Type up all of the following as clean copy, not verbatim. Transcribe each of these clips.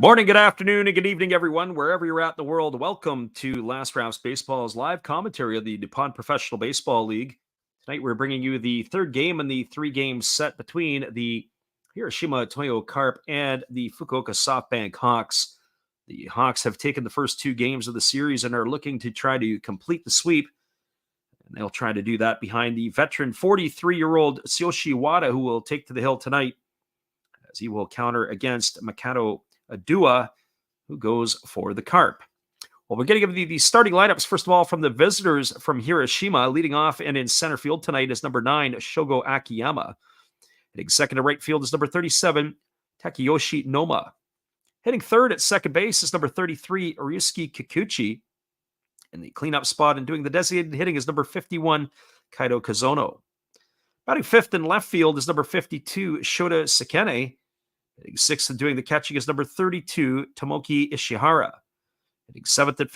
Morning, good afternoon, and good evening, everyone, wherever you're at in the world. Welcome to Last Raps Baseball's live commentary of the DuPont Professional Baseball League. Tonight, we're bringing you the third game in the three-game set between the Hiroshima Toyo Carp and the Fukuoka SoftBank Hawks. The Hawks have taken the first two games of the series and are looking to try to complete the sweep. And they'll try to do that behind the veteran 43-year-old Tsuyoshi Wada, who will take to the hill tonight, as he will counter against Makoto Adua, who goes for the Carp. Well, we're going to give you the starting lineups, first of all, from the visitors from Hiroshima. Leading off and in center field tonight is number 9, Shogo Akiyama. Hitting second to right field is number 37, Takeyoshi Noma. Hitting third at second base is number 33, Ryusuke Kikuchi. In the cleanup spot and doing the designated hitting is number 51, Kaido Kazono. Batting fifth in left field is number 52, Shota Sekene. Hitting sixth and doing the catching is number 32, Tomoki Ishihara. Hitting seventh at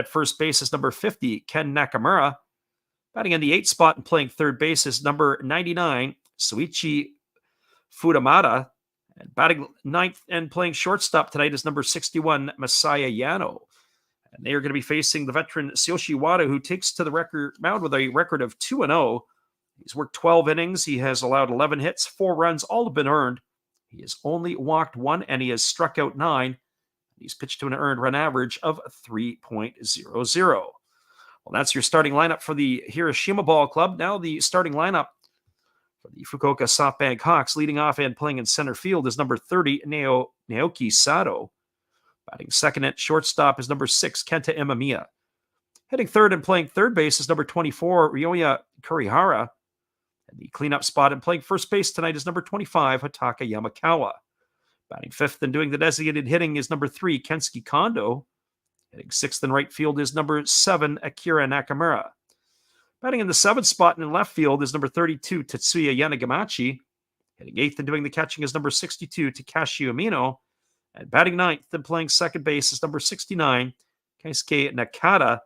first base is number 50, Ken Nakamura. Batting in the eighth spot and playing third base is number 99, Suichi Fudamata. And batting ninth and playing shortstop tonight is number 61, Masaya Yano. And they are going to be facing the veteran Tsuyoshi Wada, who takes to the mound with a record of 2-0. He's worked 12 innings. He has allowed 11 hits, 4 runs, all have been earned. He has only walked 1 and he has struck out 9. He's pitched to an earned run average of 3.00. Well, that's your starting lineup for the Hiroshima Ball Club. Now the starting lineup for the Fukuoka SoftBank Hawks. Leading off and playing in center field is number 30, Naoki Sato. Batting second at shortstop is number 6, Kenta Imamiya. Hitting third and playing third base is number 24, Ryoya Kurihara. And the cleanup spot and playing first base tonight is number 25, Hataka Yamakawa. Batting fifth and doing the designated hitting is number 3, Kensuke Kondo. Hitting sixth in right field is number 7, Akira Nakamura. Batting in the seventh spot and in left field is number 32, Tetsuya Yanagamachi. Hitting eighth and doing the catching is number 62, Takashi Umino. And batting ninth and playing second base is number 69, Keisuke Nakata.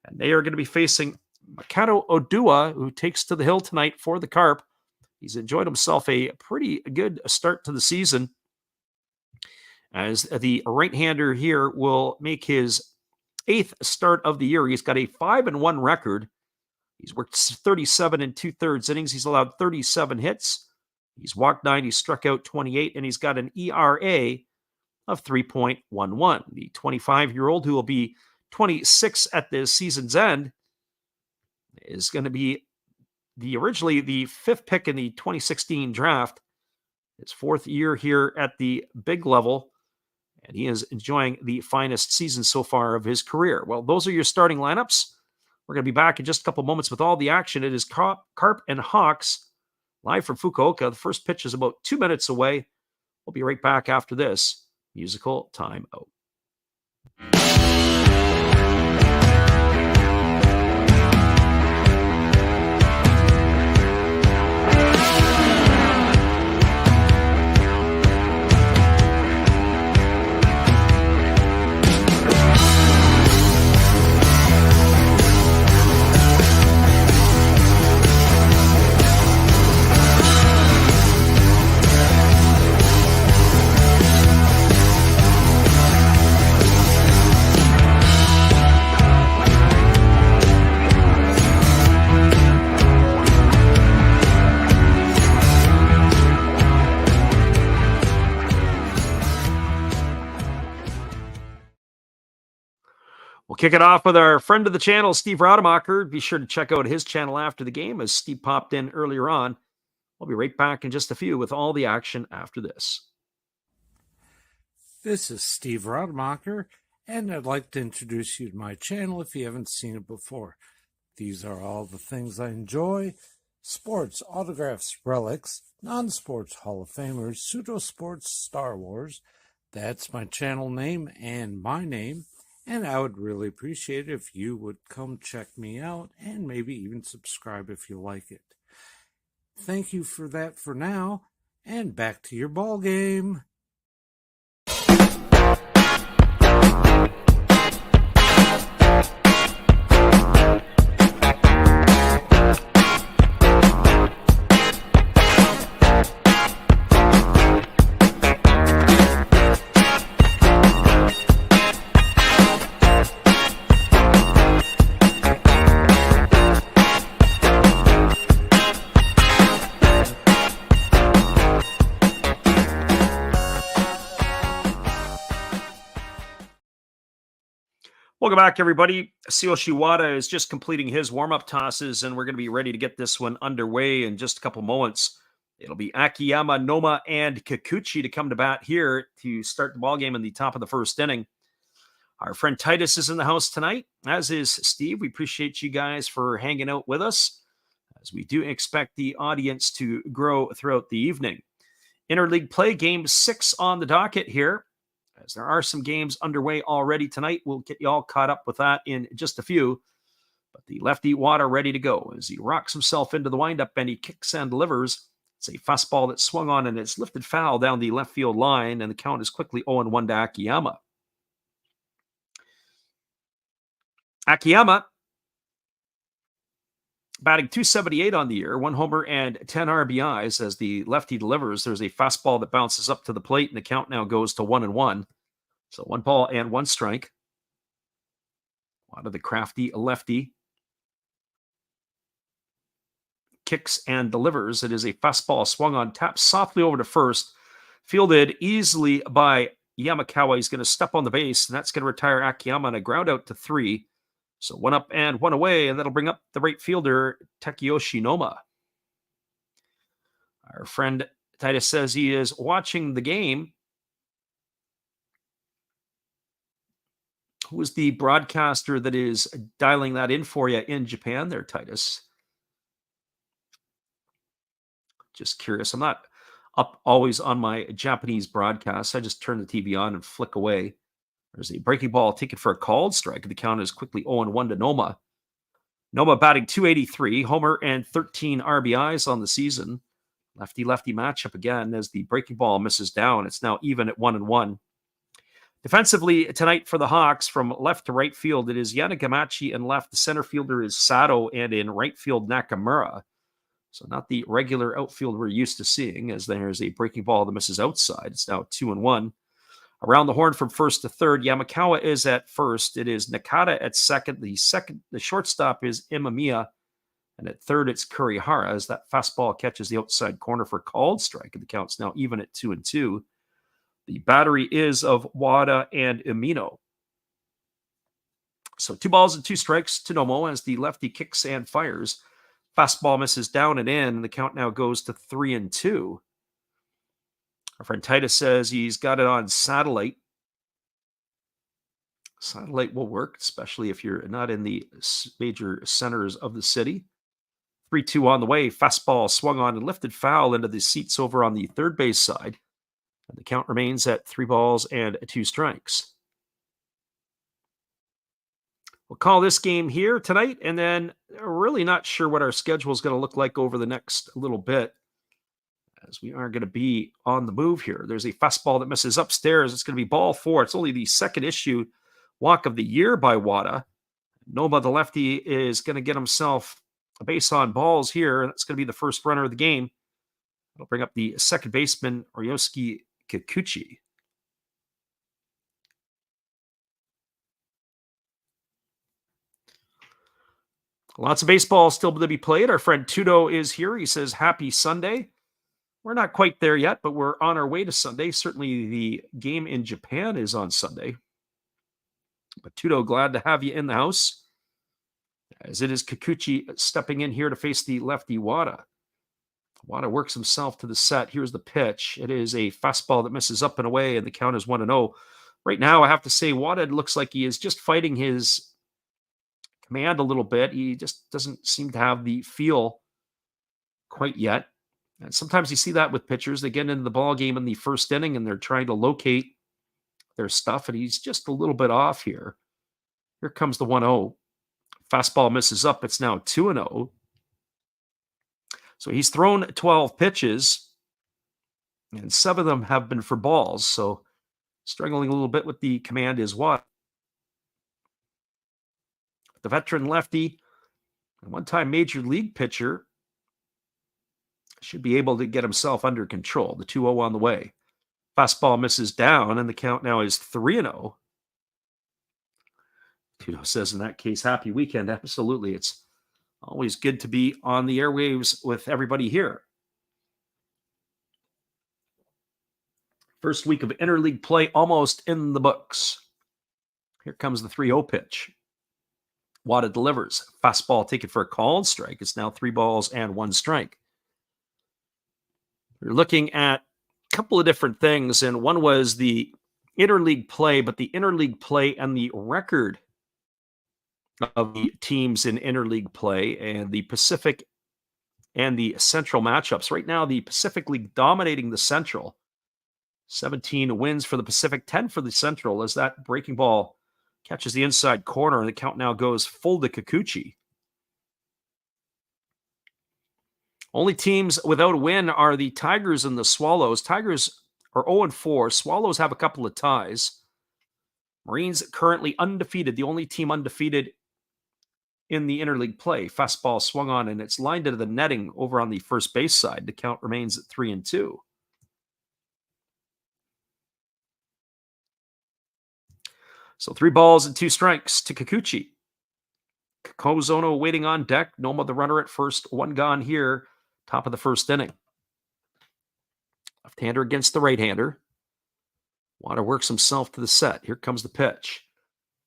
And they are going to be facing Makoto Adua, who takes to the hill tonight for the Carp. He's enjoyed himself a pretty good start to the season, as the right-hander here will make his 8th start of the year. He's got a 5-1 record. He's worked 37 2/3 innings. He's allowed 37 hits. He's walked 9. He's struck out 28, and he's got an ERA of 3.11. The 25-year-old, who will be 26 at the season's end, is going to be originally the 5th pick in the 2016 draft. His 4th year here at the big level, and he is enjoying the finest season so far of his career. Well, those are your starting lineups. We're going to be back in just a couple moments with all the action. It is Carp and Hawks live from Fukuoka. The first pitch is about 2 minutes away. We'll be right back after this musical timeout. We'll kick it off with our friend of the channel, Steve Rademacher. Be sure to check out his channel after the game, as Steve popped in earlier on. We'll be right back in just a few with all the action after this. This is Steve Rademacher, and I'd like to introduce you to my channel if you haven't seen it before. These are all the things I enjoy: sports, autographs, relics, non-sports Hall of Famers, pseudo-sports, Star Wars. That's my channel name and my name. And I would really appreciate it if you would come check me out and maybe even subscribe if you like it. Thank you for that for now, and back to your ball game. Welcome back, everybody. Tsuyoshi Wada is just completing his warm-up tosses, and we're going to be ready to get this one underway in just a couple moments. It'll be Akiyama, Noma, and Kikuchi to come to bat here to start the ballgame in the top of the first inning. Our friend Titus is in the house tonight, as is Steve. We appreciate you guys for hanging out with us, as we do expect the audience to grow throughout the evening. Interleague play, Game 6 on the docket here, as there are some games underway already tonight. We'll get you all caught up with that in just a few. But the lefty Wada ready to go as he rocks himself into the windup and he kicks and delivers. It's a fastball that swung on and it's lifted foul down the left field line, and the count is quickly 0-1 to Akiyama. Akiyama batting .278 on the year, 1 homer and 10 RBIs as the lefty delivers. There's a fastball that bounces up to the plate, and the count now goes to 1-1. So 1 ball and 1 strike. Wada, the crafty lefty, kicks and delivers. It is a fastball swung on, taps softly over to first, fielded easily by Yamakawa. He's going to step on the base, and that's going to retire Akiyama on a ground out to 3. So 1 up and 1 away, and that'll bring up the right fielder, Takeyoshi Noma. Our friend Titus says he is watching the game. Who is the broadcaster that is dialing that in for you in Japan there, Titus? Just curious. I'm not up always on my Japanese broadcasts. I just turn the TV on and flick away. There's a breaking ball taken for a called strike. The count is quickly 0-1 to Noma. Noma batting .283, homer and 13 RBIs on the season. Lefty-lefty matchup again as the breaking ball misses down. It's now even at 1-1. Defensively tonight for the Hawks, from left to right field, it is Yanagamachi in left. The center fielder is Sato, and in right field, Nakamura. So not the regular outfield we're used to seeing, as there's a breaking ball that misses outside. It's now 2-1. Around the horn from first to third, Yamakawa is at first. It is Nakata at second. The shortstop is Imamiya. And at third, it's Kurihara, as that fastball catches the outside corner for a called strike. And the count's now even at 2-2. The battery is of Wada and Umino. So 2 balls and 2 strikes to Nomo as the lefty kicks and fires. Fastball misses down and in, and the count now goes to 3-2. Our friend Titus says he's got it on satellite. Satellite will work, especially if you're not in the major centers of the city. 3-2 on the way. Fastball swung on and lifted foul into the seats over on the third base side. And the count remains at 3 balls and 2 strikes. We'll call this game here tonight, and then really not sure what our schedule is going to look like over the next little bit, as we are going to be on the move here. There's a fastball that misses upstairs. It's going to be ball 4. It's only the second issue walk of the year by Wada. Noma, the lefty, is going to get himself a base on balls here. That's going to be the first runner of the game. It'll bring up the second baseman, Ryosuke Kikuchi. Lots of baseball still to be played. Our friend Tudo is here. He says, happy Sunday. We're not quite there yet, but we're on our way to Sunday. Certainly the game in Japan is on Sunday. But Tudo, glad to have you in the house, as it is Kikuchi stepping in here to face the lefty Wada. Wada works himself to the set. Here's the pitch. It is a fastball that misses up and away, and the count is 1-0. Right now, I have to say, Wada looks like he is just fighting his command a little bit. He just doesn't seem to have the feel quite yet. And sometimes you see that with pitchers. They get into the ball game in the first inning and they're trying to locate their stuff, and he's just a little bit off here. Here comes the 1-0. Fastball misses up. It's now 2-0. So he's thrown 12 pitches, and 7 of them have been for balls. So struggling a little bit with the command is what? The veteran lefty, and one-time major league pitcher, should be able to get himself under control. The 2-0 on the way. Fastball misses down, and the count now is 3-0. Tudo says, in that case, happy weekend. Absolutely. It's always good to be on the airwaves with everybody here. First week of interleague play almost in the books. Here comes the 3-0 pitch. Wada delivers. Fastball taken for a called strike. It's now 3 balls and 1 strike. We're looking at a couple of different things, and one was the interleague play, but the interleague play and the record of the teams in interleague play and the Pacific and the Central matchups. Right now, the Pacific League dominating the Central. 17 wins for the Pacific, 10 for the Central, as that breaking ball catches the inside corner, and the count now goes full to Kikuchi. Only teams without a win are the Tigers and the Swallows. Tigers are 0-4. Swallows have a couple of ties. Marines currently undefeated, the only team undefeated in the interleague play. Fastball swung on, and it's lined into the netting over on the first base side. The count remains at 3-2. So 3 balls and 2 strikes to Kikuchi. Kozono waiting on deck. Noma the runner at first. 1 gone here. Top of the first inning. Left-hander against the right-hander. Wada works himself to the set. Here comes the pitch.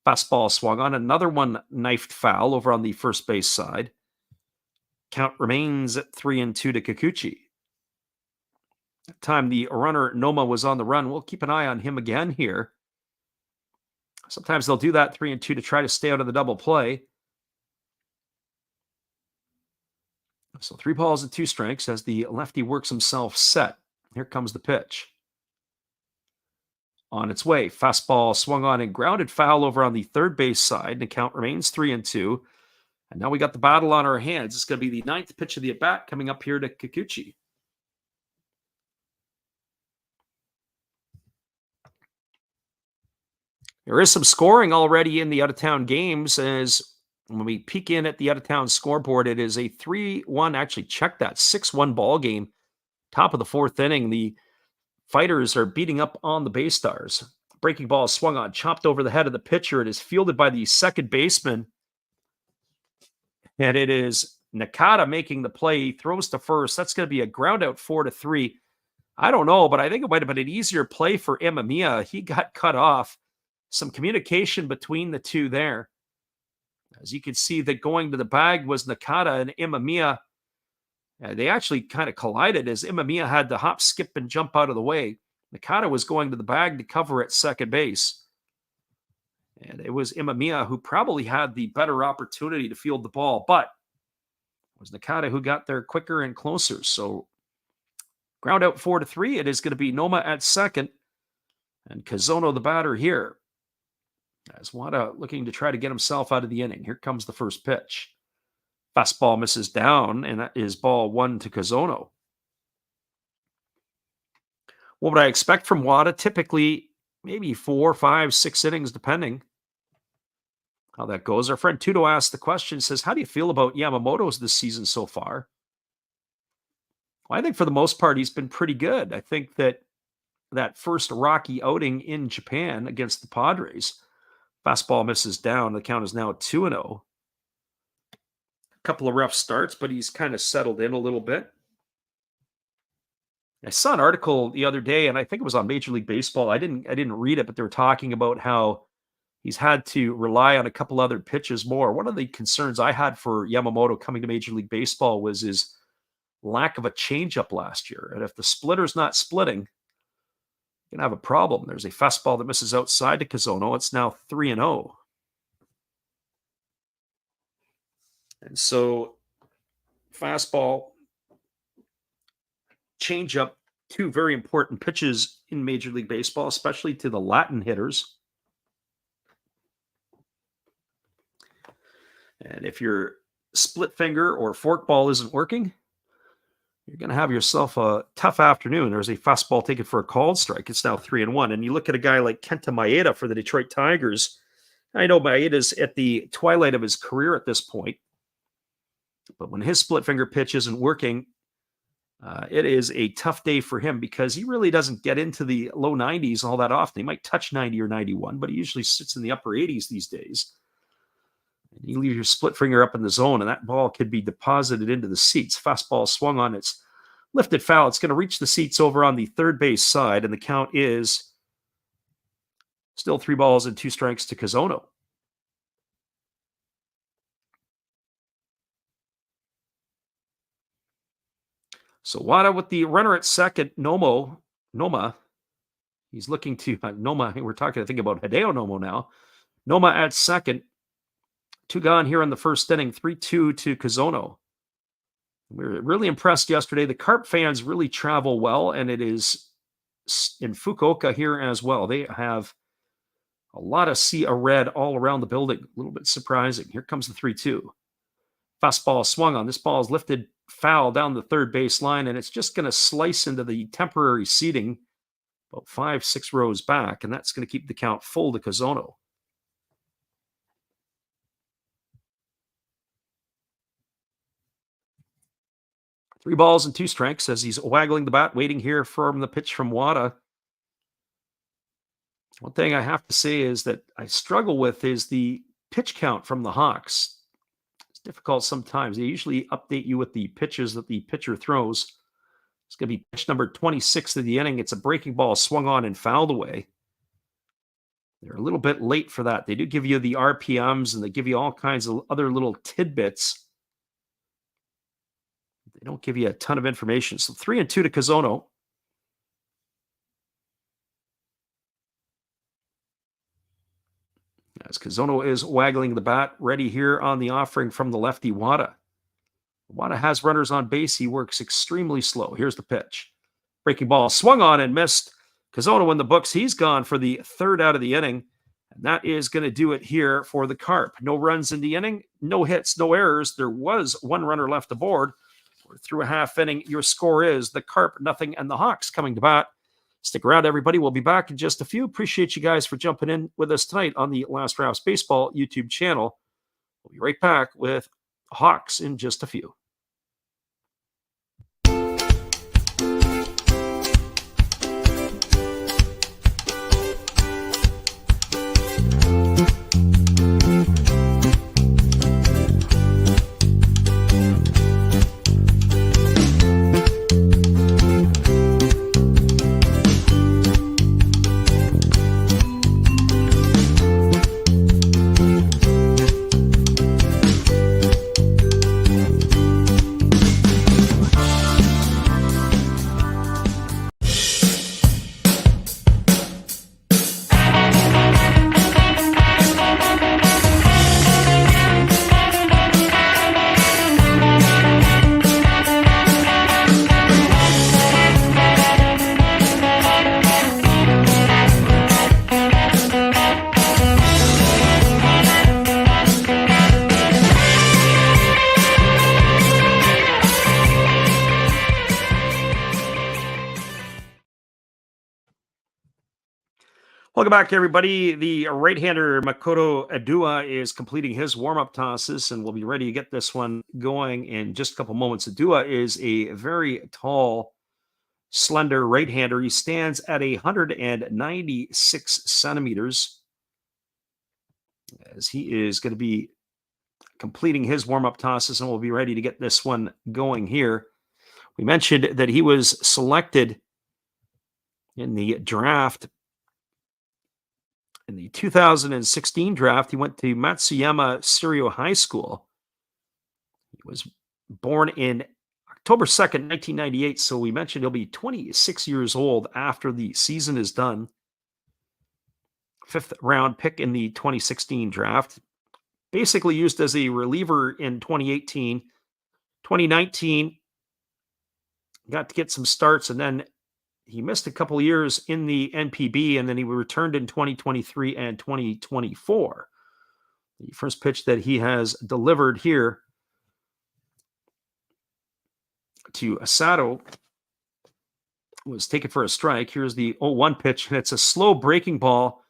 Fastball swung on. Another one knifed foul over on the first base side. Count remains at 3-2 to Kikuchi. That time the runner Noma was on the run. We'll keep an eye on him again here. Sometimes they'll do that 3-2 to try to stay out of the double play. So 3 balls and 2 strikes as the lefty works himself set. Here comes the pitch. On its way, fastball swung on and grounded foul over on the third base side. The count remains 3-2. And now we got the battle on our hands. It's going to be the 9th pitch of the at-bat coming up here to Kikuchi. There is some scoring already in the out-of-town games, as when we peek in at the out-of-town scoreboard, it is a 3-1, actually check that, 6-1 ball game. Top of the 4th inning, the Fighters are beating up on the Bay Stars. Breaking ball swung on, chopped over the head of the pitcher. It is fielded by the second baseman, and it is Nakata making the play. He throws to first. That's going to be a ground out 4-3. I don't know, but I think it might have been an easier play for Imamiya. He got cut off. Some communication between the two there. As you can see, that going to the bag was Nakata and Imamiya. They actually kind of collided as Imamiya had to hop, skip, and jump out of the way. Nakata was going to the bag to cover at second base. And it was Imamiya who probably had the better opportunity to field the ball, but it was Nakata who got there quicker and closer. So ground out 4-3. It is going to be Noma at second and Kozono the batter here. As Wada looking to try to get himself out of the inning. Here comes the first pitch. Fastball misses down, and that is ball 1 to Kozono. What would I expect from Wada? Typically, maybe 4, 5, 6 innings, depending how that goes. Our friend Tudo asked the question, says, how do you feel about Yamamoto's this season so far? Well, I think for the most part, he's been pretty good. I think that first rocky outing in Japan against the Padres, fastball misses down. The count is now 2-0. Couple of rough starts, but he's kind of settled in a little bit. I saw an article the other day, and I think it was on Major League Baseball. I didn't read it, but they were talking about how he's had to rely on a couple other pitches more. One of the concerns I had for Yamamoto coming to Major League Baseball was his lack of a changeup last year. And if the splitter's not splitting, you're going to have a problem. There's a fastball that misses outside to Kozono. It's now 3-0. And so fastball, changeup, 2 very important pitches in Major League Baseball, especially to the Latin hitters. And if your split finger or forkball isn't working, you're going to have yourself a tough afternoon. There's a fastball taken for a called strike. It's now 3-1. And you look at a guy like Kenta Maeda for the Detroit Tigers. I know Maeda's at the twilight of his career at this point. But when his split finger pitch isn't working, it is a tough day for him because he really doesn't get into the low 90s all that often. He might touch 90 or 91, but he usually sits in the upper 80s these days. And you leave your split finger up in the zone, and that ball could be deposited into the seats. Fastball swung on, it's lifted foul. It's going to reach the seats over on the third base side, and the count is Still 3 balls and 2 strikes to Kazono. So Wada with the runner at second, Noma. He's looking to Noma. We're talking, I think, about Hideo Nomo now. Noma at second. 2 gone here in the first inning, 3-2 to Kazono. We were really impressed yesterday. The Carp fans really travel well, and it is in Fukuoka here as well. They have a lot of sea of red all around the building. A little bit surprising. Here comes the 3-2. Fastball swung on. This ball is lifted foul down the third base line, and it's just going to slice into the temporary seating about 5-6 rows back, and that's going to keep the count full to Kazono. Three balls and 2 strikes as he's waggling the bat, waiting here for the pitch from Wada. One thing I have to say is that I struggle with is the pitch count from the Hawks. It's difficult sometimes. They usually update you with the pitches that the pitcher throws. It's going to be pitch number 26 of the inning. It's a breaking ball swung on and fouled away. They're a little bit late for that. They do give you the RPMs and they give you all kinds of other little tidbits. They don't give you a ton of information. So 3-2 to Kazono. As Kazono is waggling the bat, ready here on the offering from the lefty Wada. Wada has runners on base. He works extremely slow. Here's the pitch. Breaking ball swung on and missed. Kazono in the books. He's gone for the third out of the inning. And that is going to do it here for the Carp. No runs in the inning, no hits, no errors. There was 1 runner left aboard. We're through a half inning. Your score is the Carp, nothing, and the Hawks coming to bat. Stick around, everybody. We'll be back in just a few. Appreciate you guys for jumping in with us tonight on the Last Raps Baseball YouTube channel. We'll be right back with Hawks in just a few. Welcome back, everybody. The right-hander Makoto Adua is completing his warm-up tosses, and we'll be ready to get this one going in just a couple moments. Adua is a very tall, slender right-hander. He stands at 196 centimeters as he is going to be completing his warm-up tosses, and we'll be ready to get this one going here. We mentioned that he was selected in the draft. In the 2016 draft, he went to Matsuyama Seiryo High School. He was born in October 2nd, 1998, so we mentioned he'll be 26 years old after the season is done. 5th round pick in the 2016 draft. Basically used as a reliever in 2018. 2019, got to get some starts, and then he missed a couple of years in the NPB, and then he returned in 2023 and 2024. The first pitch that he has delivered here to Asato was taken for a strike. Here's the 0-1 pitch, and it's a slow breaking ball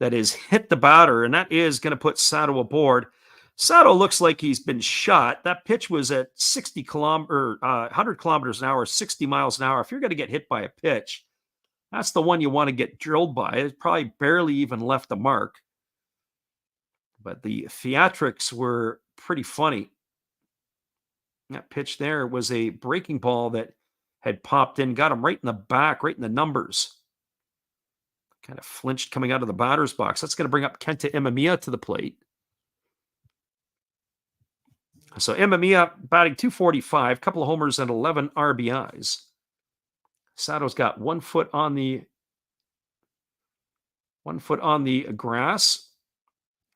that is hit the batter, and that is going to put Sato aboard. Sato looks like he's been shot. That pitch was at 100 kilometers an hour, 60 miles an hour. If you're going to get hit by a pitch, that's the one you want to get drilled by. It probably barely even left the mark. But the theatrics were pretty funny. That pitch there was a breaking ball that had popped in, got him right in the back, right in the numbers. Kind of flinched coming out of the batter's box. That's going to bring up Kenta Imamiya to the plate. So Imamiya batting .245, couple of homers and 11 RBIs. Sato's got 1 foot on the grass.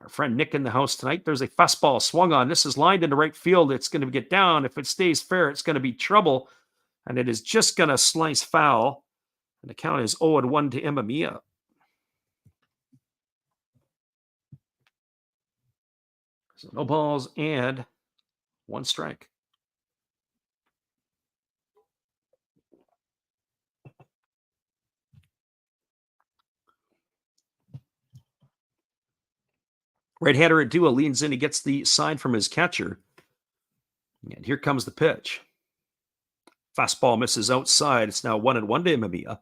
Our friend Nick in the house tonight. There's a fastball swung on. This is lined into right field. It's going to get down. If it stays fair, it's going to be trouble. And it is just going to slice foul. And the count is 0-1 to Imamiya. So no balls and 1 strike. Right-hander Adua leans in. He gets the sign from his catcher. And here comes the pitch. Fastball misses outside. It's now 1-1 to Imamiya.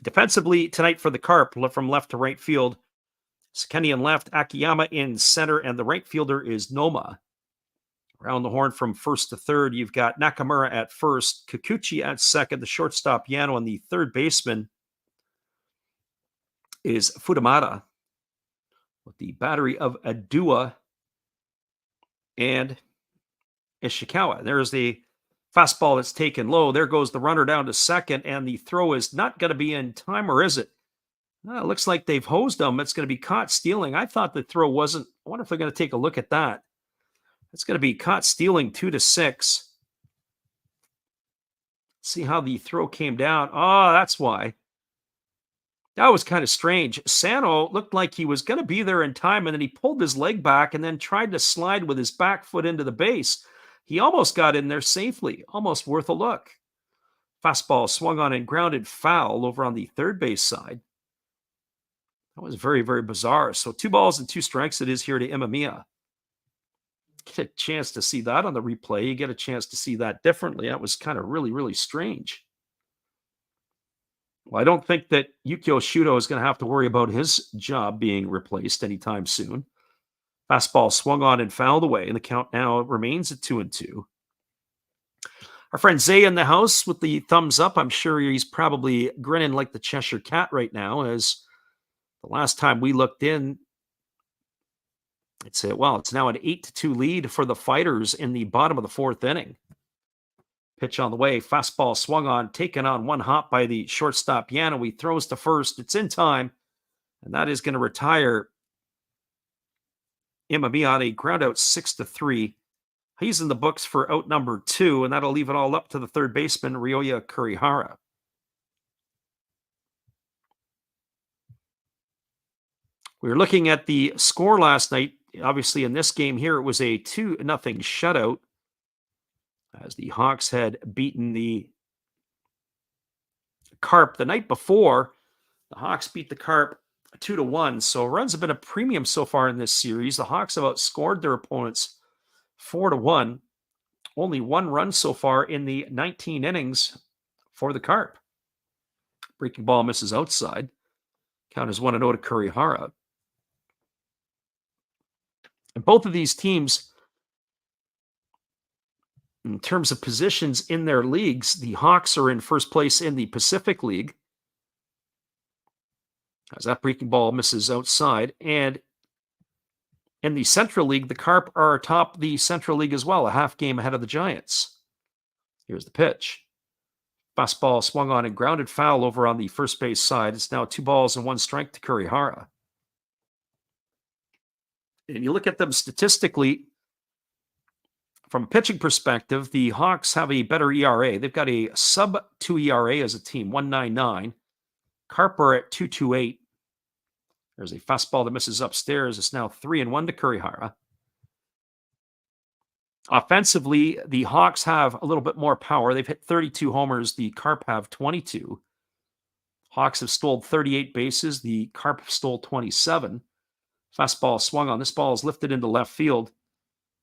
Defensively tonight for the Carp, from left to right field, Sekeni in left, Akiyama in center, and the right fielder is Noma. Around the horn from first to third, you've got Nakamura at first, Kikuchi at second, the shortstop Yano, and the third baseman is Futamata, with the battery of Adua and Ishikawa. There's the fastball that's taken low. There goes the runner down to second, and the throw is not going to be in time, or is it? It looks like they've hosed him. It's going to be caught stealing. I thought the throw wasn't. I wonder if they're going to take a look at that. It's going to be caught stealing 2-6. See how the throw came down. Oh, that's why. That was kind of strange. Sano looked like he was going to be there in time, and then he pulled his leg back and then tried to slide with his back foot into the base. He almost got in there safely. Almost worth a look. Fastball swung on and grounded foul over on the third base side. That was very, very bizarre. So 2 balls and 2 strikes it is here to Imamiya. Get a chance to see that on the replay. You get a chance to see that differently. That was kind of really, really strange. Well, I don't think that Yukio Shudo is going to have to worry about his job being replaced anytime soon. Fastball swung on and fouled away, and the count now remains at 2-2. Our friend Zay in the house with the thumbs up. I'm sure he's probably grinning like the Cheshire Cat right now, as the last time we looked in, it's now an 8-2 lead for the Fighters in the bottom of the 4th inning. Pitch on the way, fastball swung on, taken on 1 hop by the shortstop Yano. He throws to first. It's in time, and that is going to retire Imamiya on a ground out 6-3. He's in the books for out number 2, and that'll leave it all up to the third baseman, Ryoya Kurihara. We were looking at the score last night. Obviously, in this game here, it was a 2-0 shutout, as the Hawks had beaten the Carp the night before. The Hawks beat the Carp 2-1. So runs have been a premium so far in this series. The Hawks have outscored their opponents 4-1. Only 1 run so far in the 19 innings for the Carp. Breaking ball misses outside. Count is 1-0 to Kurihara. And both of these teams, in terms of positions in their leagues, the Hawks are in first place in the Pacific League, as that breaking ball misses outside. And in the Central League, the Carp are atop the Central League as well, a half game ahead of the Giants. Here's the pitch. Fastball swung on and grounded foul over on the first base side. It's now 2 balls and 1 strike to Kurihara. And you look at them statistically, from a pitching perspective, the Hawks have a better ERA. They've got a sub-2 ERA as a team, 1.99. Carp are at 2.28. There's a fastball that misses upstairs. It's now 3-1 to Kurihara. Offensively, the Hawks have a little bit more power. They've hit 32 homers. The Carp have 22. Hawks have stolen 38 bases. The Carp have stolen 27. Fastball swung on. This ball is lifted into left field.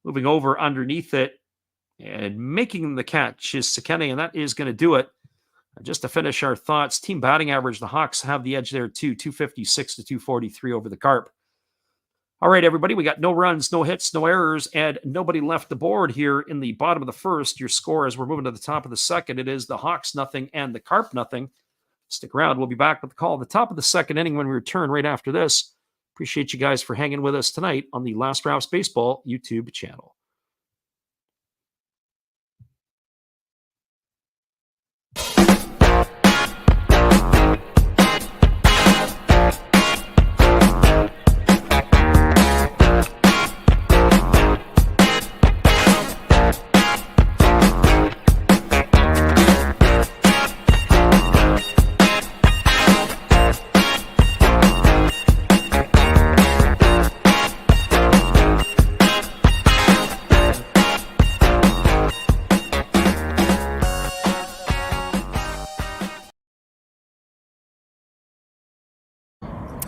Moving over underneath it and making the catch is Sekeni, and that is going to do it. Just to finish our thoughts, team batting average, the Hawks have the edge there too, 256 to 243 over the Carp. All right, everybody, we got no runs, no hits, no errors, and nobody left the board here in the bottom of the first. Your score as we're moving to the top of the second, it is the Hawks 0 and the Carp 0. Stick around. We'll be back with the call at the top of the second inning when we return right after this. Appreciate you guys for hanging with us tonight on the Last Raps Baseball YouTube channel.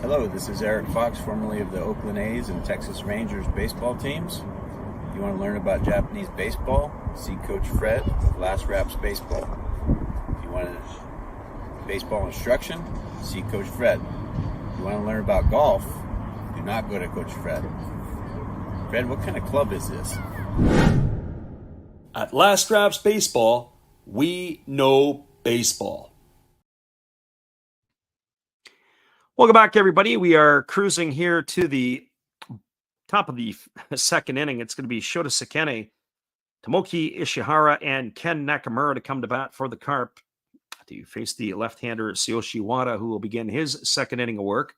Hello, this is Eric Fox, formerly of the Oakland A's and Texas Rangers baseball teams. If you want to learn about Japanese baseball, see Coach Fred of Last Raps Baseball. If you want baseball instruction, see Coach Fred. If you want to learn about golf, do not go to Coach Fred. Fred, what kind of club is this? At Last Raps Baseball, we know baseball. Welcome back, everybody. We are cruising here to the top of the second inning. It's going to be Shota Sekine, Tomoki Ishihara, and Ken Nakamura to come to bat for the Carp to face the left-hander Tsuyoshi Wada, who will begin his second inning of work.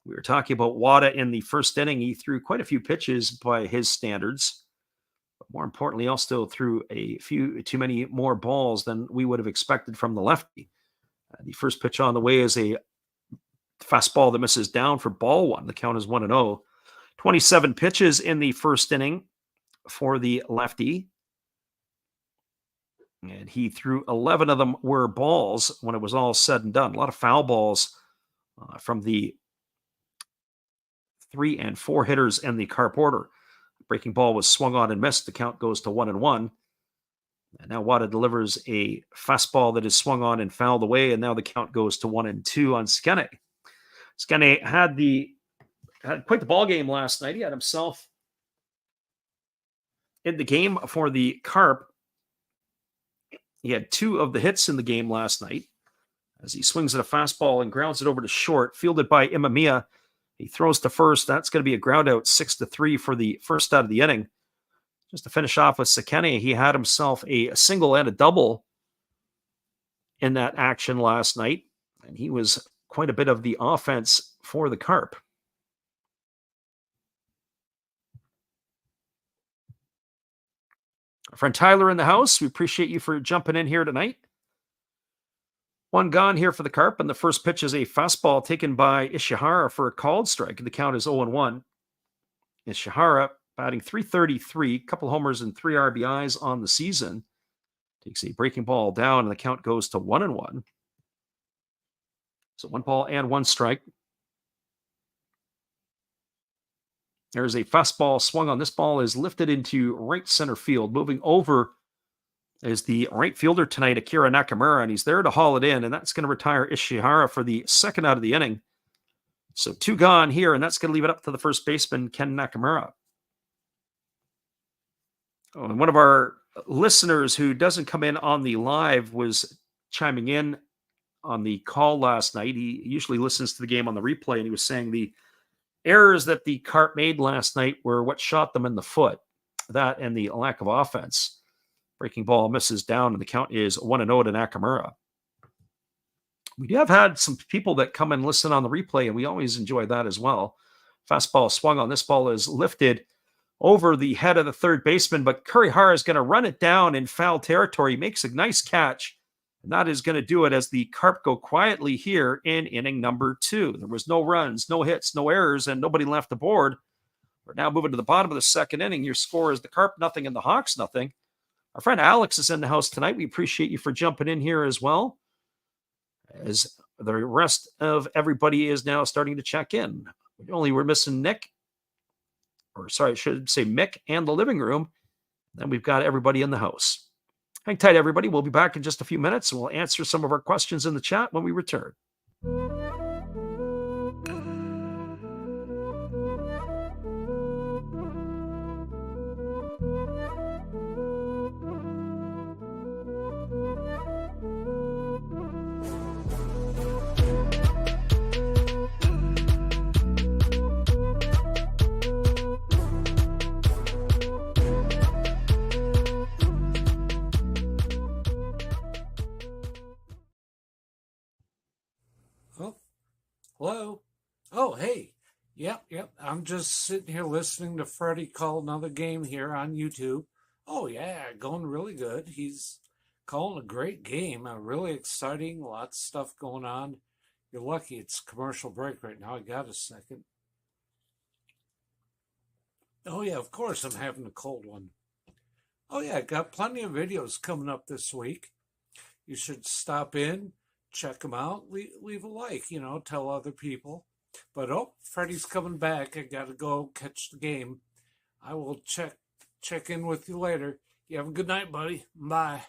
We were talking about Wada in the first inning. He threw quite a few pitches by his standards. But more importantly, also threw a few too many more balls than we would have expected from the lefty. The first pitch on the way is a fastball that misses down for ball one. The count is 1-0. 27 pitches in the first inning for the lefty. And he threw 11 of them were balls when it was all said and done. A lot of foul balls from the 3 and 4 hitters in the Carp order. Breaking ball was swung on and missed. The count goes to 1-1. And now Wada delivers a fastball that is swung on and fouled away. And now the count goes to 1-2 on Sekine. Sekine had quite the ball game last night. He had himself in the game for the Carp. He had 2 of the hits in the game last night as he swings at a fastball and grounds it over to short, fielded by Imamiya. He throws to first. That's going to be a ground out, 6-3 for the first out of the inning. Just to finish off with Sekine, he had himself a single and a double in that action last night, and he was quite a bit of the offense for the Carp. Our friend Tyler in the house, we appreciate you for jumping in here tonight. 1 gone here for the Carp, and the first pitch is a fastball taken by Ishihara for a called strike. The count is 0-1. Ishihara batting .333, a couple homers and 3 RBIs on the season. Takes a breaking ball down, and the count goes to 1-1. So 1 ball and 1 strike. There's a fastball swung on. This ball is lifted into right center field. Moving over is the right fielder tonight, Akira Nakamura, and he's there to haul it in, and that's going to retire Ishihara for the second out of the inning. So 2 gone here, and that's going to leave it up to the first baseman, Ken Nakamura. Oh, and one of our listeners who doesn't come in on the live was chiming in on the call last night. He usually listens to the game on the replay, and he was saying the errors that the Carp made last night were what shot them in the foot. That and the lack of offense. Breaking ball misses down, and the count is 1-0 to Nakamura. We have had some people that come and listen on the replay, and we always enjoy that as well. Fastball swung on. This ball is lifted over the head of the third baseman, but Kurihara is going to run it down in foul territory. He makes a nice catch. And that is going to do it as the Carp go quietly here in inning number 2. There was no runs, no hits, no errors, and nobody left the board. We're now moving to the bottom of the second inning. Your score is the Carp nothing and the Hawks nothing. Our friend Alex is in the house tonight. We appreciate you for jumping in here as well, as the rest of everybody is now starting to check in. We're missing Nick, or sorry, I should say Mick and the living room. Then we've got everybody in the house. Hang tight, everybody. We'll be back in just a few minutes, and we'll answer some of our questions in the chat when we return. Hello? Oh, hey. Yep. I'm just sitting here listening to Freddie call another game here on YouTube. Oh, yeah, going really good. He's calling a great game. Really exciting. Lots of stuff going on. You're lucky it's commercial break right now. I got a second. Oh, yeah, of course I'm having a cold one. Oh, yeah, got plenty of videos coming up this week. You should stop in, check them out, leave a like, tell other people. But, Freddie's coming back. I got to go catch the game. I will check in with you later. You have a good night, buddy. Bye.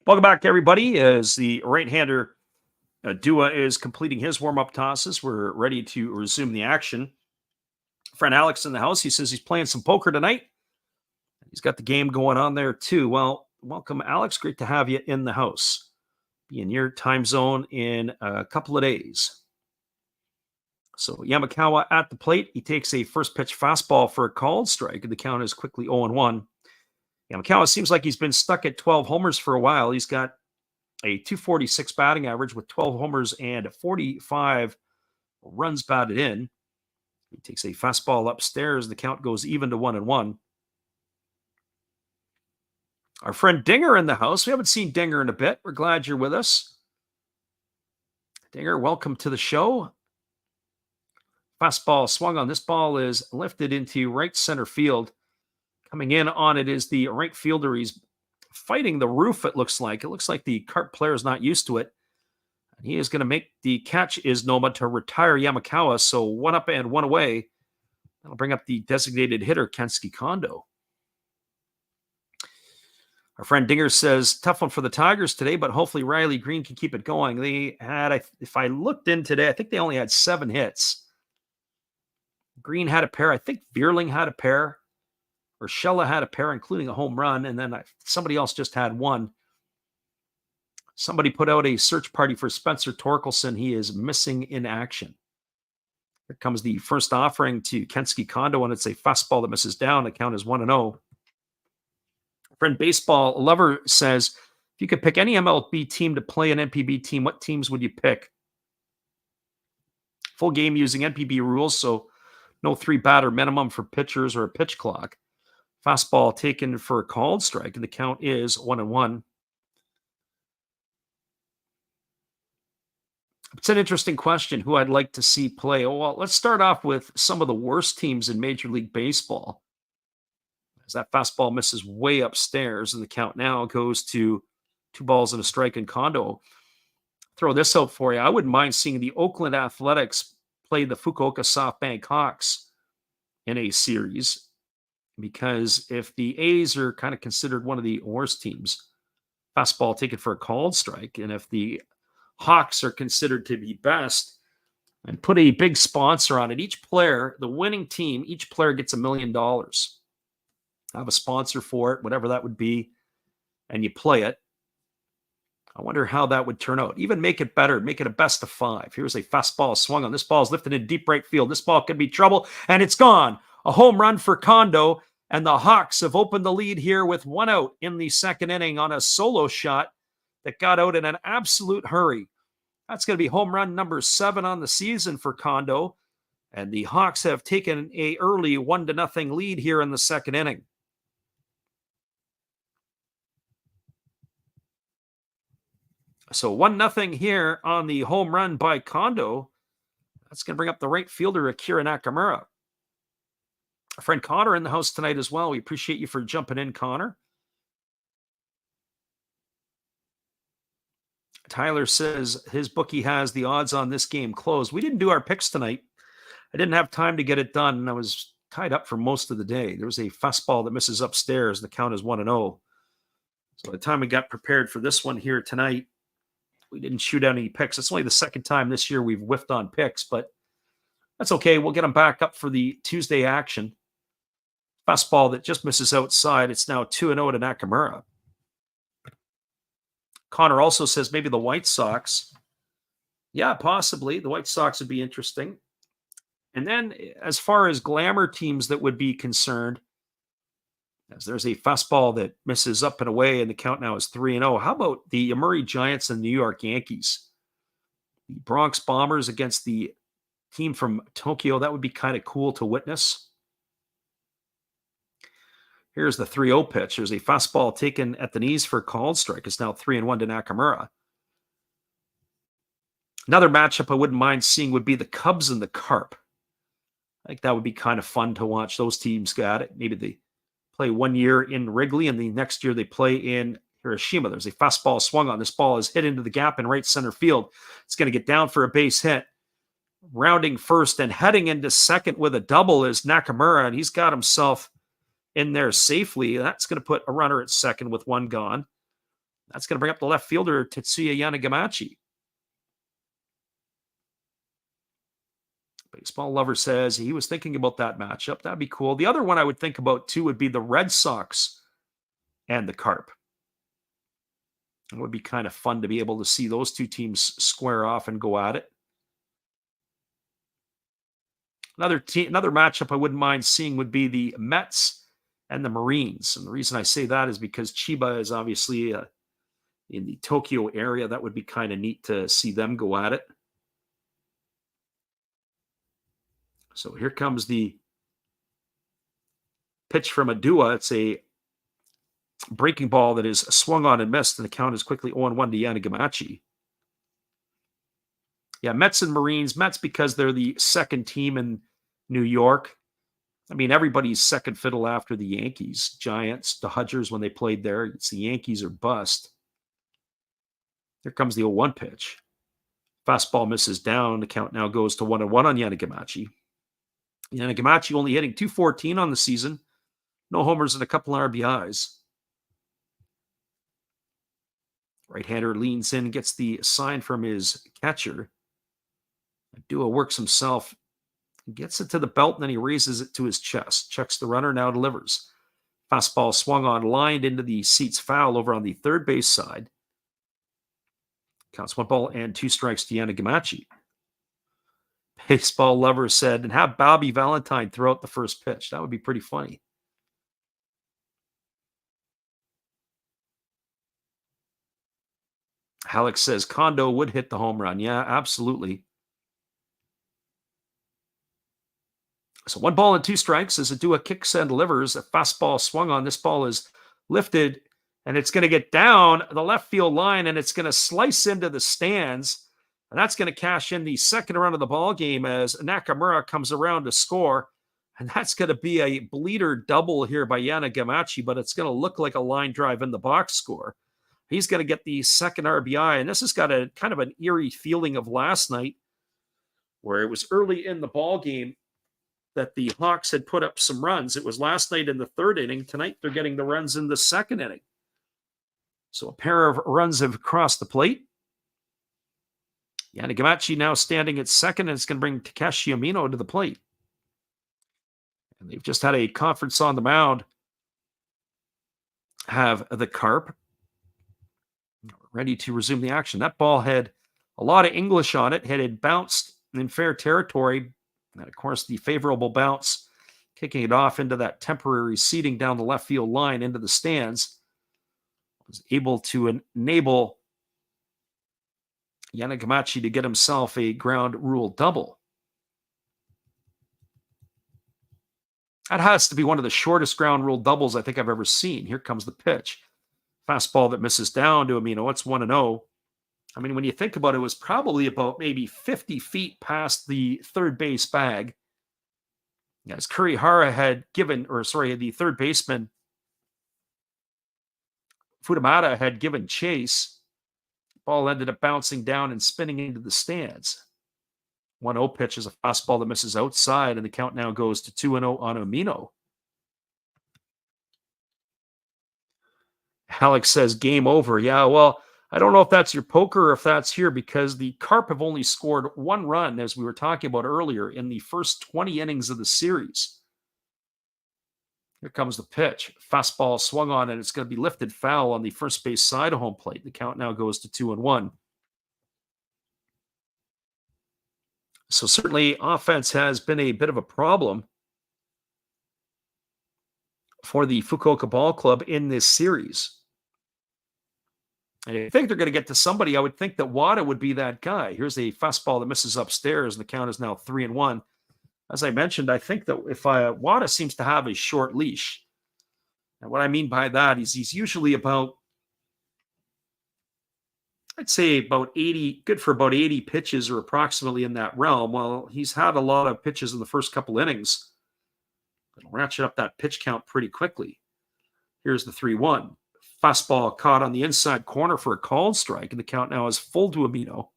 Welcome back, everybody. As the right-hander Dua is completing his warm-up tosses, we're ready to resume the action. Friend Alex in the house, he says he's playing some poker tonight. He's got the game going on there, too. Well, welcome, Alex. Great to have you in the house. Be in your time zone in a couple of days. So Yamakawa at the plate. He takes a first pitch fastball for a called strike, and the count is quickly 0-1. Yamakawa seems like he's been stuck at 12 homers for a while. He's got a 246 batting average with 12 homers and 45 runs batted in. He takes a fastball upstairs. The count goes even to 1-1. Our friend Dinger in the house. We haven't seen Dinger in a bit. We're glad you're with us. Dinger, welcome to the show. Fastball swung on. This ball is lifted into right center field. Coming in on it is the right fielder. He's fighting the roof, it looks like. It looks like the Carp player is not used to it. And he is going to make the catch, is Noma, to retire Yamakawa. So 1 up and 1 away. That'll bring up the designated hitter, Kensuke Kondo. Our friend Dinger says, tough one for the Tigers today, but hopefully Riley Green can keep it going. They had, if I looked in today, I think they only had 7 hits. Green had a pair. I think Vierling had a pair. Urshela had a pair, including a home run, and then somebody else just had one. Somebody put out a search party for Spencer Torkelson. He is missing in action. Here comes the first offering to Kensuke Kondo, and it's a fastball that misses down. The count is 1-0. Friend Baseball Lover says, if you could pick any MLB team to play an NPB team, what teams would you pick? Full game using NPB rules, so no 3-batter minimum for pitchers or a pitch clock. Fastball taken for a called strike, and the count is 1-1. It's an interesting question, who I'd like to see play. Well, let's start off with some of the worst teams in Major League Baseball. As that fastball misses way upstairs, and the count now goes to 2 balls and a strike in Kondo. Throw this out for you. I wouldn't mind seeing the Oakland Athletics play the Fukuoka SoftBank Hawks in a series, because if the A's are kind of considered one of the worst teams, fastball taken for a called strike, and if the Hawks are considered to be best, and put a big sponsor on it, each player, the winning team, each player gets $1 million. Have a sponsor for it, whatever that would be, and you play it. I wonder how that would turn out. Even make it better, make it a best of 5. Here's a fastball swung on. This ball is lifted in deep right field. This ball could be trouble, and it's gone. A home run for Kondo, and the Hawks have opened the lead here with 1 out in the second inning on a solo shot that got out in an absolute hurry. That's going to be home run number 7 on the season for Kondo, and the Hawks have taken an early 1-0 lead here in the second inning. So 1-0 here on the home run by Kondo. That's going to bring up the right fielder, Akira Nakamura. Our friend Connor in the house tonight as well. We appreciate you for jumping in, Connor. Tyler says his bookie has the odds on this game closed. We didn't do our picks tonight. I didn't have time to get it done, and I was tied up for most of the day. There was a fastball that misses upstairs. The count is 1-0. So by the time we got prepared for this one here tonight, we didn't shoot out any picks. It's only the second time this year we've whiffed on picks, but that's okay. We'll get them back up for the Tuesday action. Fastball that just misses outside. It's now 2-0 to Nakamura. Connor also says maybe the White Sox. Yeah, possibly. The White Sox would be interesting. And then as far as glamour teams that would be concerned, as there's a fastball that misses up and away, and the count now is 3-0. How about the Yomiuri Giants and New York Yankees? The Bronx Bombers against the team from Tokyo. That would be kind of cool to witness. Here's the 3-0 pitch. There's a fastball taken at the knees for a called strike. It's now 3-1 to Nakamura. Another matchup I wouldn't mind seeing would be the Cubs and the Carp. I think that would be kind of fun to watch those teams go at it. Maybe they play 1 year in Wrigley and the next year they play in Hiroshima. There's a fastball swung on. This ball is hit into the gap in right center field. It's going to get down for a base hit. Rounding first and heading into second with a double is Nakamura, and he's got himself in there safely. That's going to put a runner at second with one gone. That's going to bring up the left fielder, Tetsuya Yanagamachi. Baseball Lover says he was thinking about that matchup. That'd be cool. The other one I would think about too would be the Red Sox and the Carp. It would be kind of fun to be able to see those two teams square off and go at it. Another matchup I wouldn't mind seeing would be the Mets and the Marines. And the reason I say that is because Chiba is obviously in the Tokyo area. That would be kind of neat to see them go at it. So here comes the pitch from Adua. It's a breaking ball that is swung on and missed, and the count is quickly 0-1 to Yanagamachi. Yeah, Mets and Marines. Mets because they're the second team in New York. I mean, everybody's second fiddle after the Yankees, Giants, Dodgers when they played there. It's the Yankees or bust. Here comes the 0-1 pitch. Fastball misses down. The count now goes to 1-1 on Yanagamachi. Yanagamachi only hitting .214 on the season. No homers and a couple RBIs. Right-hander leans in, gets the sign from his catcher. Adua works himself, gets it to the belt, and then he raises it to his chest. Checks the runner, now delivers. Fastball swung on, lined into the seats foul over on the third base side. Counts 1 ball and 2 strikes to Yanagamachi. Baseball Lover said, and have Bobby Valentine throw out the first pitch. That would be pretty funny. Alex says Kondo would hit the home run. Yeah, absolutely. So 1 ball and 2 strikes as Adua kicks and delivers. A fastball swung on. This ball is lifted, and it's going to get down the left field line, and it's going to slice into the stands. And that's going to cash in the second run of the ball game as Nakamura comes around to score. And that's going to be a bleeder double here by Yanagamachi, but it's going to look like a line drive in the box score. He's going to get the second RBI, and this has got a kind of an eerie feeling of last night where it was early in the ball game that the Hawks had put up some runs. It was last night in the third inning. Tonight, they're getting the runs in the second inning. So a pair of runs have crossed the plate. Yanagamachi now standing at second, and it's going to bring Takeshi Amino to the plate. And they've just had a conference on the mound. Have the Carp ready to resume the action. That ball had a lot of English on it. It had bounced in fair territory. And, of course, the favorable bounce, kicking it off into that temporary seating down the left field line into the stands, was able to enable Yanagamachi to get himself a ground rule double. That has to be one of the shortest ground rule doubles I think I've ever seen. Here comes the pitch. Fastball that misses down to Amino. It's 1-0. I mean, when you think about it, it was probably about maybe 50 feet past the third base bag. As Kurihara had given, the third baseman, Futamata had given chase. Ball ended up bouncing down and spinning into the stands. 1-0 pitch is a fastball that misses outside, and the count now goes to 2-0 on Amino. Alex says game over. Yeah, well, I don't know if that's your poker or if that's here because the Carp have only scored 1 run, as we were talking about earlier, in the first 20 innings of the series. Here comes the pitch. Fastball swung on, and it's going to be lifted foul on the first base side of home plate. The count now goes to 2-1. So certainly offense has been a bit of a problem for the Fukuoka Ball Club in this series. And I think they're going to get to somebody. I would think that Wada would be that guy. Here's a fastball that misses upstairs, and the count is now 3-1. As I mentioned, I think that if Wada seems to have a short leash, and what I mean by that is he's usually about, I'd say about 80, good for about 80 pitches or approximately in that realm. Well, he's had a lot of pitches in the first couple innings. It'll ratchet up that pitch count pretty quickly. Here's the 3-1. Fastball caught on the inside corner for a called strike, and the count now is full to Amino.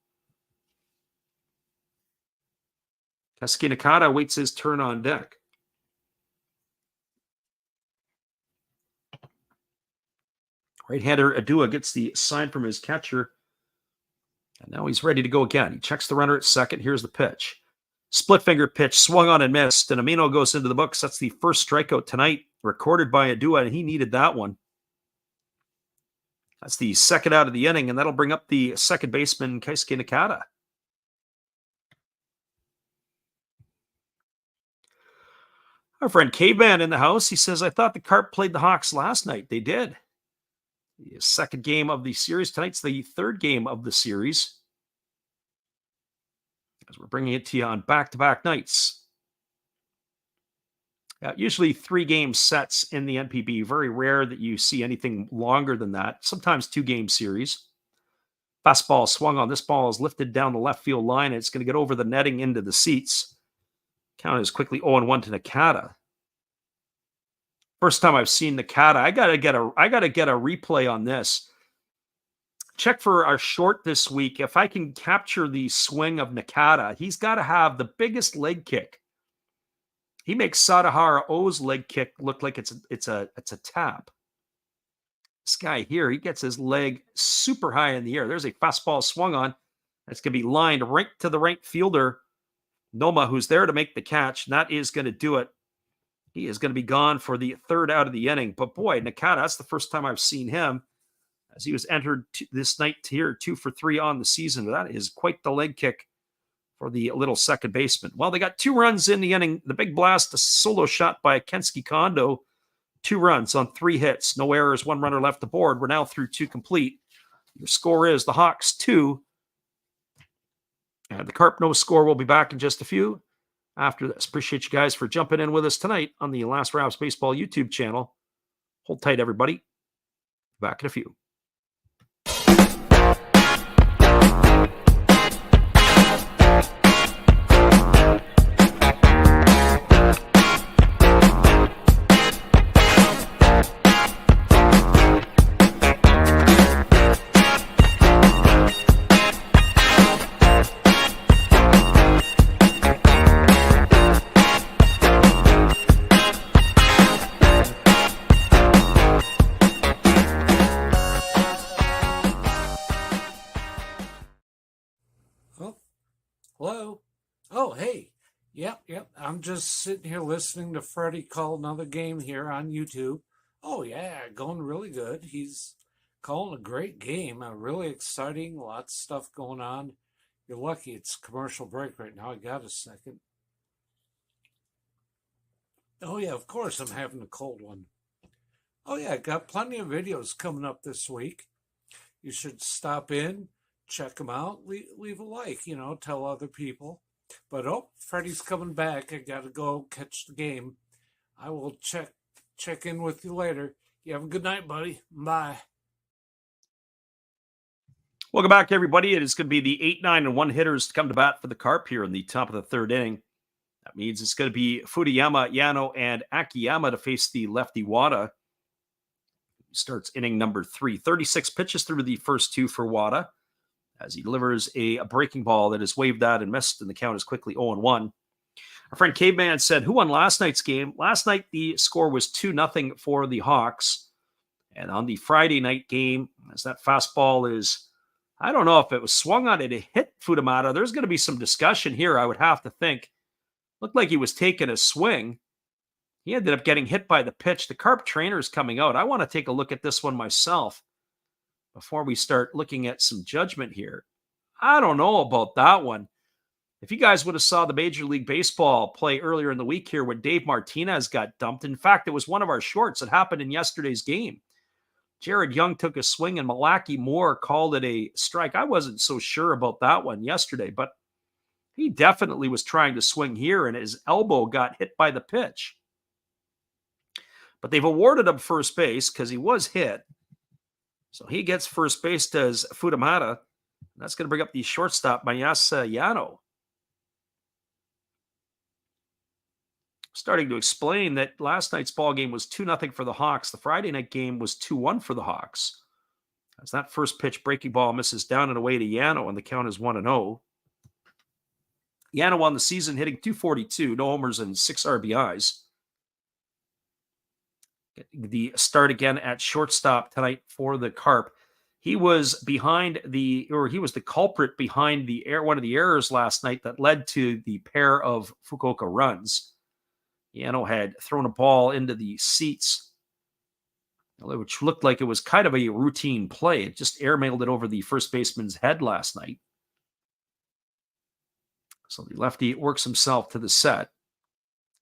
Keisuke Nakata waits his turn on deck. Right-hander Adua gets the sign from his catcher, and now he's ready to go again. He checks the runner at second. Here's the pitch. Split finger pitch, swung on and missed, and Amino goes into the books. That's the first strikeout tonight, recorded by Adua, and he needed that one. That's the second out of the inning, and that'll bring up the second baseman, Keisuke Nakata. Our friend Caveman in the house, he says, I thought the Carp played the Hawks last night. They did. The second game of the series. Tonight's the third game of the series, as we're bringing it to you on back-to-back nights. Usually 3-game sets in the NPB. Very rare that you see anything longer than that. Sometimes 2-game series. Fastball swung on. This ball is lifted down the left field line. It's going to get over the netting into the seats. Count is quickly 0-1 to Nakata. First time I've seen Nakata. I gotta get a replay on this. Check for our short this week. If I can capture the swing of Nakata, he's got to have the biggest leg kick. He makes Sadahara O's leg kick look like it's a tap. This guy here, he gets his leg super high in the air. There's a fastball swung on. That's going to be lined right to the right fielder, Noma, who's there to make the catch. And that is going to do it. He is going to be gone for the third out of the inning. But boy, Nakata, that's the first time I've seen him, as he was entered this night here, 2 for 3 on the season. That is quite the leg kick for the little second baseman. Well, they got 2 runs in the inning. The big blast, a solo shot by Kensuke Kondo. 2 runs on 3 hits. No errors, 1 runner left aboard. We're now through 2 complete. Your score is the Hawks 2. And the Carp no score. Will be back in just a few after this. Appreciate you guys for jumping in with us tonight on the Last Raps Baseball YouTube channel. Hold tight, everybody. Back in a few. Hello? Oh, hey. Yep. I'm just sitting here listening to Freddie call another game here on YouTube. Oh, yeah, going really good. He's calling a great game. Really exciting. Lots of stuff going on. You're lucky it's commercial break right now. I got a second. Oh, yeah, of course I'm having a cold one. Oh, yeah, I got plenty of videos coming up this week. You should stop in. Check them out. Leave a like, tell other people. But, Freddie's coming back. I got to go catch the game. I will check in with you later. You have a good night, buddy. Bye. Welcome back, everybody. It is going to be the 8, 9, and 1 hitters to come to bat for the Carp here in the top of the third inning. That means it's going to be Fudayama, Yano, and Akiyama to face the lefty Wada. He starts inning number 3. 36 pitches through the first 2 for Wada, as he delivers a breaking ball that is waved at and missed, and the count is quickly 0-1. Our friend Caveman said, who won last night's game? Last night, the score was 2-0 for the Hawks. And on the Friday night game, as that fastball is, I don't know if it was swung on it, it hit Fudamata. There's going to be some discussion here, I would have to think. Looked like he was taking a swing. He ended up getting hit by the pitch. The Carp trainer is coming out. I want to take a look at this one myself before we start looking at some judgment here. I don't know about that one. If you guys would have saw the Major League Baseball play earlier in the week here when Dave Martinez got dumped, in fact, it was one of our shorts that happened in yesterday's game. Jared Young took a swing and Malaki Moore called it a strike. I wasn't so sure about that one yesterday, but he definitely was trying to swing here and his elbow got hit by the pitch. But they've awarded him first base because he was hit. So he gets first base, does Futamata. That's going to bring up the shortstop, Mayasa Yano. Starting to explain that last night's ball game was 2-0 for the Hawks. The Friday night game was 2-1 for the Hawks. As that first pitch breaking ball misses down and away to Yano, and the count is 1-0. Yano on the season hitting .242, no homers and 6 RBIs. The start again at shortstop tonight for the Carp. He was the culprit behind one of the errors last night that led to the pair of Fukuoka runs. Yano had thrown a ball into the seats, which looked like it was kind of a routine play. It just airmailed it over the first baseman's head last night. So the lefty works himself to the set,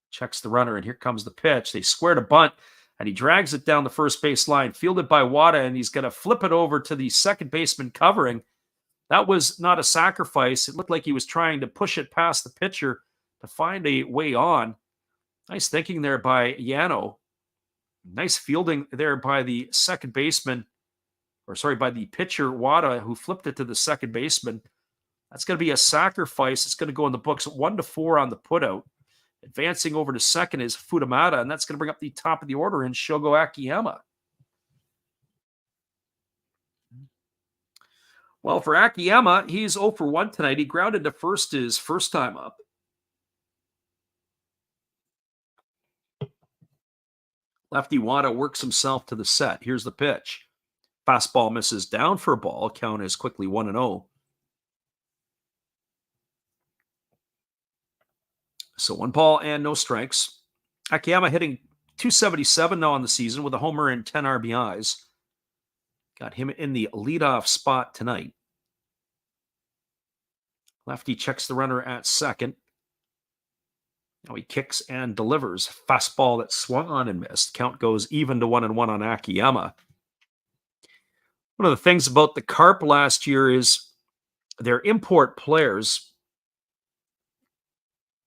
checks the runner, and here comes the pitch. They squared a bunt, and he drags it down the first base line, fielded by Wada, and he's going to flip it over to the second baseman covering. That was not a sacrifice. It looked like he was trying to push it past the pitcher to find a way on. Nice thinking there by Yano. Nice fielding there by the second baseman, by the pitcher, Wada, who flipped it to the second baseman. That's going to be a sacrifice. It's going to go in the books 1-4 on the putout. Advancing over to second is Futamata, and that's going to bring up the top of the order in Shogo Akiyama. Well, for Akiyama, he's 0 for 1 tonight. He grounded to first his first time up. Lefty Wada works himself to the set. Here's the pitch. Fastball misses down for a ball. Count is quickly 1-0. So 1 ball and no strikes. Akiyama hitting .277 now on the season with a homer and 10 RBIs. Got him in the leadoff spot tonight. Lefty checks the runner at second. Now he kicks and delivers. Fastball that swung on and missed. Count goes even to 1-1 on Akiyama. One of the things about the Carp last year is their import players.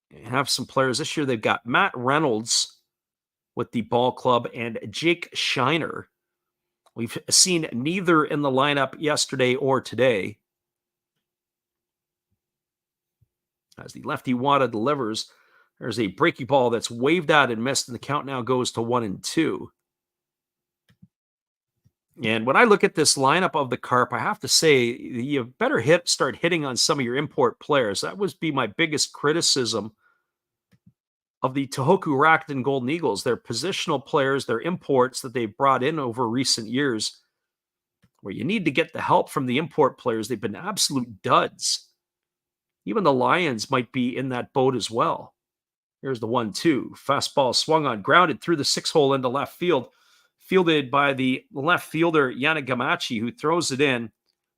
They have some players this year. They've got Matt Reynolds with the ball club and Jake Shiner. We've seen neither in the lineup yesterday or today. As the lefty Wada delivers, there's a breaking ball that's waved out and missed, and the count now goes to 1-2. And when I look at this lineup of the Carp, I have to say you better start hitting on some of your import players. That would be my biggest criticism of the Tohoku Rakuten Golden Eagles. Their positional players, their imports that they've brought in over recent years, where you need to get the help from the import players. They've been absolute duds. Even the Lions might be in that boat as well. Here's the 1-2. Fastball swung on, grounded through the 6-hole into left field. Fielded by the left fielder, Yanagamachi, who throws it in.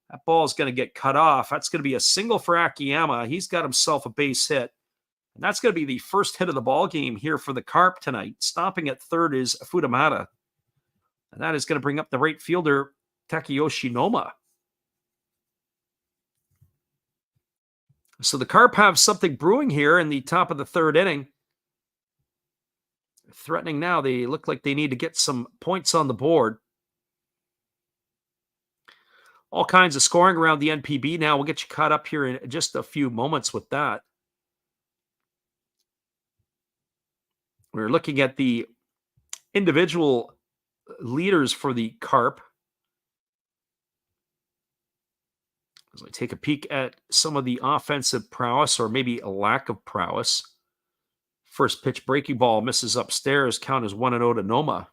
That ball is going to get cut off. That's going to be a single for Akiyama. He's got himself a base hit. And that's going to be the first hit of the ball game here for the Carp tonight. Stopping at third is Futamata. And that is going to bring up the right fielder, Takeyoshi Noma. So the Carp have something brewing here in the top of the third inning. Threatening now. They look like they need to get some points on the board. All kinds of scoring around the NPB now. We'll get you caught up here in just a few moments with that. We're looking at the individual leaders for the Carp. As I take a peek at some of the offensive prowess, or maybe a lack of prowess. First pitch breaking ball misses upstairs. Count is 1-0 to Noma.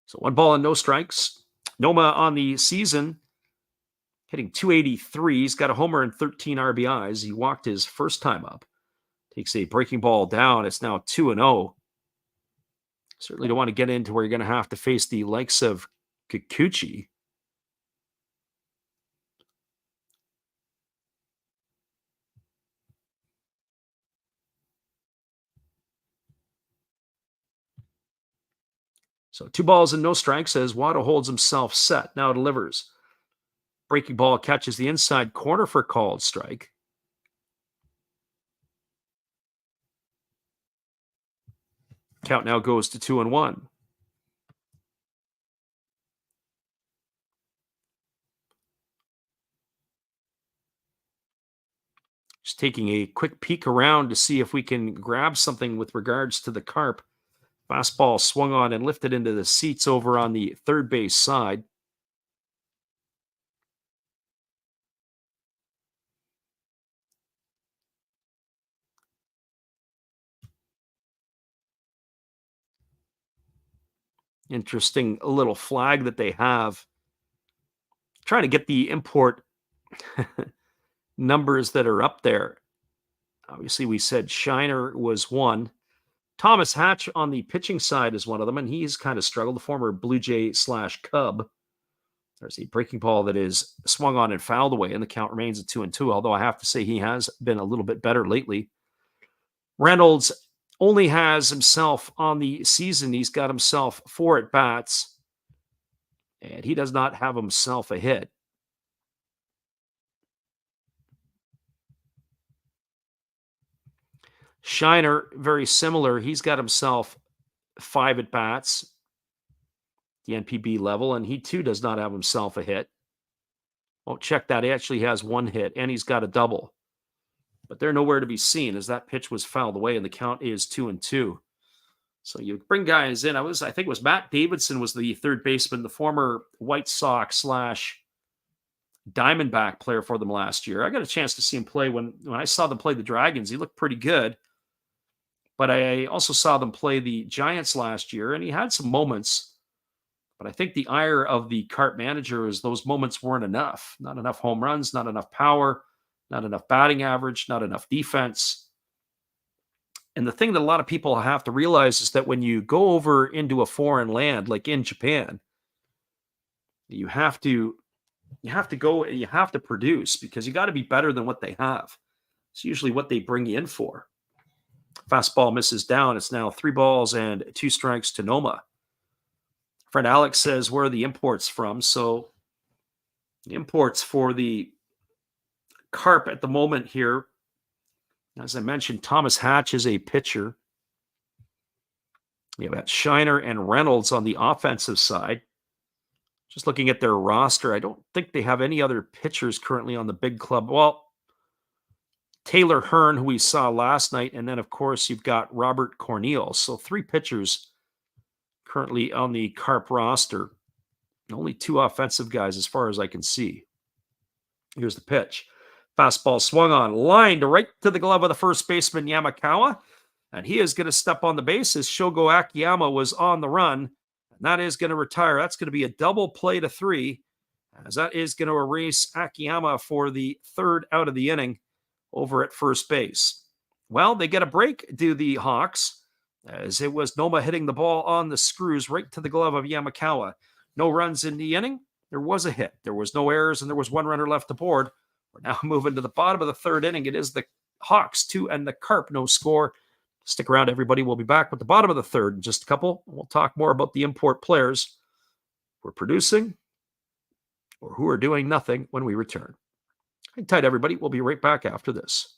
So 1 ball and no strikes. Noma on the season hitting .283. He's got a homer and 13 RBIs. He walked his first time up. Takes a breaking ball down. It's now 2-0. Certainly don't want to get into where you're going to have to face the likes of Kikuchi. So 2 balls and no strikes as Waddle holds himself set. Now delivers. Breaking ball catches the inside corner for called strike. Count now goes to 2-1. Just taking a quick peek around to see if we can grab something with regards to the Carp. Fastball swung on and lifted into the seats over on the third base side. Interesting little flag that they have. Trying to get the import numbers that are up there. Obviously, we said Shiner was one. Thomas Hatch on the pitching side is one of them, and he's kind of struggled. The former Blue Jay / Cub. There's a breaking ball that is swung on and fouled away, and the count remains at 2-2, although I have to say he has been a little bit better lately. Reynolds only has himself on the season. He's got himself 4 at-bats, and he does not have himself a hit. Shiner, very similar. He's got himself 5 at-bats, the NPB level, and he too does not have himself a hit. Oh, check that. He actually has 1 hit, and he's got a double. But they're nowhere to be seen as that pitch was fouled away, and the count is 2-2. So you bring guys in. I think it was Matt Davidson was the third baseman, the former White Sox / Diamondback player for them last year. I got a chance to see him play when I saw them play the Dragons. He looked pretty good. But I also saw them play the Giants last year, and he had some moments. But I think the ire of the Carp manager is those moments weren't enough. Not enough home runs, not enough power, not enough batting average, not enough defense. And the thing that a lot of people have to realize is that when you go over into a foreign land, like in Japan, you have to produce because you got to be better than what they have. It's usually what they bring you in for. Fastball misses down. It's now 3 balls and 2 strikes to Noma. Friend Alex says, where are the imports from? So the imports for the Carp at the moment here, as I mentioned, Thomas Hatch is a pitcher. You have Shiner and Reynolds on the offensive side. Just looking at their roster, I don't think they have any other pitchers currently on the big club. Well, Taylor Hearn, who we saw last night, and then, of course, you've got Robert Corneal. So 3 pitchers currently on the Carp roster. Only 2 offensive guys as far as I can see. Here's the pitch. Fastball swung on, lined right to the glove of the first baseman, Yamakawa. And he is going to step on the base as Shogo Akiyama was on the run. And that is going to retire. That's going to be a double play to 3, as that is going to erase Akiyama for the 3rd out of the inning over at first base. Well, they get a break, do the Hawks, as it was Noma hitting the ball on the screws right to the glove of Yamakawa. No runs in the inning. There was a hit. There was no errors, and there was 1 runner left aboard. We're now moving to the bottom of the 3rd inning. It is the Hawks 2 and the Carp no score. Stick around, everybody. We'll be back with the bottom of the 3rd in just a couple. We'll talk more about the import players who are producing or who are doing nothing when we return. Hang tight, everybody. We'll be right back after this.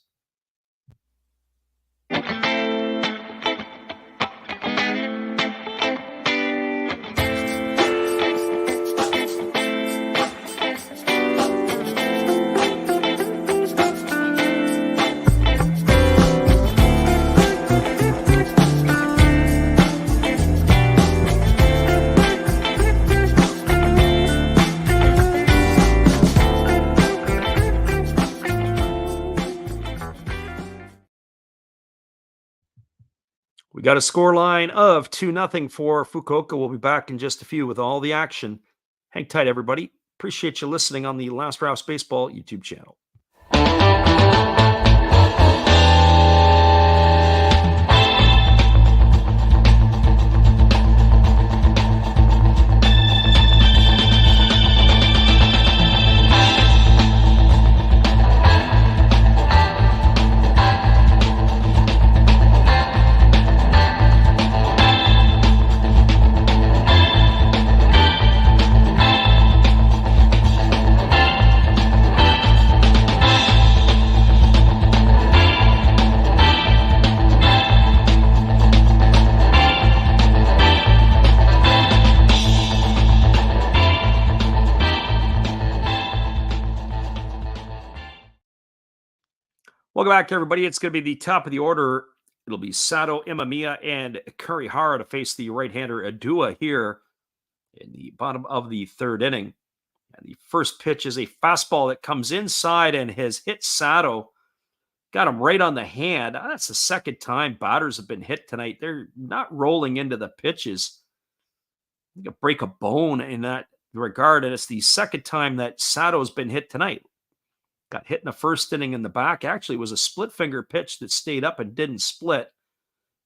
We got a score line of 2-0 for Fukuoka. We'll be back in just a few with all the action. Hang tight, everybody. Appreciate you listening on the Last Raps Baseball YouTube channel. Welcome back, everybody. It's going to be the top of the order. It'll be Sato, Imamiya, and Kurihara to face the right-hander Adua here in the bottom of the third inning. And the first pitch is a fastball that comes inside and has hit Sato. Got him right on the hand. That's the second time batters have been hit tonight. They're not rolling into the pitches. You can break a bone in that regard, and it's the second time that Sato's been hit tonight. Got hit in the first inning in the back. Actually, it was a split finger pitch that stayed up and didn't split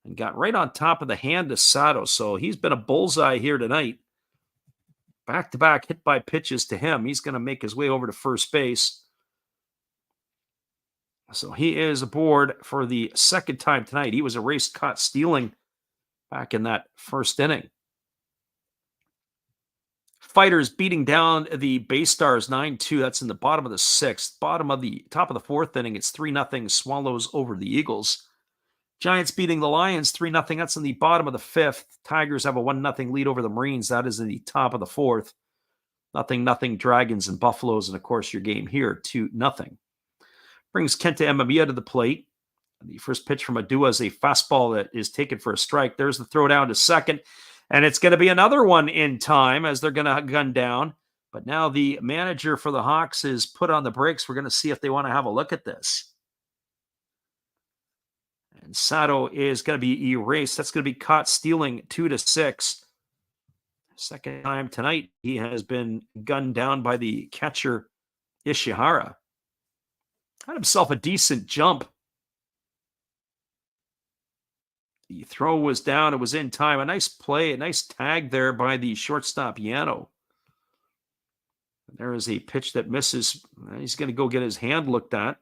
and got right on top of the hand of Sato. So he's been a bullseye here tonight. Back-to-back hit by pitches to him. He's going to make his way over to first base. So he is aboard for the second time tonight. He was erased caught stealing back in that first inning. Fighters beating down the Bay Stars 9-2. That's in the bottom of the sixth. Top of the fourth inning, it's 3-0 Swallows over the Eagles. Giants beating the Lions 3-0. That's in the bottom of the fifth. Tigers have a 1-0 lead over the Marines. That is in the top of the fourth. 0-0 Dragons and Buffaloes. And of course, your game here, 2-0. Brings Kenta Imamiya to the plate. The first pitch from Adua is a fastball that is taken for a strike. There's the throw down to second. And it's going to be another one in time as they're going to gun down. But now the manager for the Hawks is put on the brakes. We're going to see if they want to have a look at this. And Sato is going to be erased. That's going to be caught stealing 2-6. Second time tonight, he has been gunned down by the catcher Ishihara. Had himself a decent jump. The throw was down. It was in time. A nice play, a nice tag there by the shortstop, Yano. There is a pitch that misses. He's going to go get his hand looked at.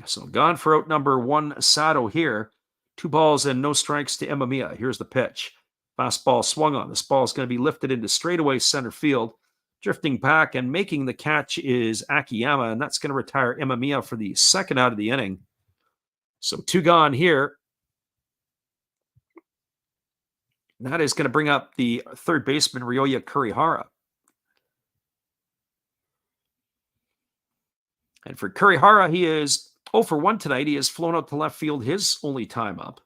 So gone for out number one, Sato here. 2 balls and no strikes to Imamiya. Here's the pitch. Fastball swung on. This ball is going to be lifted into straightaway center field. Drifting back and making the catch is Akiyama, and that's going to retire Imamiya for the second out of the inning. So 2 gone here. And that is going to bring up the third baseman, Ryoya Kurihara. And for Kurihara, he is 0 for 1 tonight. He has flown out to left field his only time up.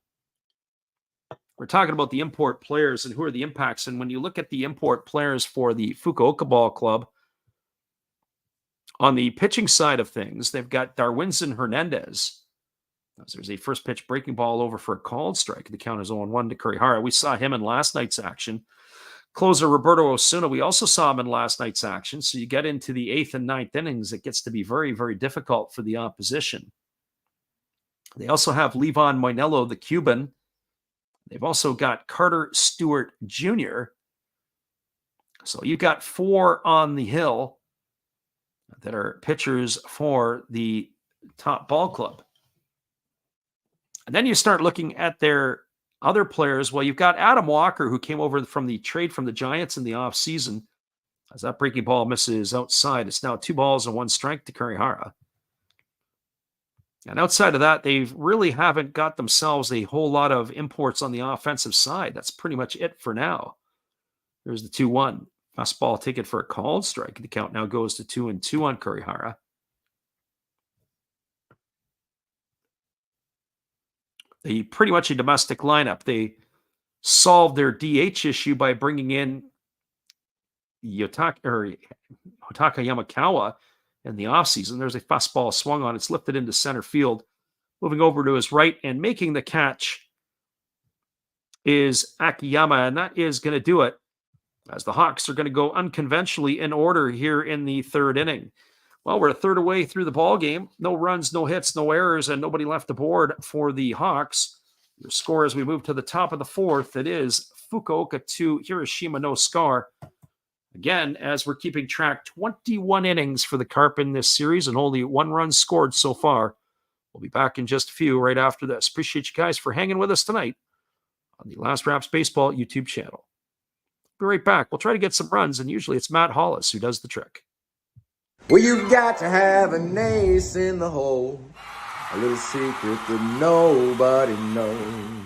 We're talking about the import players and who are the impacts. And when you look at the import players for the Fukuoka Ball Club, on the pitching side of things, they've got Darwinson Hernandez. There's a first pitch breaking ball over for a called strike. The count is 0-1 to Kurihara. We saw him in last night's action. Closer Roberto Osuna, we also saw him in last night's action. So you get into the 8th and 9th innings, it gets to be very, very difficult for the opposition. They also have Levon Moinello, the Cuban. They've also got Carter Stewart Jr. So you've got 4 on the hill that are pitchers for the top ball club. And then you start looking at their other players. Well, you've got Adam Walker, who came over from the trade from the Giants in the offseason. As that breaking ball misses outside, it's now 2 balls and 1 strike to Kurihara. And outside of that, they really haven't got themselves a whole lot of imports on the offensive side. That's pretty much it for now. There's the 2-1. Fastball taken for a called strike. The count now goes to 2-2 on Kurihara. They pretty much a domestic lineup. They solved their DH issue by bringing in Hotaka Yamakawa in the offseason. There's a fastball swung on. It's lifted into center field. Moving over to his right and making the catch is Akiyama, and that is going to do it as the Hawks are going to go unconventionally in order here in the third inning. Well, we're a third away through the ball game. No runs, no hits, no errors, and nobody left the board for the Hawks. Your score as we move to the top of the fourth, it is Fukuoka 2, Hiroshima no score. Again, as we're keeping track, 21 innings for the Carp in this series and only 1 run scored so far. We'll be back in just a few right after this. Appreciate you guys for hanging with us tonight on the Last Raps Baseball YouTube channel. Be right back. We'll try to get some runs, and usually it's Matt Hollis who does the trick. Well, you've got to have an ace in the hole, a little secret that nobody knows.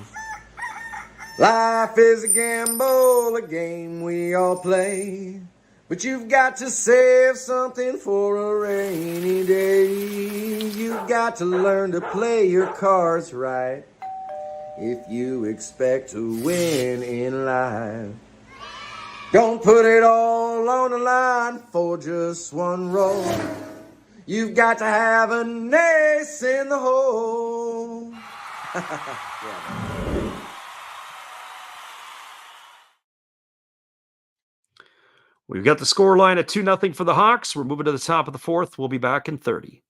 Life is a gamble, a game we all play. But you've got to save something for a rainy day. You've got to learn to play your cards right if you expect to win in life. Don't put it all on the line for just one roll. You've got to have an ace in the hole. We've got the score line at 2-0 for the Hawks. We're moving to the top of the fourth. We'll be back in 30.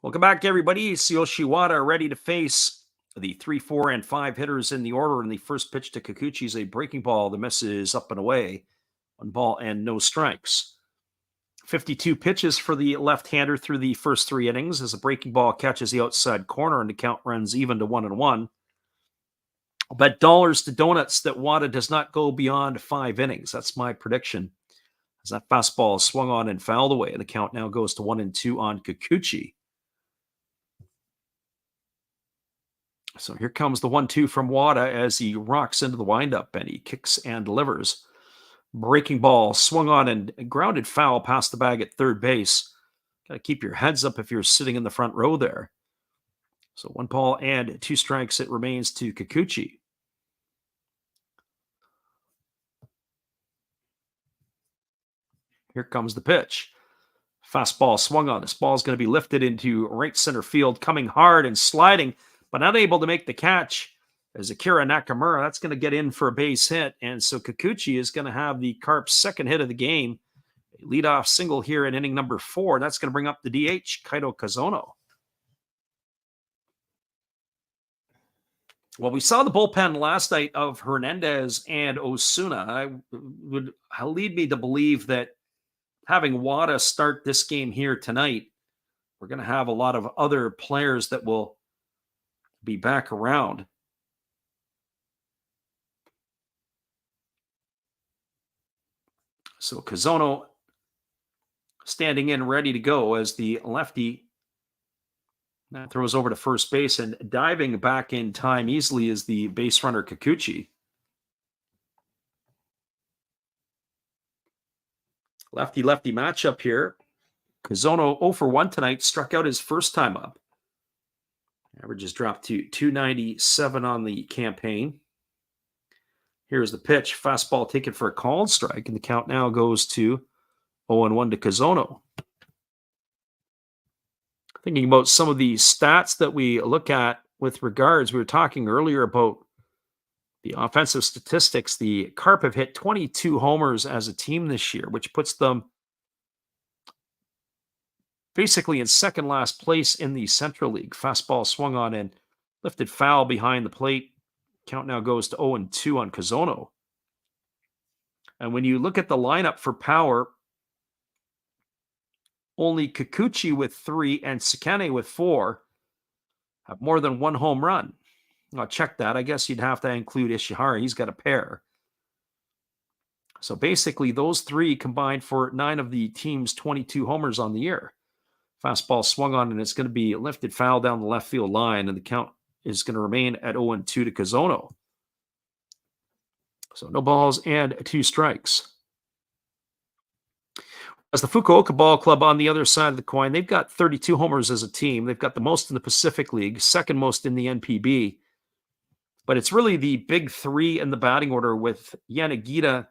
Welcome back, everybody. Tsuyoshi Wada ready to face the 3, 4, and 5 hitters in the order. And the first pitch to Kikuchi is a breaking ball. The miss is up and away. 1 ball and no strikes. 52 pitches for the left-hander through the first 3 innings as a breaking ball catches the outside corner and the count runs even to 1-1. I'll bet dollars to donuts that Wada does not go beyond 5 innings. That's my prediction. As that fastball is swung on and fouled away, and the count now goes to 1-2 on Kikuchi. So here comes the 1-2 from Wada as he rocks into the windup and he kicks and delivers. Breaking ball swung on and grounded foul past the bag at third base. Got to keep your heads up if you're sitting in the front row there. So 1 ball and 2 strikes it remains to Kikuchi. Here comes the pitch. Fastball swung on. This ball is going to be lifted into right center field, coming hard and sliding, but unable to make the catch as Akira Nakamura. That's going to get in for a base hit. And so Kikuchi is going to have the Carp's second hit of the game. A leadoff single here in inning number 4. That's going to bring up the DH, Kaito Kazono. Well, we saw the bullpen last night of Hernandez and Osuna. Would lead me to believe that having Wada start this game here tonight, we're going to have a lot of other players that will be back around. So Kazono standing in ready to go as the lefty that throws over to first base, and diving back in time easily is the base runner Kikuchi. Lefty-lefty matchup here. Kazono 0 for 1 tonight, struck out his first time up. Averages dropped to 297 on the campaign. Here's the pitch. Fastball taken for a called strike, and the count now goes to 0-1 to Kazono. Thinking about some of the stats that we look at with regards, we were talking earlier about the offensive statistics. The Carp have hit 22 homers as a team this year, which puts them basically in second last place in the Central League. Fastball swung on and lifted foul behind the plate. Count now goes to 0-2 on Kazono. And when you look at the lineup for power, only Kikuchi with 3 and Sakane with 4 have more than 1 home run. I'll check that. I guess you'd have to include Ishihara. He's got a pair. So basically, those 3 combined for 9 of the team's 22 homers on the year. Fastball swung on, and it's going to be lifted foul down the left field line, and the count is going to remain at 0-2 to Kazono. So no balls and 2 strikes. As the Fukuoka Ball Club on the other side of the coin, they've got 32 homers as a team. They've got the most in the Pacific League, second most in the NPB. But it's really the big 3 in the batting order with Yanagita,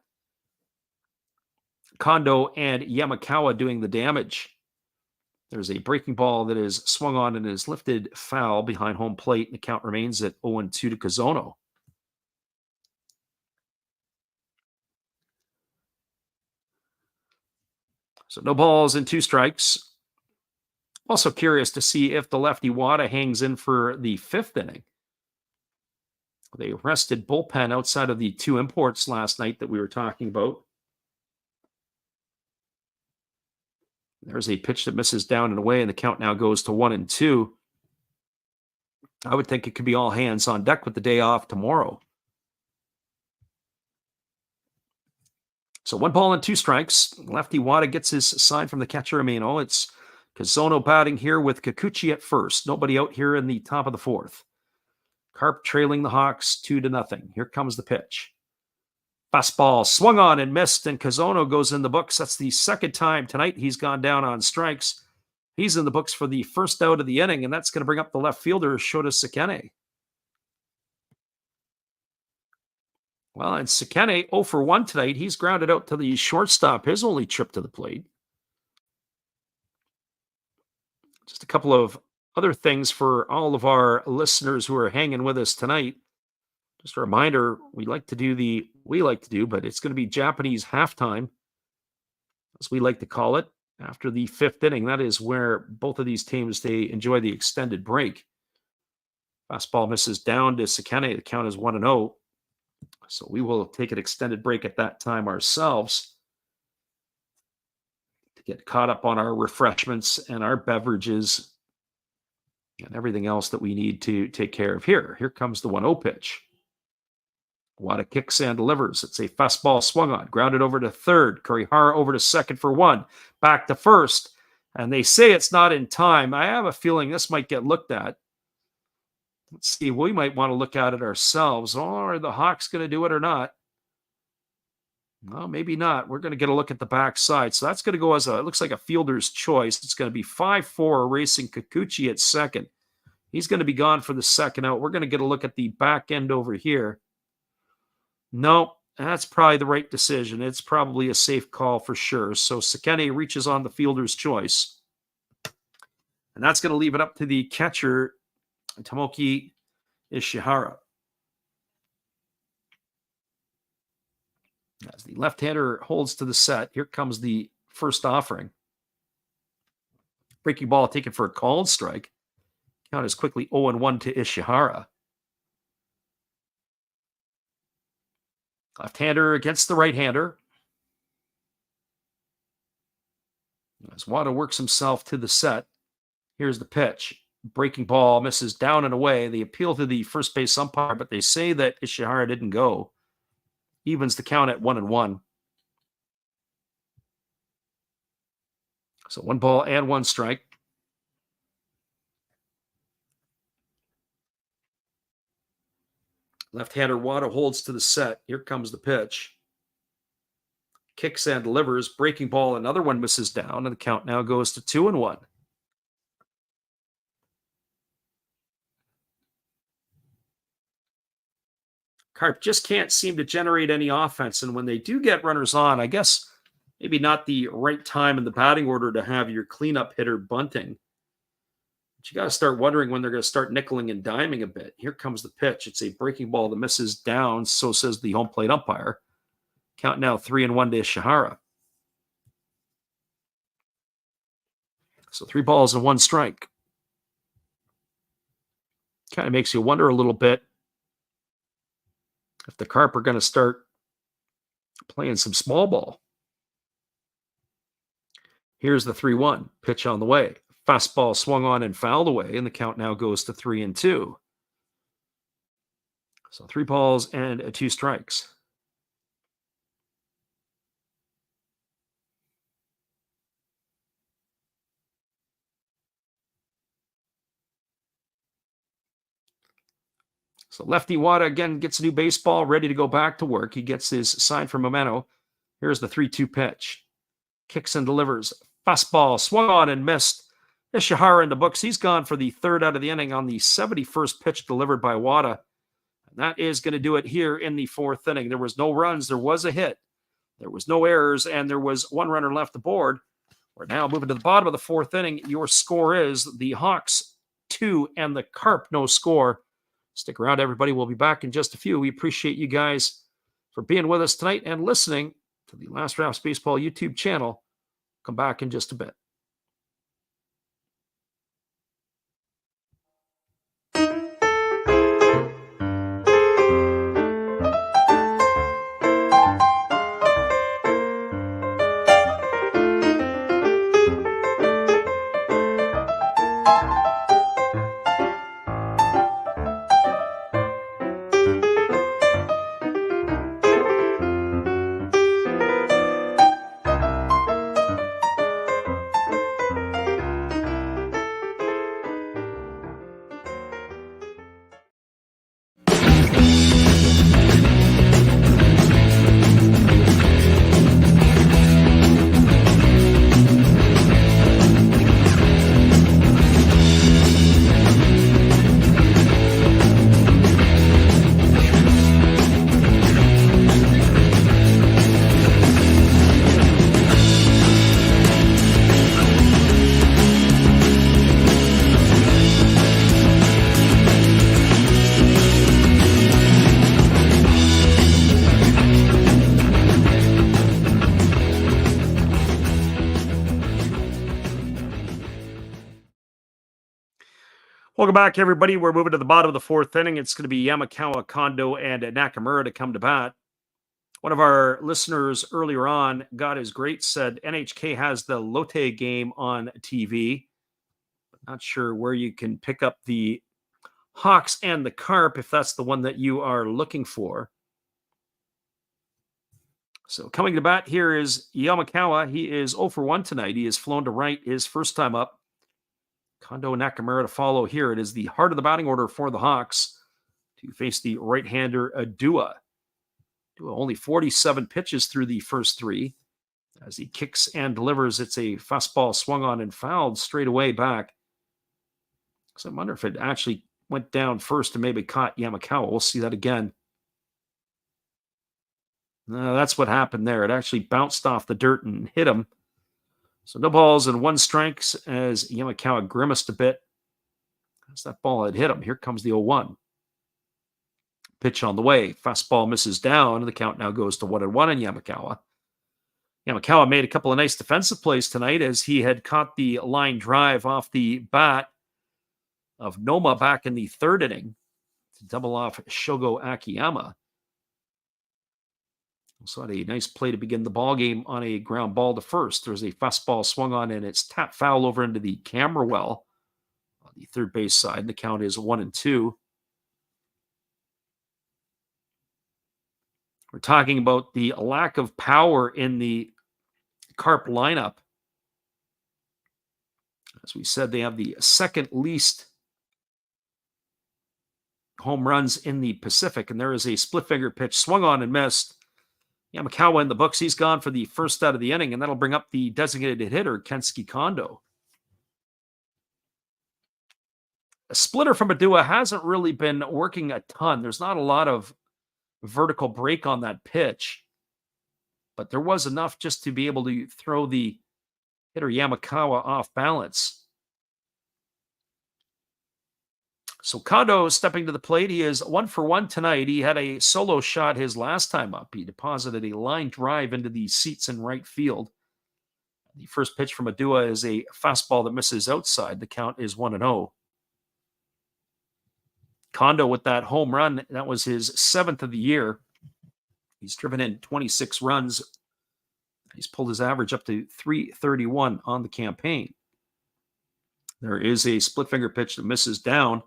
Kondo, and Yamakawa doing the damage. There's a breaking ball that is swung on and is lifted foul behind home plate, and the count remains at 0-2 to Kazono. So no balls and 2 strikes. Also curious to see if the lefty Wada hangs in for the 5th inning. They rested bullpen outside of the 2 imports last night that we were talking about. There's a pitch that misses down and away, and the count now goes to 1-2. I would think it could be all hands on deck with the day off tomorrow. So 1-2 strikes. Lefty Wada gets his sign from the catcher, Amino. It's Kazono batting here with Kikuchi at first. Nobody out here in the top of the fourth. Carp trailing the Hawks 2-0. Here comes the pitch. Fastball swung on and missed, and Kazono goes in the books. That's the second time tonight he's gone down on strikes. He's in the books for the first out of the inning, and that's going to bring up the left fielder, Shota Sekene. Well, and Sekene, 0 for 1 tonight. He's grounded out to the shortstop, his only trip to the plate. Just a couple of other things for all of our listeners who are hanging with us tonight. Just a reminder, we like to do, but it's going to be Japanese halftime, as we like to call it, after the fifth inning. That is where both of these teams, they enjoy the extended break. Fastball misses down to Sekene. The count is 1-0. So we will take an extended break at that time ourselves to get caught up on our refreshments and our beverages and everything else that we need to take care of here. Here comes the 1-0 pitch. Wada kicks and delivers. It's a fastball swung on, grounded over to third. Kurihara over to second for 1, back to first. And they say it's not in time. I have a feeling this might get looked at. Let's see, we might want to look at it ourselves. Oh, are the Hawks going to do it or not? Well, maybe not. We're going to get a look at the backside. So that's going to go as it looks like a fielder's choice. It's going to be 5-4 racing Kikuchi at second. He's going to be gone for the second out. We're going to get a look at the back end over here. No, that's probably the right decision. It's probably a safe call for sure. So Sekene reaches on the fielder's choice. And that's going to leave it up to the catcher, Tomoki Ishihara. As the left-hander holds to the set, here comes the first offering. Breaking ball taken for a called strike. Count is quickly 0-1 to Ishihara. Left-hander against the right-hander. As Wada works himself to the set, here's the pitch. Breaking ball misses down and away. They appeal to the first base umpire, but they say that Ishihara didn't go. Evens the count at 1-1. So 1 strike. Left-hander Wada holds to the set. Here comes the pitch. Kicks and delivers. Breaking ball. Another one misses down, and the count now goes to 2-1. Carp just can't seem to generate any offense, and when they do get runners on, I guess maybe not the right time in the batting order to have your cleanup hitter bunting. But you got to start wondering when they're going to start nickeling and diming a bit. Here comes the pitch. It's a breaking ball that misses down, so says the home plate umpire. Count now 3-1 to Ishihara. So 3 balls and 1 strike. Kind of makes you wonder a little bit if the Carp are going to start playing some small ball. Here's the 3-1 pitch on the way. Fastball swung on and fouled away, and the count now goes to 3-2. So 3 balls and 2 strikes. So lefty Wada again gets a new baseball, ready to go back to work. He gets his sign from Momento. Here's the 3-2 pitch. Kicks and delivers. Fastball swung on and missed. Ishihara in the books. He's gone for the third out of the inning on the 71st pitch delivered by Wada. And that is going to do it here in the 4th inning. There was no runs. There was a hit. There was no errors, and there was 1 runner left aboard. We're now moving to the bottom of the 4th inning. Your score is the Hawks 2 and the Carp no score. Stick around, everybody. We'll be back in just a few. We appreciate you guys for being with us tonight and listening to the Last Raps Baseball YouTube channel. Come back in just a bit. Welcome back, everybody. We're moving to the bottom of the fourth inning. It's going to be Yamakawa, Kondo, and Nakamura to come to bat. One of our listeners earlier on, God is great, said NHK has the Lotte game on TV. Not sure where you can pick up the Hawks and the Carp if that's the one that you are looking for. So coming to bat here is Yamakawa. He is 0 for 1 tonight. He has flown to right his first time up. Kondo and Nakamura to follow here. It is the heart of the batting order for the Hawks to face the right-hander Adua. Adua only 47 pitches through the first three. As he kicks and delivers, it's a fastball swung on and fouled straight away back. So I wonder if it actually went down first and maybe caught Yamakawa. We'll see that again. No, that's what happened there. It actually bounced off the dirt and hit him. So no balls and 1 strikes as Yamakawa grimaced a bit. As that ball had hit him. Here comes the 0-1. Pitch on the way. Fastball misses down. The count now goes to 1-1 in Yamakawa. Yamakawa made a couple of nice defensive plays tonight as he had caught the line drive off the bat of Noma back in the third inning to double off Shogo Akiyama. Also had a nice play to begin the ball game on a ground ball to first. There's a fastball swung on and it's tapped foul over into the camera well on the third base side. The count is 1-2. We're talking about the lack of power in the Carp lineup. As we said, they have the second least home runs in the Pacific, and there is a split finger pitch swung on and missed. Yamakawa in the books. He's gone for the first out of the inning, and that'll bring up the designated hitter, Kensuke Kondo. A splitter from Adua hasn't really been working a ton. There's not a lot of vertical break on that pitch, but there was enough just to be able to throw the hitter Yamakawa off balance. So Kondo stepping to the plate. He is 1 for 1 tonight. He had a solo shot his last time up. He deposited a line drive into the seats in right field. The first pitch from Adua is a fastball that misses outside. The count is 1-0. Kondo with that home run, that was his 7th of the year. He's driven in 26 runs. He's pulled his average up to 331 on the campaign. There is a split finger pitch that misses down.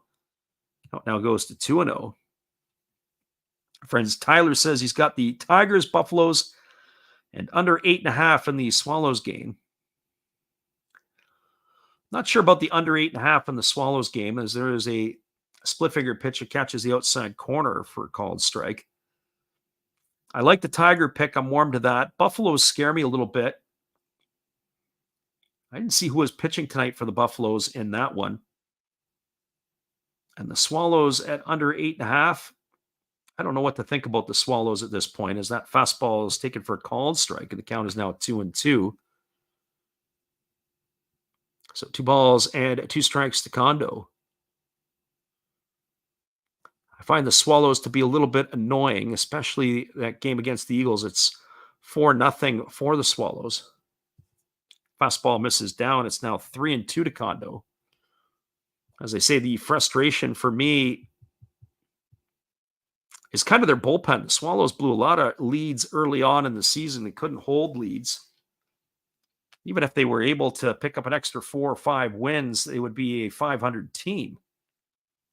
Now goes to 2-0. Friends, Tyler says he's got the Tigers, Buffaloes, and under 8.5 in the Swallows game. Not sure about the under 8.5 in the Swallows game, as there is a split finger pitch that catches the outside corner for a called strike. I like the Tiger pick. I'm warm to that. Buffaloes scare me a little bit. I didn't see who was pitching tonight for the Buffaloes in that one. And the Swallows at under 8.5. I don't know what to think about the Swallows at this point, as that fastball is taken for a called strike, and the count is now 2-2. So 2 balls and 2 strikes to Kondo. I find the Swallows to be a little bit annoying, especially that game against the Eagles. It's 4-0 for the Swallows. Fastball misses down. It's now 3-2 to Kondo. As I say, the frustration for me is kind of their bullpen. The Swallows blew a lot of leads early on in the season. They couldn't hold leads. Even if they were able to pick up an extra 4 or 5 wins, they would be a 500 team.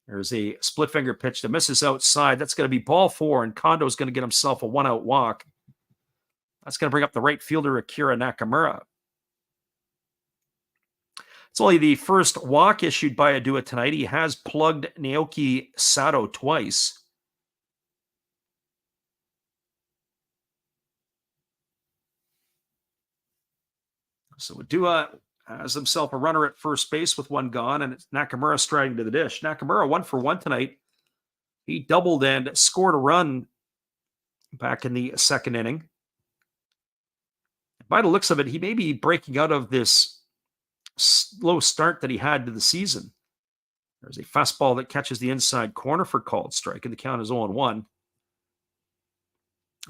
There's a split finger pitch that misses outside. That's going to be ball 4, and Kondo's going to get himself a 1-out walk. That's going to bring up the right fielder, Akira Nakamura. It's only the first walk issued by Adua tonight. He has plugged Naoki Sato twice. So Adua has himself a runner at first base with 1 gone, and it's Nakamura striding to the dish. Nakamura 1 for 1 tonight. He doubled and scored a run back in the second inning. By the looks of it, he may be breaking out of this slow start that he had to the season. There's a fastball that catches the inside corner for called strike, and the count is 0-1.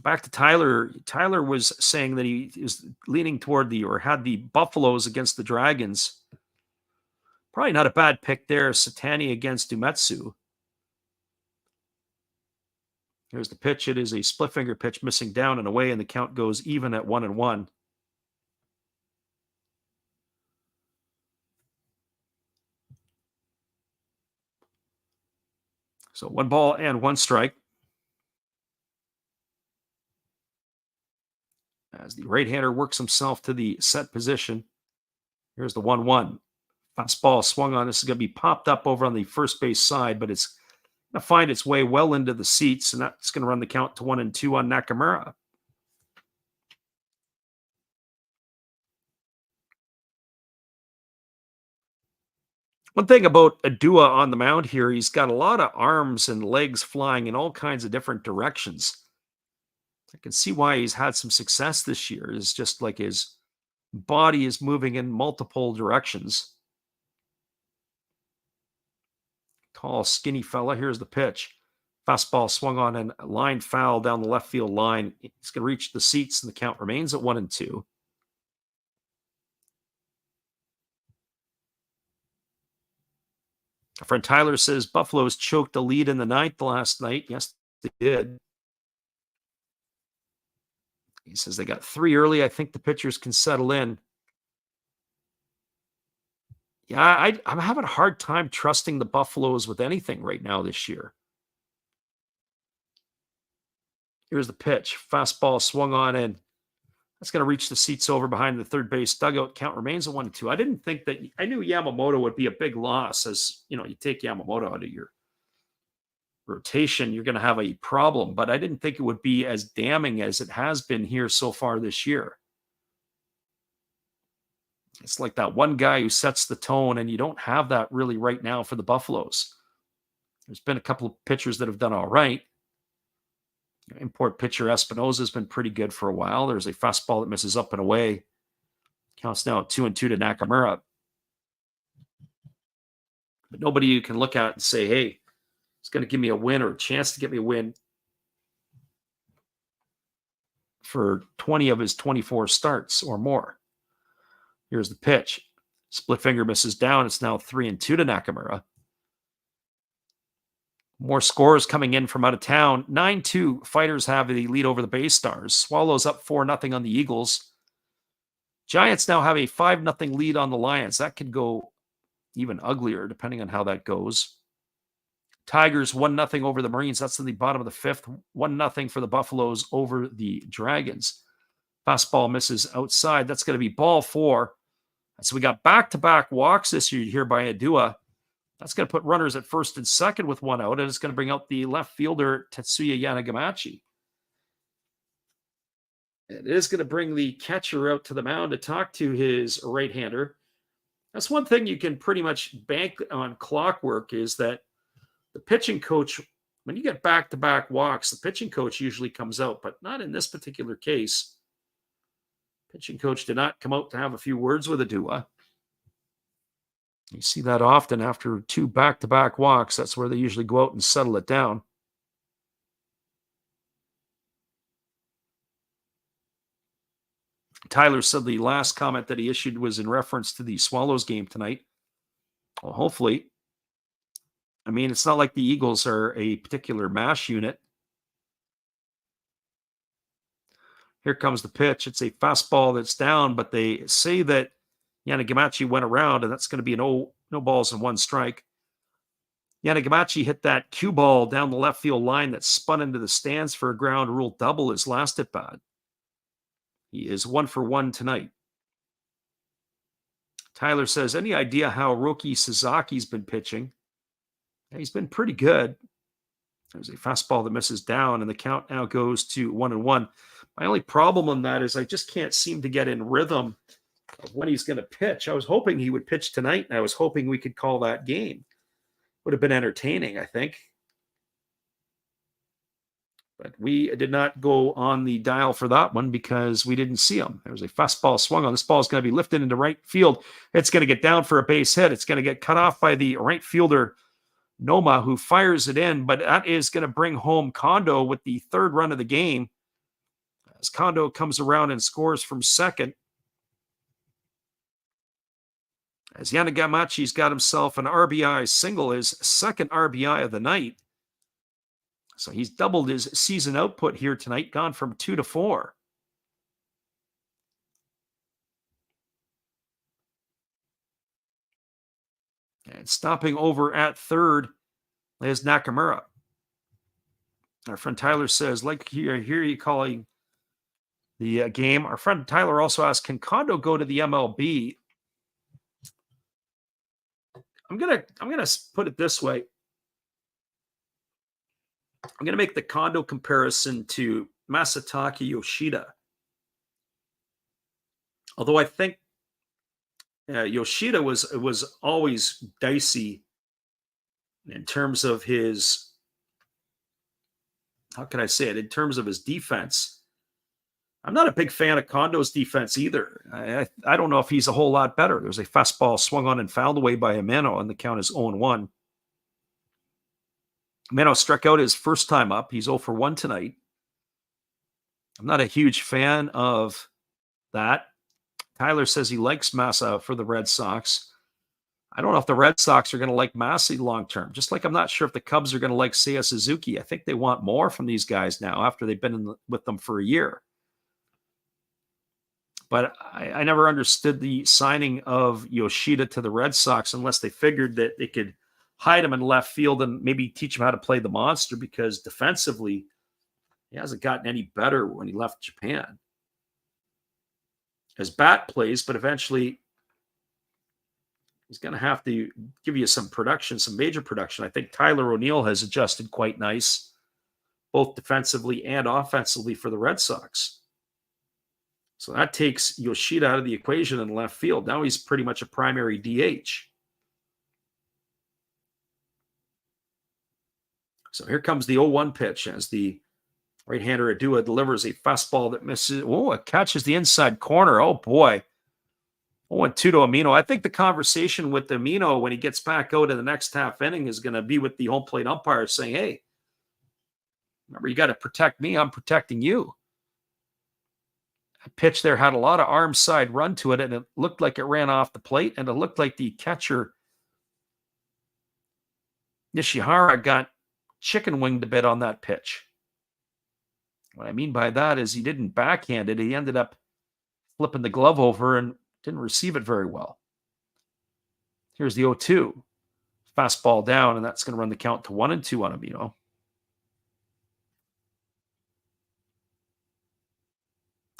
Back to Tyler. Tyler was saying that he is leaning toward or had the Buffaloes against the Dragons Probably not a bad pick there. Satani against Umetsu. Here's the pitch. It is a split finger pitch missing down and away, and the count goes even at 1-1. So 1 ball and 1 strike. As the right-hander works himself to the set position. Here's the 1-1. Fastball swung on. This is going to be popped up over on the first base side, but it's going to find its way well into the seats, and that's going to run the count to 1-2 on Nakamura. One thing about Adua on the mound here, he's got a lot of arms and legs flying in all kinds of different directions. I can see why he's had some success this year. It's just like his body is moving in multiple directions. Tall, skinny fella. Here's the pitch. Fastball swung on and line foul down the left field line. It's going to reach the seats, and the count remains at 1-2. Our friend Tyler says Buffaloes choked a lead in the 9th last night. Yes, they did. He says they got 3 early. I think the pitchers can settle in. Yeah, I'm having a hard time trusting the Buffaloes with anything right now this year. Here's the pitch. Fastball swung on in. That's going to reach the seats over behind the third base dugout. Count remains at 1-2. I didn't think that. I knew Yamamoto would be a big loss. As you know, you take Yamamoto out of your rotation, you're going to have a problem. But I didn't think it would be as damning as it has been here so far this year. It's like that one guy who sets the tone, and you don't have that really right now for the Buffaloes. There's been a couple of pitchers that have done all right. Import pitcher Espinosa has been pretty good for a while. There's a fastball that misses up and away. Counts now at 2-2 to Nakamura. But nobody you can look at and say, hey, it's going to give me a win or a chance to get me a win for 20 of his 24 starts or more. Here's the pitch. Split finger misses down. It's now 3-2 to Nakamura. More scores coming in from out of town. 9-2. Fighters have the lead over the Bay Stars. Swallows up 4-0 on the Eagles. Giants now have a 5-0 lead on the Lions. That could go even uglier depending on how that goes. Tigers 1-0 over the Marines. That's in the bottom of the 5th. 1-0 for the Buffaloes over the Dragons. Fastball misses outside. That's going to be ball 4. So we got back-to-back walks this year here by Adua. That's going to put runners at first and second with 1 out, and it's going to bring out the left fielder, Tetsuya Yanagamachi. It is going to bring the catcher out to the mound to talk to his right-hander. That's one thing you can pretty much bank on clockwork, is that the pitching coach, when you get back-to-back walks, the pitching coach usually comes out, but not in this particular case. Pitching coach did not come out to have a few words with Adua. You see that often after 2 back-to-back walks. That's where they usually go out and settle it down. Tyler said the last comment that he issued was in reference to the Swallows game tonight. Well, hopefully. I mean, it's not like the Eagles are a particular mash unit. Here comes the pitch. It's a fastball that's down, but they say that Yanagamachi went around, and that's going to be no balls and 1 strike. Yanagamachi hit that cue ball down the left field line that spun into the stands for a ground rule double his last at bat. He is 1 for 1 tonight. Tyler says, any idea how Roki Suzuki's been pitching? Yeah, he's been pretty good. There's a fastball that misses down, and the count now goes to 1-1. My only problem on that is I just can't seem to get in rhythm of when he's going to pitch. I was hoping he would pitch tonight, and I was hoping we could call that game. Would have been entertaining, I think. But we did not go on the dial for that one because we didn't see him. There was a fastball swung on. This ball is going to be lifted into right field. It's going to get down for a base hit. It's going to get cut off by the right fielder, Noma, who fires it in. But that is going to bring home Kondo with the 3rd run of the game, as Kondo comes around and scores from second. as Yanagamachi's got himself an RBI single, his second RBI of the night. So he's doubled his season output here tonight, gone from 2 to 4. And stopping over at third is Nakamura. Our friend Tyler says, like hear you calling the game. Our friend Tyler also asked, can Kondo go to the MLB? I'm gonna put it this way. I'm gonna make the Kondo comparison to Masataka Yoshida. Although I think Yoshida was always dicey in terms of his, how can I say it, in terms of his defense. I'm not a big fan of Kondo's defense either. I don't know if he's a whole lot better. There's a fastball swung on and fouled away by Ameno, and the count is 0-1. Ameno struck out his first time up. He's 0 for 1 tonight. I'm not a huge fan of that. Tyler says he likes Massa for the Red Sox. I don't know if the Red Sox are going to like Massey long term. Just like I'm not sure if the Cubs are going to like Seiya Suzuki. I think they want more from these guys now after they've been with them for a year. But I never understood the signing of Yoshida to the Red Sox unless they figured that they could hide him in left field and maybe teach him how to play the monster, because defensively, he hasn't gotten any better when he left Japan. His bat plays, but eventually he's going to have to give you some production, some major production. I think Tyler O'Neill has adjusted quite nice, both defensively and offensively for the Red Sox. So that takes Yoshida out of the equation in left field. Now he's pretty much a primary DH. So here comes the 0-1 pitch as the right-hander Adua delivers a fastball that misses. Oh, it catches the inside corner. Oh, boy. 0-2 to Amino. I think the conversation with Amino when he gets back out in the next half inning is going to be with the home plate umpire saying, hey, remember, you got to protect me. I'm protecting you. That pitch there had a lot of arm side run to it, and it looked like it ran off the plate, and it looked like the catcher Nishihara got chicken winged a bit on that pitch. What I mean by that is he didn't backhand it. He ended up flipping the glove over and didn't receive it very well. Here's the 0-2. Fastball down, and that's going to run the count to 1-2 on Amino.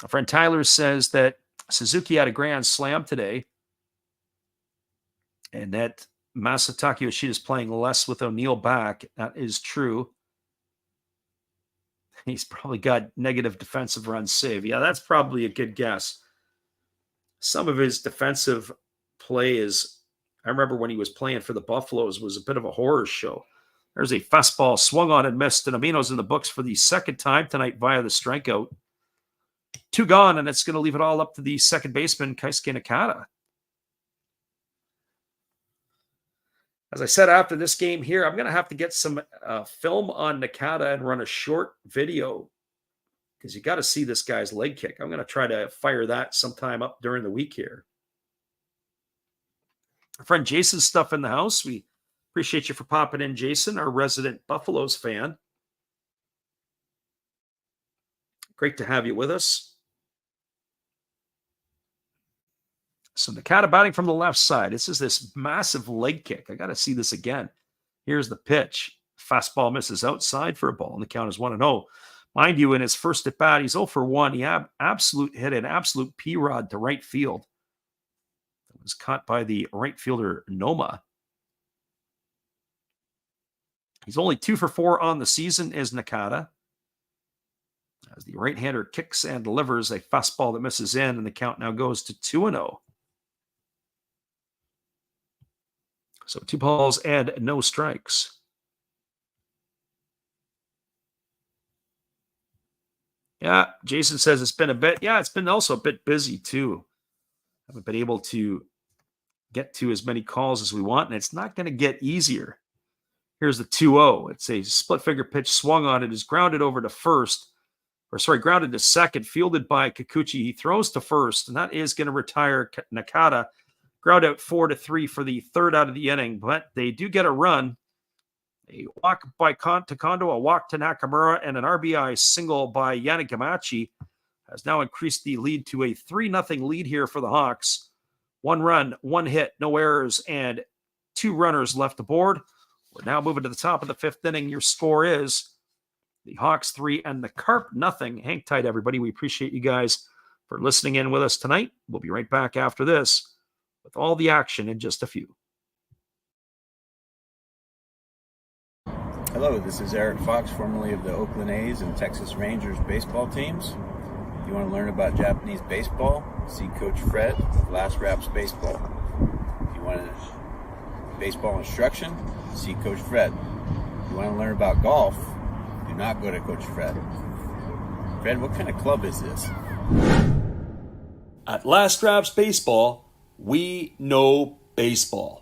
Our friend Tyler says that Suzuki had a grand slam today and that Masataka Yoshida is playing less with O'Neill back. That is true. He's probably got negative defensive runs saved. Yeah, that's probably a good guess. Some of his defensive play is, I remember when he was playing for the Buffaloes, was a bit of a horror show. There's a fastball swung on and missed, and Amino's in the books for the second time tonight via the strikeout. 2 gone, and it's going to leave it all up to the second baseman, Keisuke Nakata. As I said after this game here, I'm going to have to get some film on Nakata and run a short video because you got to see this guy's leg kick. I'm going to try to fire that sometime up during the week here. Our friend Jason's stuff in the house. We appreciate you for popping in, Jason, our resident Buffaloes fan. Great to have you with us. So Nakata batting from the left side. This is this massive leg kick. I got to see this again. Here's the pitch. Fastball misses outside for a ball, and the count is 1-0. Mind you, in his first at bat, he's 0 for 1. He hit an absolute P-rod to right field. It was caught by the right fielder Noma. He's only 2 for 4 on the season is Nakata. As the right-hander kicks and delivers a fastball that misses in, and the count now goes to 2-0. So 2 balls and no strikes. Yeah, Jason says it's been a bit. Yeah, it's been also a bit busy too. Haven't been able to get to as many calls as we want, and it's not going to get easier. Here's the 2-0. It's a split finger pitch swung on. It is grounded over to first. Grounded to second, fielded by Kikuchi. He throws to first, and that is going to retire Nakata. Ground out 4-3 for the third out of the inning, but they do get a run. A walk by Taekwondo, a walk to Nakamura, and an RBI single by Yannick Gamachi has now increased the lead to a 3-0 lead here for the Hawks. 1 run, 1 hit, no errors, and 2 runners left aboard. We're now moving to the top of the 5th inning. Your score is the Hawks 3 and the Carp 0. Hang tight, everybody. We appreciate you guys for listening in with us tonight. We'll be right back after this with all the action in just a few. Hello, this is Eric Fox, formerly of the Oakland A's and Texas Rangers baseball teams. If you want to learn about Japanese baseball, see Coach Fred of Last Raps Baseball. If you want baseball instruction, see Coach Fred. If you want to learn about golf, do not go to Coach Fred. Fred, what kind of club is this? At Last Raps Baseball, we know baseball.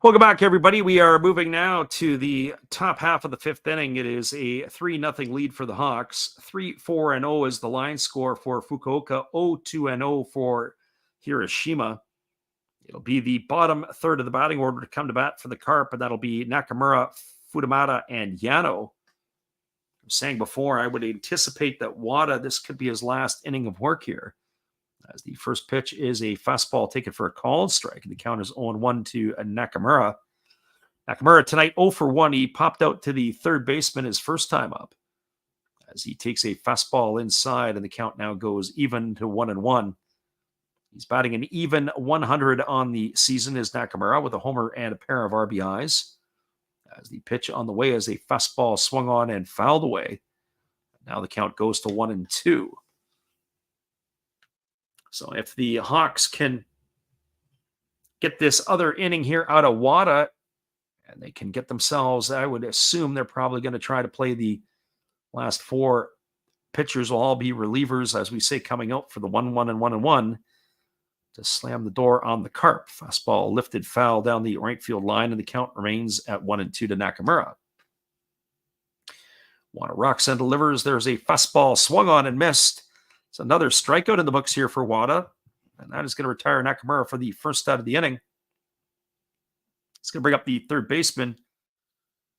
Welcome back, everybody. We are moving now to the top half of the 5th inning. It is a 3-0 lead for the Hawks. 3-4-0 is the line score for Fukuoka. 0-2-0 for Hiroshima. It'll be the bottom third of the batting order to come to bat for the Carp, and that'll be Nakamura, Futamata, and Yano. I was saying before, I would anticipate that Wada, this could be his last inning of work here, as the first pitch is a fastball taken for a called strike, and the count is 0-1 to Nakamura. Nakamura tonight 0-for-1. He popped out to the third baseman his first time up, as he takes a fastball inside, and the count now goes even to 1-1. He's batting an even 100 on the season as Nakamura, with a homer and a pair of RBIs. As the pitch on the way is a fastball swung on and fouled away. Now the count goes to 1-2. So if the Hawks can get this other inning here out of Wada, and they can get themselves, I would assume they're probably going to try to play the last 4 pitchers will all be relievers, as we say, coming out for the 1-1 and 1-1 to slam the door on the Carp. Fastball lifted foul down the right field line, and the count remains at 1-2 to Nakamura. Wada rocks and delivers. There's a fastball swung on and missed. It's another strikeout in the books here for Wada, and that is going to retire Nakamura for the first out of the inning. It's going to bring up the third baseman,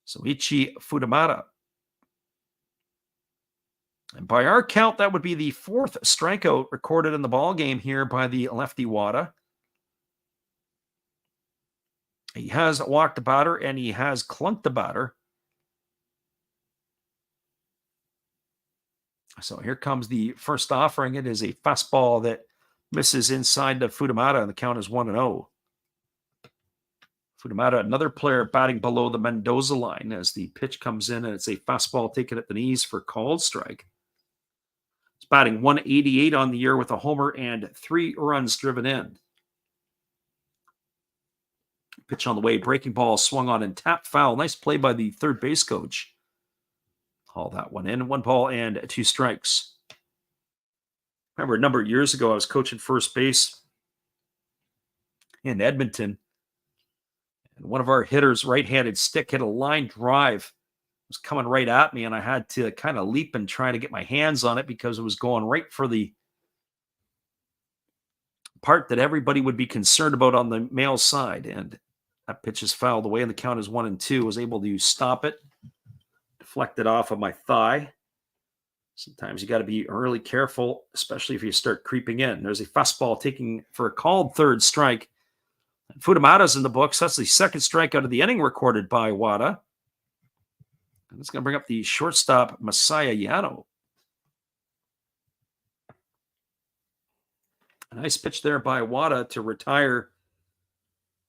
Soichi Futamata. And by our count, that would be the 4th strikeout recorded in the ball game here by the lefty Wada. He has walked the batter, and he has clunked the batter. So here comes the first offering. It is a fastball that misses inside the Futamata, and the count is 1-0. Futamata, another player batting below the Mendoza line, as the pitch comes in, and it's a fastball taken at the knees for called strike. He's batting 188 on the year with a homer and 3 runs driven in. Pitch on the way, breaking ball swung on and tapped foul. Nice play by the third base coach. Haul that one in. 1 ball and 2 strikes. Remember, a number of years ago, I was coaching first base in Edmonton, and one of our hitters' right-handed stick hit a line drive. It was coming right at me, and I had to kind of leap and try to get my hands on it because it was going right for the part that everybody would be concerned about on the male side. And that pitch is fouled away, and the count is 1-2. I was able to stop it, deflect it off of my thigh. Sometimes you got to be really careful, especially if you start creeping in. There's a fastball taking for a called third strike. Futamata's in the books. That's the 2nd strikeout of the inning recorded by Wada. And it's going to bring up the shortstop, Masaya Yano. A nice pitch there by Wada to retire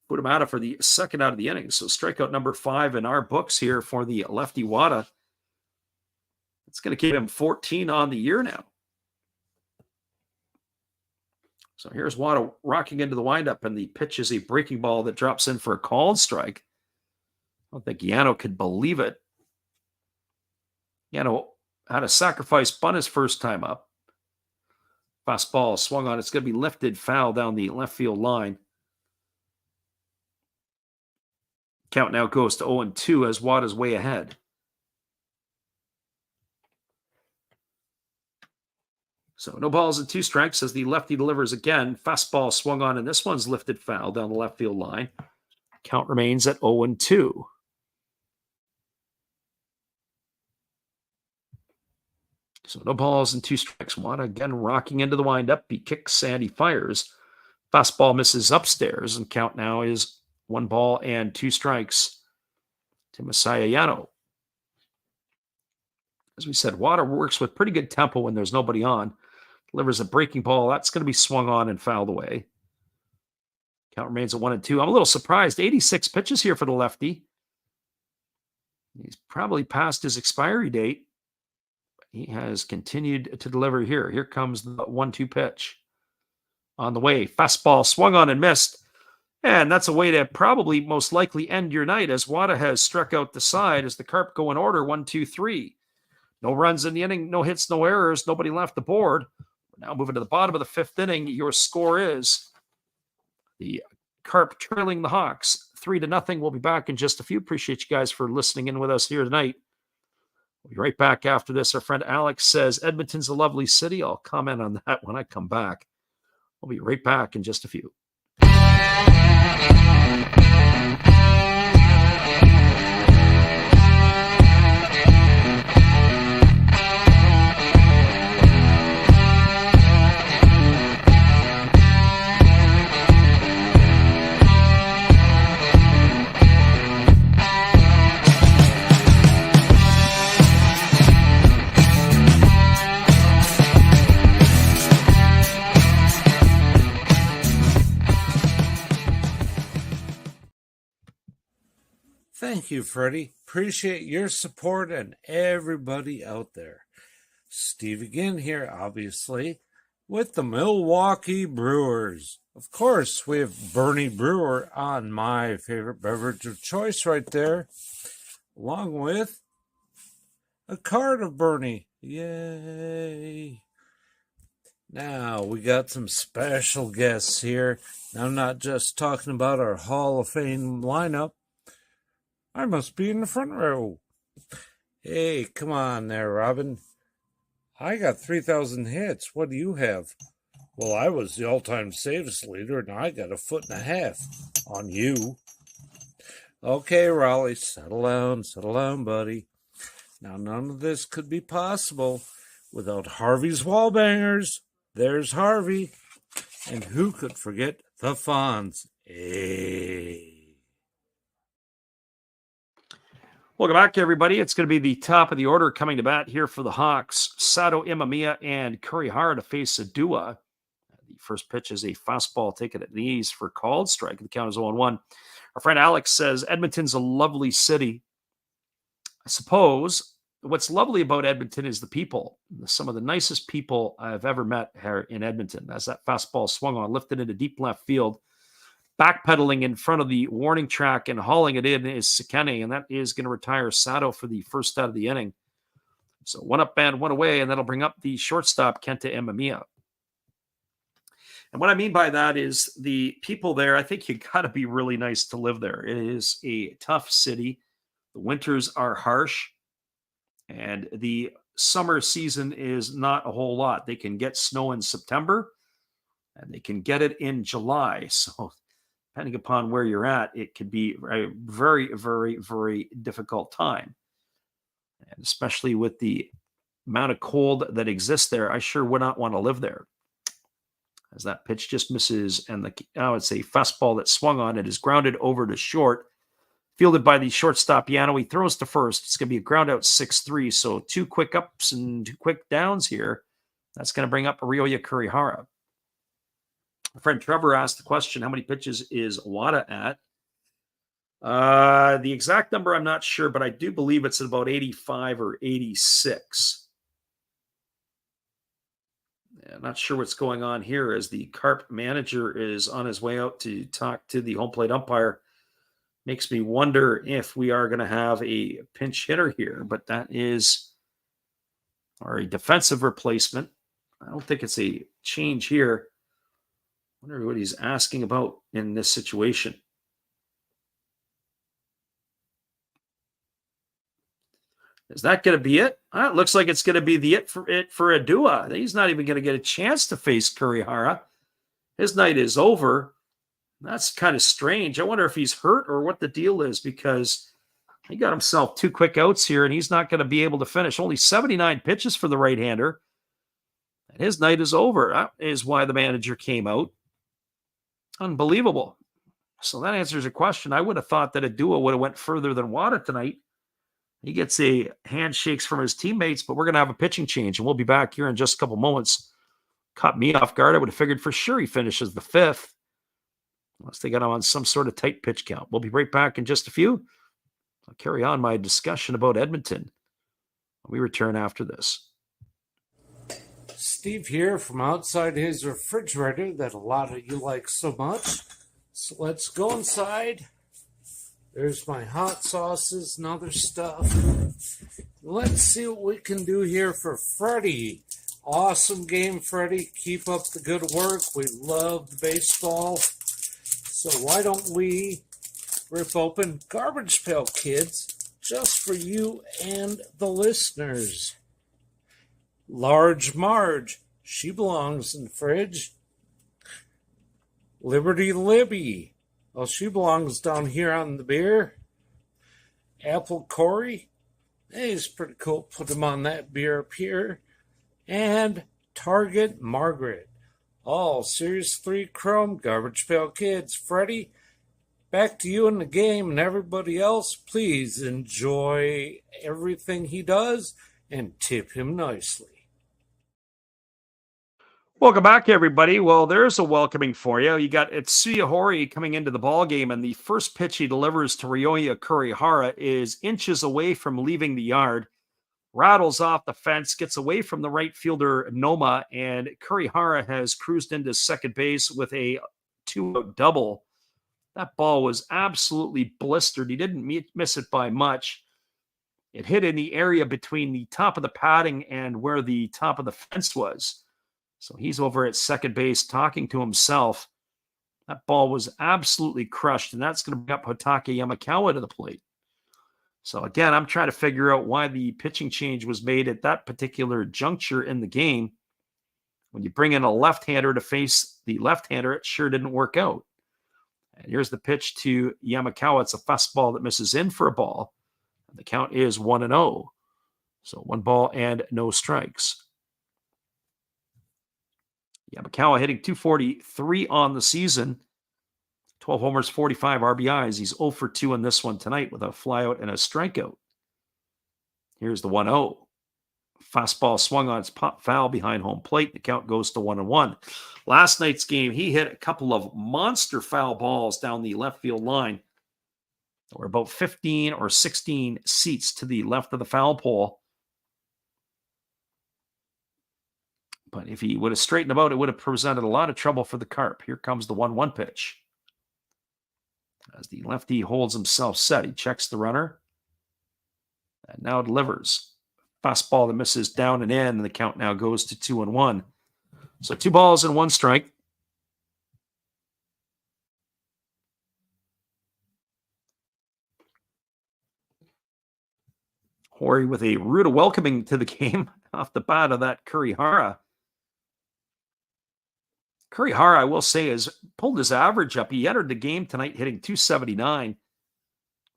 Futamata for the 2nd out of the inning. So strikeout number 5 in our books here for the lefty Wada. It's going to keep him 14 on the year now. So here's Wada rocking into the windup, and the pitch is a breaking ball that drops in for a called strike. I don't think Yano could believe it. Yano had a sacrifice bunt his first time up. Fastball swung on. It's going to be lifted foul down the left field line. Count now goes to 0-2 as Wada's way ahead. So no balls and 2 strikes as the lefty delivers again. Fastball swung on, and this one's lifted foul down the left field line. Count remains at 0-2. So no balls and 2 strikes. Wada again rocking into the windup. He kicks and he fires. Fastball misses upstairs, and count now is 1 ball and 2 strikes to Masaya Yano. As we said, Wada works with pretty good tempo when there's nobody on. Delivers a breaking ball. That's going to be swung on and fouled away. Count remains at 1-2. I'm a little surprised. 86 pitches here for the lefty. He's probably past his expiry date. He has continued to deliver here. Here comes the 1-2 pitch. On the way, fastball swung on and missed. And that's a way to probably most likely end your night, as Wada has struck out the side as the Carp go in order 1-2-3. No runs in the inning, no hits, no errors, nobody left the board. We're now moving to the bottom of the 5th inning. Your score is the Carp trailing the Hawks 3-0. We'll be back in just a few. Appreciate you guys for listening in with us here tonight. We'll be right back after this. Our friend Alex says Edmonton's a lovely city. I'll comment on that when I come back. We'll be right back in just a few. Thank you, Freddie. Appreciate your support and everybody out there. Steve again here, obviously, with the Milwaukee Brewers. Of course, we have Bernie Brewer on my favorite beverage of choice right there, along with a card of Bernie. Yay! Now, we got some special guests here. I'm not just talking about our Hall of Fame lineup. I must be in the front row. Hey, come on there, Robin. I got 3,000 hits. What do you have? Well, I was the all-time saves leader, and I got 1.5 feet on you. Okay, Raleigh, settle down, buddy. Now, none of this could be possible without Harvey's Wallbangers. There's Harvey. And who could forget the Fonz? Hey. Welcome back, everybody. It's going to be the top of the order coming to bat here for the Hawks. Sato Imamiya and Kurihara to face Adua. The first pitch is a fastball taken at the knees for called strike. The count is 0-1. Our friend Alex says Edmonton's a lovely city. I suppose what's lovely about Edmonton is the people. Some of the nicest people I've ever met here in Edmonton. As that fastball swung on, lifted into deep left field, backpedaling in front of the warning track and hauling it in is Sekene, and that is going to retire Sato for the first out of the inning. So 1 up and 1 away, and that'll bring up the shortstop, Kenta Imamiya. And what I mean by that is the people there, I think you got to be really nice to live there. It is a tough city. The winters are harsh, and the summer season is not a whole lot. They can get snow in September, and they can get it in July. So depending upon where you're at, it could be a very, very, very difficult time. And especially with the amount of cold that exists there, I sure would not want to live there. As that pitch just misses, and now it's a fastball that swung on. It is grounded over to short, fielded by the shortstop Yano. He throws to first. It's going to be a ground out 6-3. So 2 quick ups and 2 quick downs here. That's going to bring up Ryoya Kurihara. My friend Trevor asked the question, how many pitches is Wada at? The exact number I'm not sure, but I do believe it's about 85 or 86. I'm not sure what's going on here as the Carp manager is on his way out to talk to the home plate umpire. Makes me wonder if we are going to have a pinch hitter here, but that is our defensive replacement. I don't think it's a change here. I wonder what he's asking about in this situation. Is that going to be it? It looks like it's going to be it for Adua. He's not even going to get a chance to face Kurihara. His night is over. That's kind of strange. I wonder if he's hurt or what the deal is, because he got himself 2 quick outs here and he's not going to be able to finish. Only 79 pitches for the right-hander. And his night is over. That is why the manager came out. Unbelievable. So that answers your question. I would have thought that Adua would have went further than Wada tonight. He gets a handshakes from his teammates, but we're going to have a pitching change, and we'll be back here in just a couple moments. Caught me off guard. I would have figured for sure he finishes the 5th, unless they got him on some sort of tight pitch count. We'll be right back in just a few. I'll carry on my discussion about Edmonton when we return after this. Steve here from outside his refrigerator that a lot of you like so much. So let's go inside. There's my hot sauces and other stuff. Let's see what we can do here for Freddie. Awesome game, Freddie. Keep up the good work. We love the baseball. So why don't we rip open Garbage Pail Kids just for you and the listeners. Large Marge, she belongs in the fridge. Liberty Libby, well, she belongs down here on the beer. Apple Corey, hey, he's pretty cool. Put him on that beer up here. And Target Margaret. All Series 3 Chrome Garbage Pail Kids. Freddie, back to you in the game, and everybody else, please enjoy everything he does and tip him nicely. Welcome back, everybody. Well, there's a welcoming for you. You got Itsuya Hori coming into the ball game, and the first pitch he delivers to Ryoya Kurihara is inches away from leaving the yard. Rattles off the fence, gets away from the right fielder Noma, and Kurihara has cruised into second base with a 2-out double. That ball was absolutely blistered. He didn't miss it by much. It hit in the area between the top of the padding and where the top of the fence was. So he's over at second base talking to himself. That ball was absolutely crushed, and that's going to bring up Hotake Yamakawa to the plate. So again, I'm trying to figure out why the pitching change was made at that particular juncture in the game. When you bring in a left-hander to face the left-hander, it sure didn't work out. And here's the pitch to Yamakawa. It's a fastball that misses in for a ball. And the count is 1-0. So 1 ball and no strikes. Yamakawa hitting .243 on the season. 12 homers, 45 RBIs. He's 0 for 2 in this one tonight with a flyout and a strikeout. Here's the 1-0. Fastball swung on, its pop foul behind home plate. The count goes to 1-1. Last night's game, he hit a couple of monster foul balls down the left field line. There were about 15 or 16 seats to the left of the foul pole. But if he would have straightened about, it would have presented a lot of trouble for the Carp. Here comes the 1-1 pitch. As the lefty holds himself set, he checks the runner. And now delivers. Fastball that misses down and in, and the count now goes to 2-1. So 2 balls and 1 strike. Hori with a rude welcoming to the game off the bat of that Kurihara. Kurihara, I will say, has pulled his average up. He entered the game tonight hitting .279.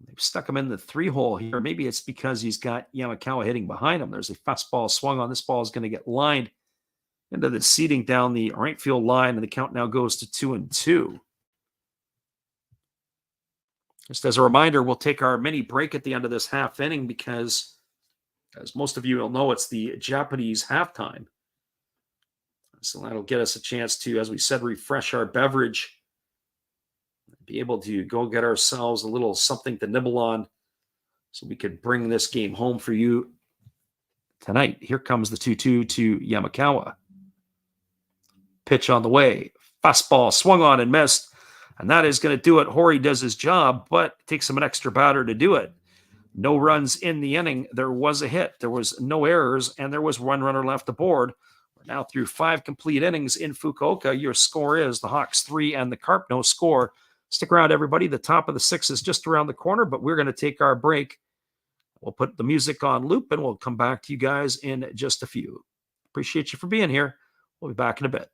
They've stuck him in the 3-hole here. Maybe it's because he's got Yamakawa hitting behind him. There's a fastball swung on. This ball is going to get lined into the seating down the right field line, and the count now goes to 2-2. Just as a reminder, we'll take our mini break at the end of this half inning because, as most of you will know, it's the Japanese halftime. So that'll get us a chance to, as we said, refresh our beverage, be able to go get ourselves a little something to nibble on so we could bring this game home for you tonight. Here comes the 2-2 to Yamakawa. Pitch on the way. Fastball swung on and missed. And that is going to do it. Horry does his job, but it takes him an extra batter to do it. No runs in the inning. There was a hit. There was no errors, and there was one runner left aboard. We're now through 5 complete innings in Fukuoka. Your score is the Hawks 3 and the Carp no score. Stick around, everybody. The top of the 6 is just around the corner, but we're going to take our break. We'll put the music on loop, and we'll come back to you guys in just a few. Appreciate you for being here. We'll be back in a bit.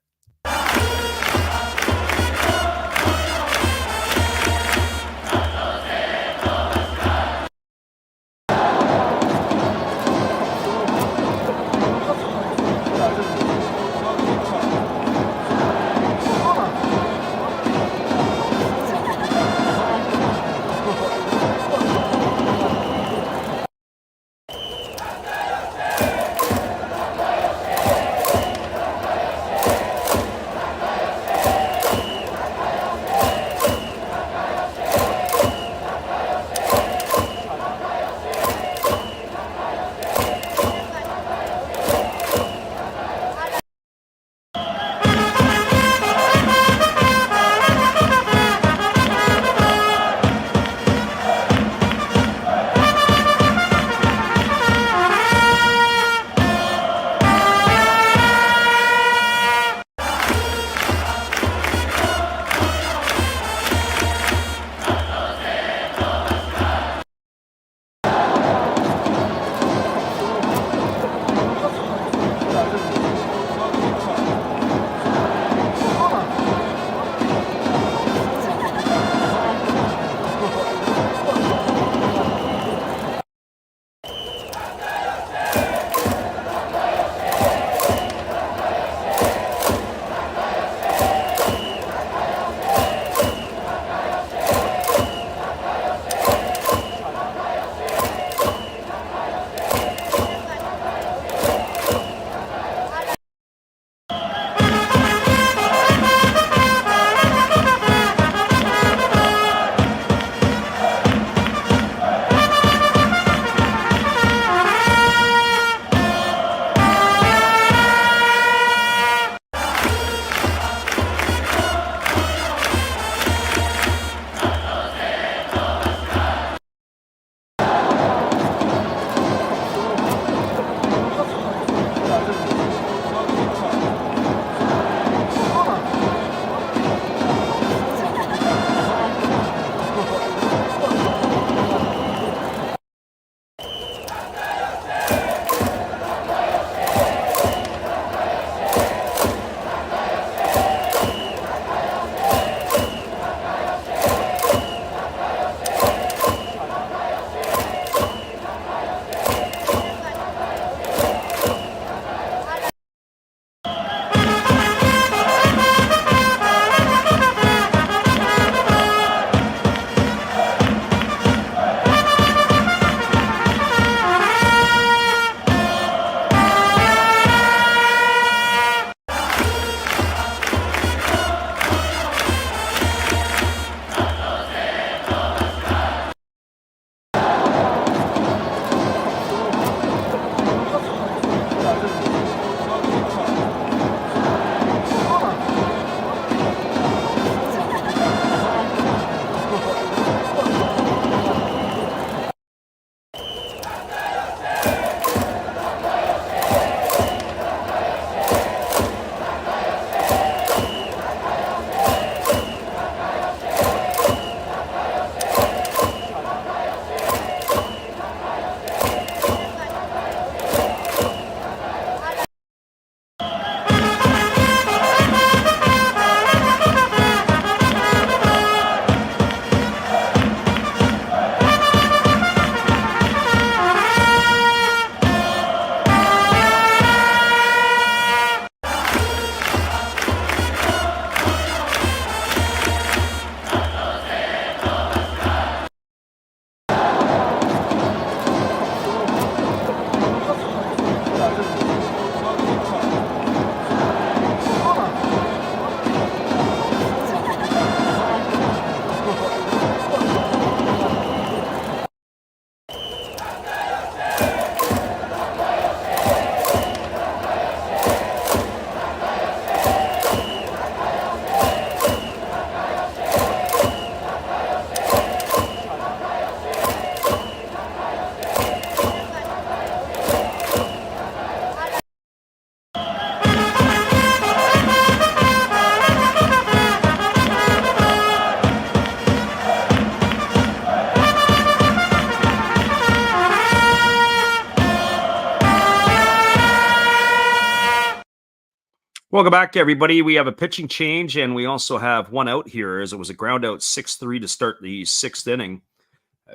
Welcome back, everybody. We have a pitching change, and we also have one out here, as it was a ground out 6-3 to start the sixth inning.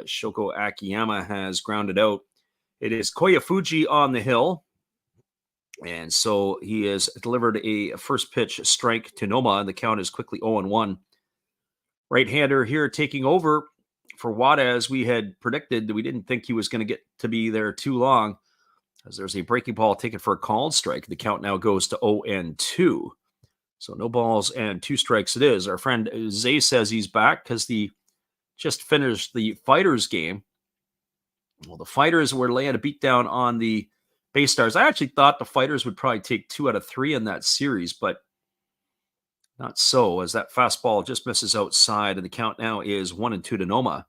Shoko Akiyama has grounded out. It is Koya Fuji on the hill. And so he has delivered a first pitch strike to Noma, and the count is quickly 0-1. Right-hander here taking over for Wada, as we had predicted. We didn't think he was going to get to be there too long, as there's a breaking ball taken for a called strike. The count now goes to 0-2. So no balls and 2 strikes it is. Our friend Zay says he's back because the just finished the Fighters game. Well, the Fighters were laying a beatdown on the Bay Stars. I actually thought the Fighters would probably take 2 out of 3 in that series, but not so, as that fastball just misses outside, and the count now is 1-2 to Noma.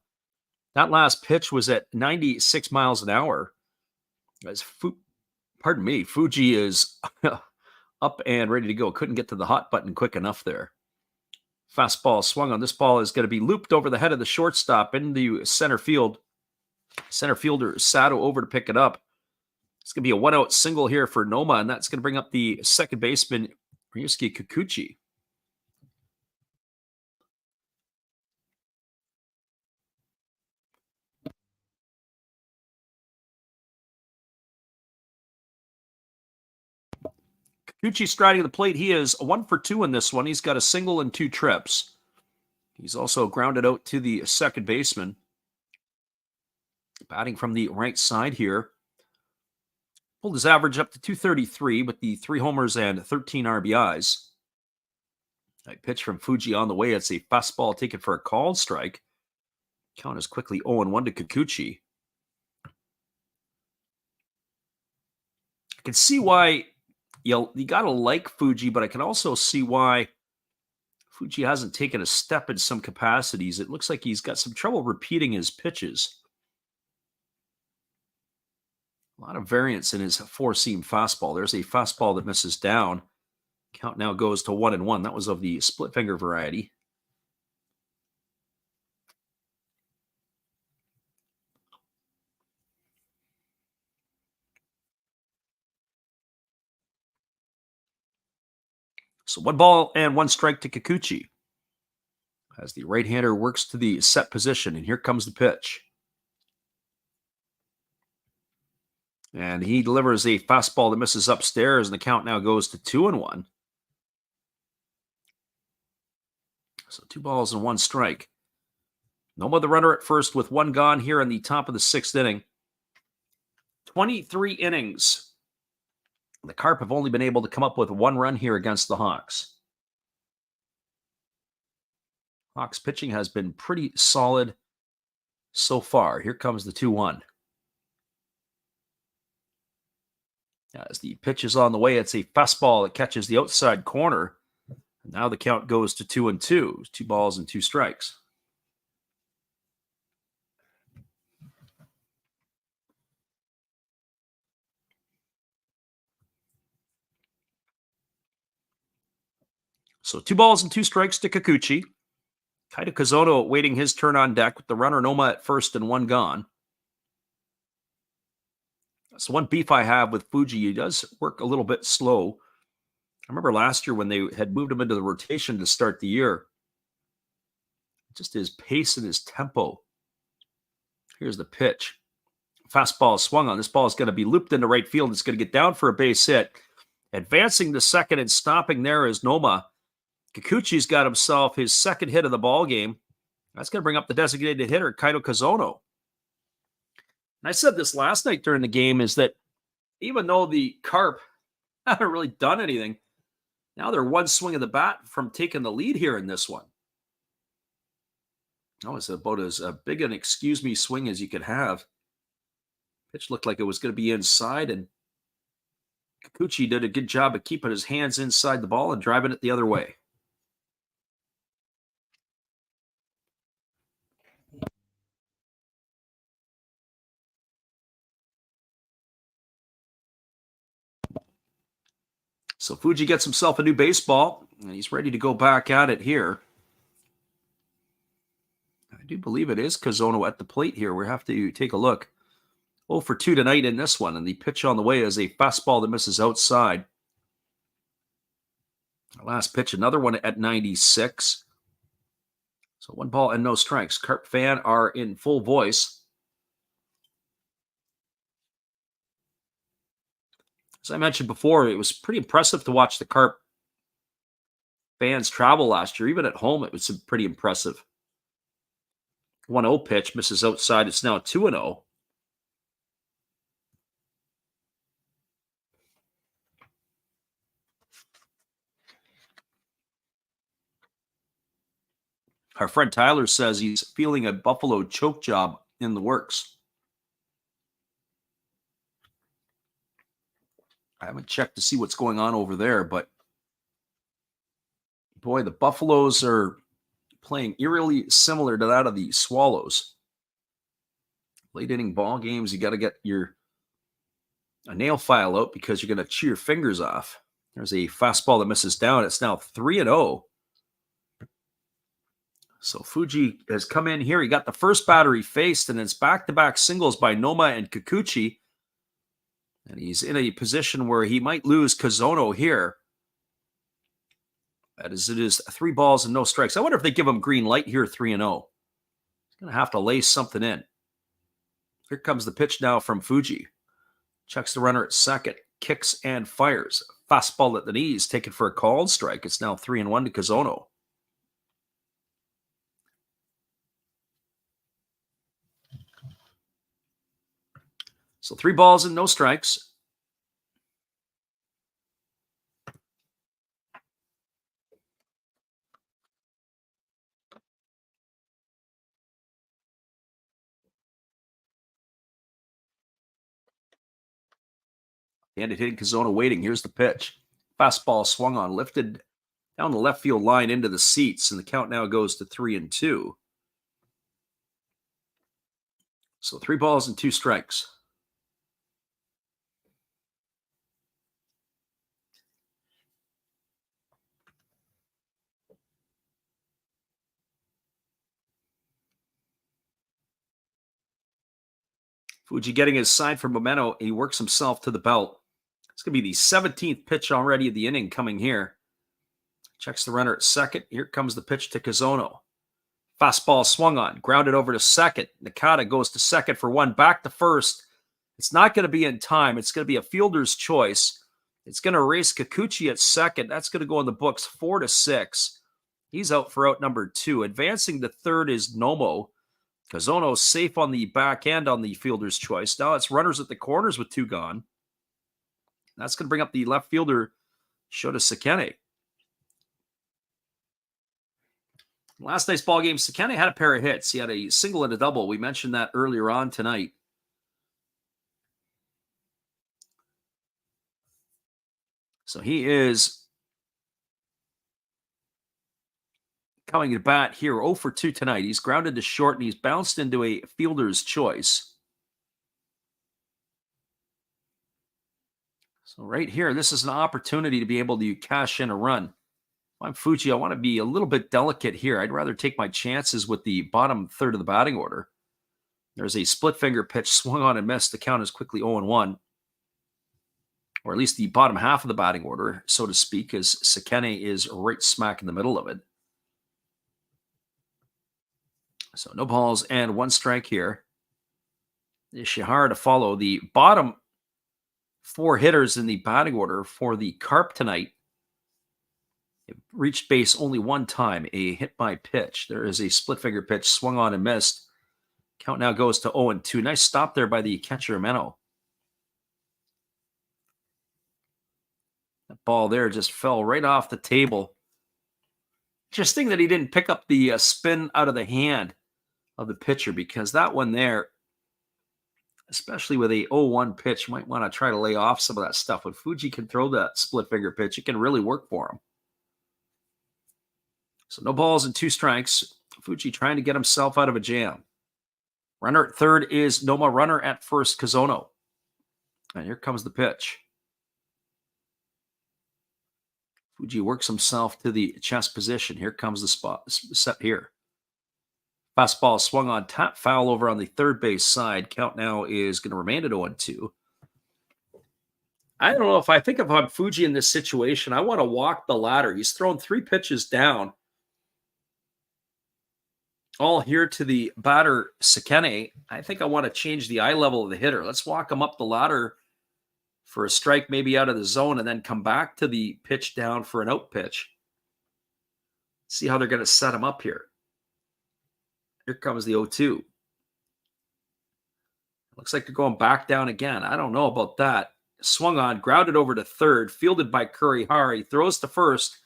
That last pitch was at 96 miles an hour. As Fuji is up and ready to go. Couldn't get to the hot button quick enough there. Fastball swung on. This ball is going to be looped over the head of the shortstop into center field. Center fielder Sato over to pick it up. It's going to be a 1-out single here for Noma, and that's going to bring up the second baseman, Ryusuke Kikuchi. Kikuchi striding the plate. He is 1 for 2 in this one. He's got a single and 2 trips. He's also grounded out to the second baseman. Batting from the right side here. Pulled his average up to 233 with the 3 homers and 13 RBIs. A pitch from Fuji on the way. It's a fastball taken for a called strike. Count is quickly 0-1 to Kikuchi. I can see why you got to like Fuji, but I can also see why Fuji hasn't taken a step in some capacities. It looks like he's got some trouble repeating his pitches. A lot of variance in his 4-seam fastball. There's a fastball that misses down. Count now goes to 1-1. That was of the split finger variety. So 1 ball and 1 strike to Kikuchi, as the right-hander works to the set position, and here comes the pitch. And he delivers a fastball that misses upstairs, and the count now goes to 2-1. So 2 balls and 1 strike. Noma the runner at first with 1 gone here in the top of the 6th inning. 23 innings. The Carp have only been able to come up with 1 run here against the Hawks. Hawks pitching has been pretty solid so far. Here comes the 2-1. As the pitch is on the way, it's a fastball that catches the outside corner. And now the count goes to 2-2. 2 balls and 2 strikes. So 2 balls and 2 strikes to Kikuchi. Kaito Kazono waiting his turn on deck with the runner Noma at first and 1 gone. That's one beef I have with Fuji. He does work a little bit slow. I remember last year when they had moved him into the rotation to start the year. Just his pace and his tempo. Here's the pitch. Fastball swung on. This ball is going to be looped into right field. It's going to get down for a base hit. Advancing to second and stopping there is Noma. Kikuchi's got himself his second hit of the ball game. That's going to bring up the designated hitter, Kaito Kazono. And I said this last night during the game, is that even though the Carp haven't really done anything, now they're 1 swing of the bat from taking the lead here in this one. That was about as big an excuse me swing as you could have. Pitch looked like it was going to be inside, and Kikuchi did a good job of keeping his hands inside the ball and driving it the other way. So Fuji gets himself a new baseball, and he's ready to go back at it here. I do believe it is Kazono at the plate here. We have to take a look. 0 for 2 tonight in this one, and the pitch on the way is a fastball that misses outside. Last pitch, another one at 96. So 1 ball and no strikes. Carp fan are in full voice. As I mentioned before, it was pretty impressive to watch the Carp fans travel last year. Even at home, it was pretty impressive. 1-0 pitch, misses outside. It's now 2-0. Our friend Tyler says he's feeling a Buffalo choke job in the works. I haven't checked to see what's going on over there, but boy, the Buffaloes are playing eerily similar to that of the Swallows. Late inning ball games, you got to get a nail file out because you're going to chew your fingers off. There's a fastball that misses down. It's now 3-0. So Fuji has come in here. He got the first batter he faced, and it's back-to-back singles by Noma and Kikuchi. And he's in a position where he might lose Kazono here. That is, it is 3 balls and no strikes. I wonder if they give him green light here, 3-0. He's going to have to lay something in. Here comes the pitch now from Fuji. Checks the runner at second, kicks and fires. Fastball at the knees, taken for a called strike. It's now 3-1 to Kazono. So 3 balls and no strikes. And it hitting Kazono waiting. Here's the pitch. Fastball swung on, lifted down the left field line into the seats, and the count now goes to 3-2. So 3 balls and 2 strikes. Fuji getting his side for Momento. He works himself to the belt. It's going to be the 17th pitch already of the inning coming here. Checks the runner at second. Here comes the pitch to Kazono. Fastball swung on, grounded over to second. Nakata goes to second for 1, back to first. It's not going to be in time. It's going to be a fielder's choice. It's going to race Kikuchi at second. That's going to go in the books 4-6. He's out for out number 2. Advancing to third is Nomo. Kazono safe on the back end on the fielder's choice. Now it's runners at the corners with 2 gone. That's going to bring up the left fielder, Shota Sekene. Last night's ball game, Sekene had a pair of hits. He had a single and a double. We mentioned that earlier on tonight. So he is coming to bat here 0 for 2 tonight. He's grounded to short, and he's bounced into a fielder's choice. So right here, this is an opportunity to be able to cash in a run. If I'm Fuji, I want to be a little bit delicate here. I'd rather take my chances with the bottom third of the batting order. There's a split finger pitch swung on and missed. The count is quickly 0-1. Or at least the bottom half of the batting order, so to speak, as Sekene is right smack in the middle of it. So no balls and 1 strike here. Ishihara to follow. The bottom 4 hitters in the batting order for the Carp tonight have reached base only 1 time, a hit by pitch. There is a split finger pitch swung on and missed. Count now goes to 0-2. Nice stop there by the catcher, Meno. That ball there just fell right off the table. Interesting that he didn't pick up the spin out of the hand of the pitcher, because that one there, especially with a 0-1 pitch, you might want to try to lay off some of that stuff. When Fuji can throw that split finger pitch, it can really work for him. So no balls and 2 strikes. Fuji trying to get himself out of a jam. Runner at third is Noma. Runner at first, Kazono. And here comes the pitch. Fuji works himself to the chest position. Here comes the spot set here. Fastball swung on, tap foul over on the third base side. Count now is going to remain at 0-2. I don't know if I'm Fuji in this situation, I want to walk the ladder. He's thrown 3 pitches down, all here to the batter Sekene. I think I want to change the eye level of the hitter. Let's walk him up the ladder for a strike, maybe out of the zone, and then come back to the pitch down for an out pitch. See how they're going to set him up here. Here comes the 0-2. Looks like they're going back down again. I don't know about that. Swung on, grounded over to third, fielded by Kurihara. He throws to first.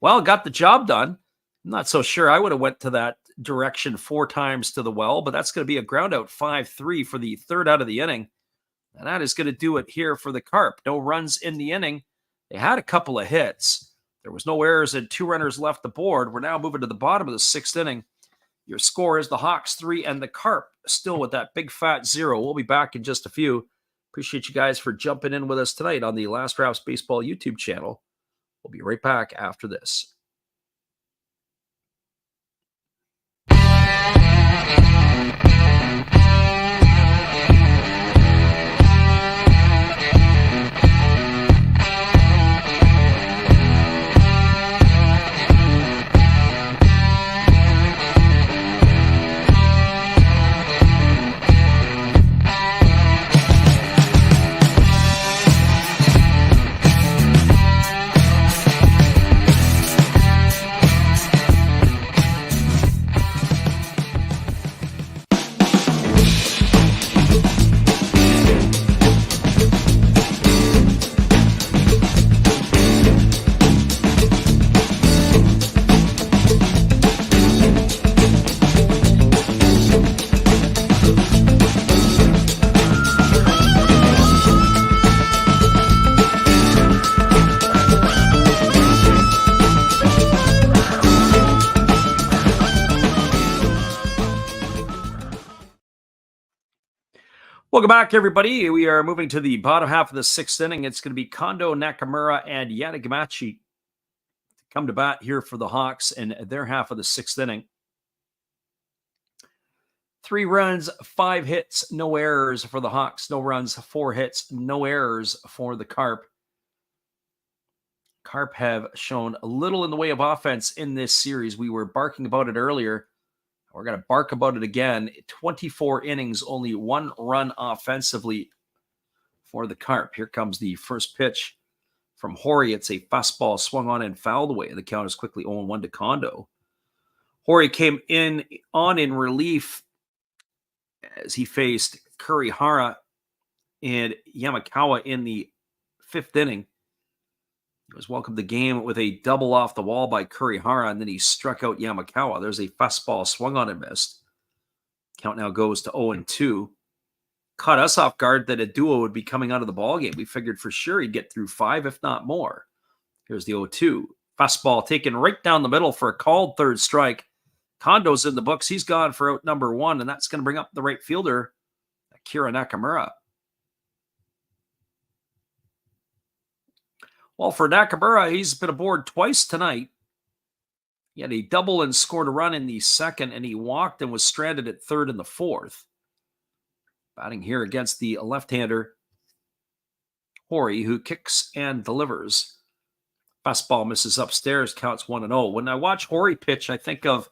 Well, got the job done. I'm not so sure I would have went to that direction 4 times to the well, but that's going to be a ground out 5-3 for the third out of the inning. And that is going to do it here for the Carp. No runs in the inning. They had a couple of hits. There was no errors and 2 runners left the board. We're now moving to the bottom of the 6th inning. Your score is the Hawks 3 and the Carp still with that big fat 0. We'll be back in just a few. Appreciate you guys for jumping in with us tonight on the Last Raps Baseball YouTube channel. We'll be right back after this. Welcome back, everybody. We are moving to the bottom half of the 6th inning. It's going to be Kondo, Nakamura, and Yanagamachi come to bat here for the Hawks in their half of the 6th inning. 3 runs, 5 hits, no errors for the Hawks. No runs, 4 hits, no errors for the Carp. Carp have shown a little in the way of offense in this series. We were barking about it earlier. We're going to bark about it again. 24 innings, only 1 run offensively for the Carp. Here comes the first pitch from Hori. It's a fastball swung on and fouled away. The count is quickly 0-1 to Kondo. Hori came in relief as he faced Kurihara and Yamakawa in the 5th inning. He was welcomed the game with a double off the wall by Kurihara, and then he struck out Yamakawa. There's a fastball swung on and missed. Count now goes to 0-2. Caught us off guard that a duo would be coming out of the ballgame. We figured for sure he'd get through 5, if not more. Here's the 0-2. Fastball taken right down the middle for a called third strike. Kondo's in the books. He's gone for out number 1, and that's going to bring up the right fielder, Akira Nakamura. Well, for Nakamura, he's been aboard twice tonight. He had a double and scored a run in the 2nd, and he walked and was stranded at 3rd in the 4th. Batting here against the left-hander, Hori, who kicks and delivers. Fastball misses upstairs, counts 1-0. When I watch Hori pitch, I think of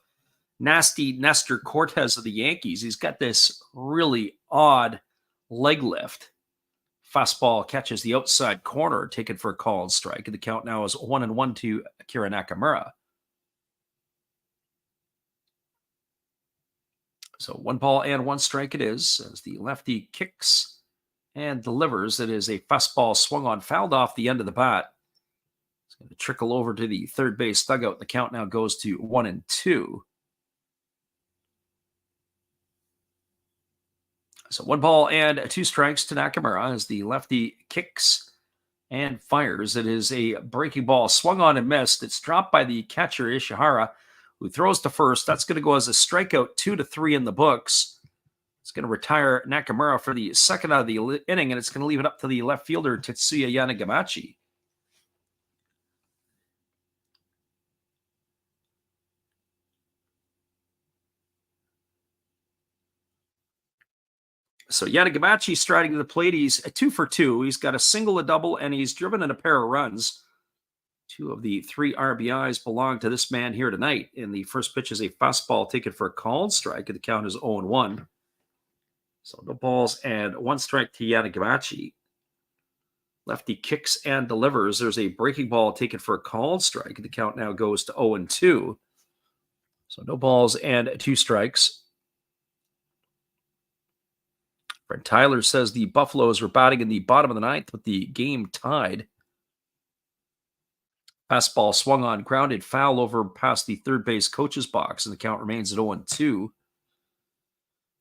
nasty Nestor Cortez of the Yankees. He's got this really odd leg lift. Fastball catches the outside corner, taken for a called strike. And the count now is 1-1 to Akira Nakamura. So 1 ball and 1 strike it is as the lefty kicks and delivers. It is a fastball swung on, fouled off the end of the bat. It's going to trickle over to the third base dugout. The count now goes to 1-2. So 1 ball and 2 strikes to Nakamura as the lefty kicks and fires. It is a breaking ball swung on and missed. It's dropped by the catcher Ishihara, who throws to first. That's going to go as a strikeout, 2-3 in the books. It's going to retire Nakamura for the 2nd out of the inning, and it's going to leave it up to the left fielder Tetsuya Yanagamachi. So Yanagamachi striding to the plate. He's a 2 for 2. He's got a single, a double, and he's driven in a pair of runs. 2 of the 3 RBIs belong to this man here tonight. And the first pitch is a fastball taken for a called strike. And the count is 0-1. So no balls and 1 strike to Yanagamachi. Lefty kicks and delivers. There's a breaking ball taken for a called strike. And the count now goes to 0-2. So no balls and 2 strikes. Brent Tyler says the Buffaloes were batting in the bottom of the 9th with the game tied. Fastball swung on, grounded foul over past the third base coach's box, and the count remains at 0-2.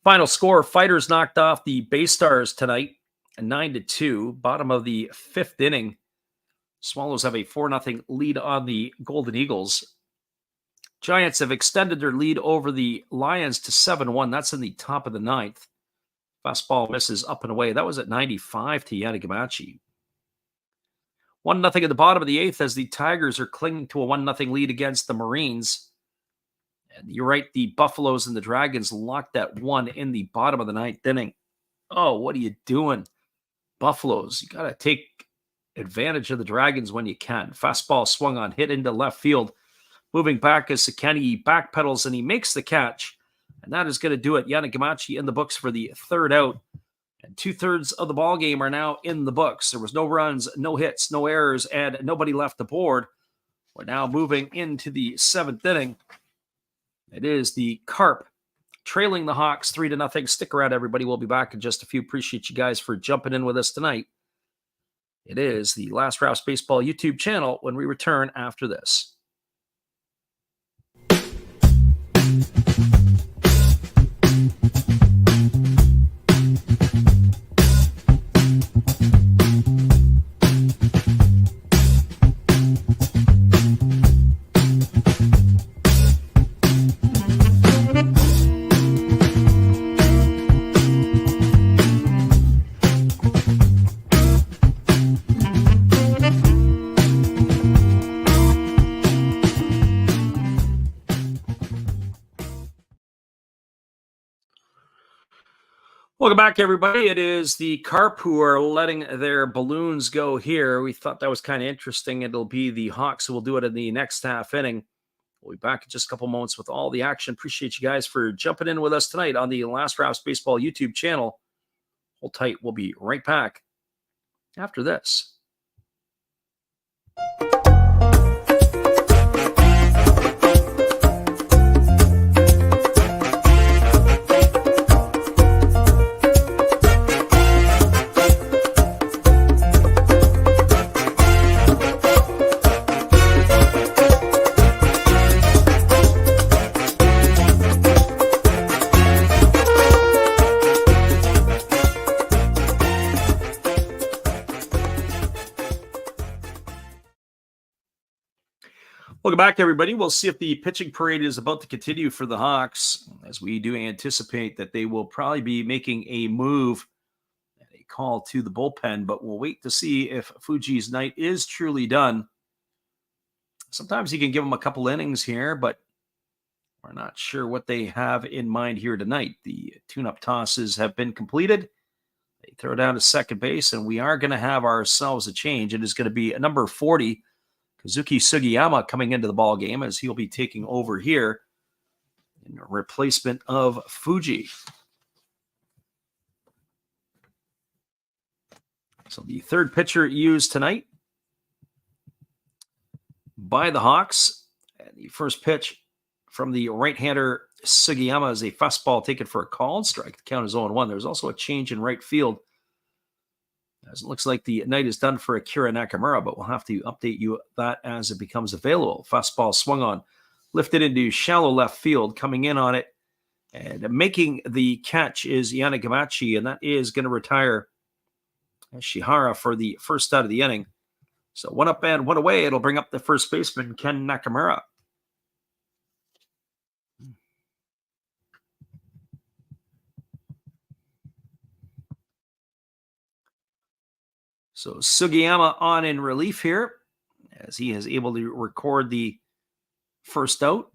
Final score, Fighters knocked off the Bay Stars tonight, 9-2. Bottom of the 5th inning. Swallows have a 4-0 lead on the Golden Eagles. Giants have extended their lead over the Lions to 7-1. That's in the top of the 9th. Fastball misses up and away. That was at 95 to Yanagamachi. 1-0 at the bottom of the 8th as the Tigers are clinging to a 1-0 lead against the Marines. And you're right, the Buffaloes and the Dragons locked that one in the bottom of the 9th inning. Oh, what are you doing? Buffaloes, you got to take advantage of the Dragons when you can. Fastball swung on, hit into left field. Moving back as Sekeni backpedals and he makes the catch. And that is going to do it. Yanagamachi in the books for the 3rd out. And 2/3 of the ball game are now in the books. There was no runs, no hits, no errors, and nobody left the board. We're now moving into the 7th inning. It is the Carp trailing the Hawks 3-0. Stick around, everybody. We'll be back in just a few. Appreciate you guys for jumping in with us tonight. It is the Last Raps Baseball YouTube channel when we return after this. Welcome back, everybody. It is the Carp who are letting their balloons go here. We thought that was kind of interesting. It'll be the Hawks who will do it in the next half inning. We'll be back in just a couple moments with all the action. Appreciate you guys for jumping in with us tonight on the Last Raps Baseball YouTube channel. Hold tight. We'll be right back after this. Welcome back, everybody. We'll see if the pitching parade is about to continue for the Hawks, as we do anticipate that they will probably be making a move and a call to the bullpen, but we'll wait to see if Fuji's night is truly done. Sometimes you can give them a couple innings here, but we're not sure what they have in mind here tonight. The tune-up tosses have been completed. They throw down to second base, and we are going to have ourselves a change. It is going to be a number 40, Kazuki Sugiyama, coming into the ball game as he'll be taking over here in replacement of Fuji. So the third pitcher used tonight by the Hawks. And the first pitch from the right-hander Sugiyama is a fastball taken for a called strike. The count is 0-1. There's also a change in right field, as it looks like the night is done for Akira Nakamura, but we'll have to update you that as it becomes available. Fastball swung on, lifted into shallow left field, coming in on it, and making the catch is Yanagamachi, and that is going to retire Shihara for the first out of the inning. So 1 up and 1 away. It'll bring up the first baseman, Ken Nakamura. So Sugiyama on in relief here, as he is able to record the first out.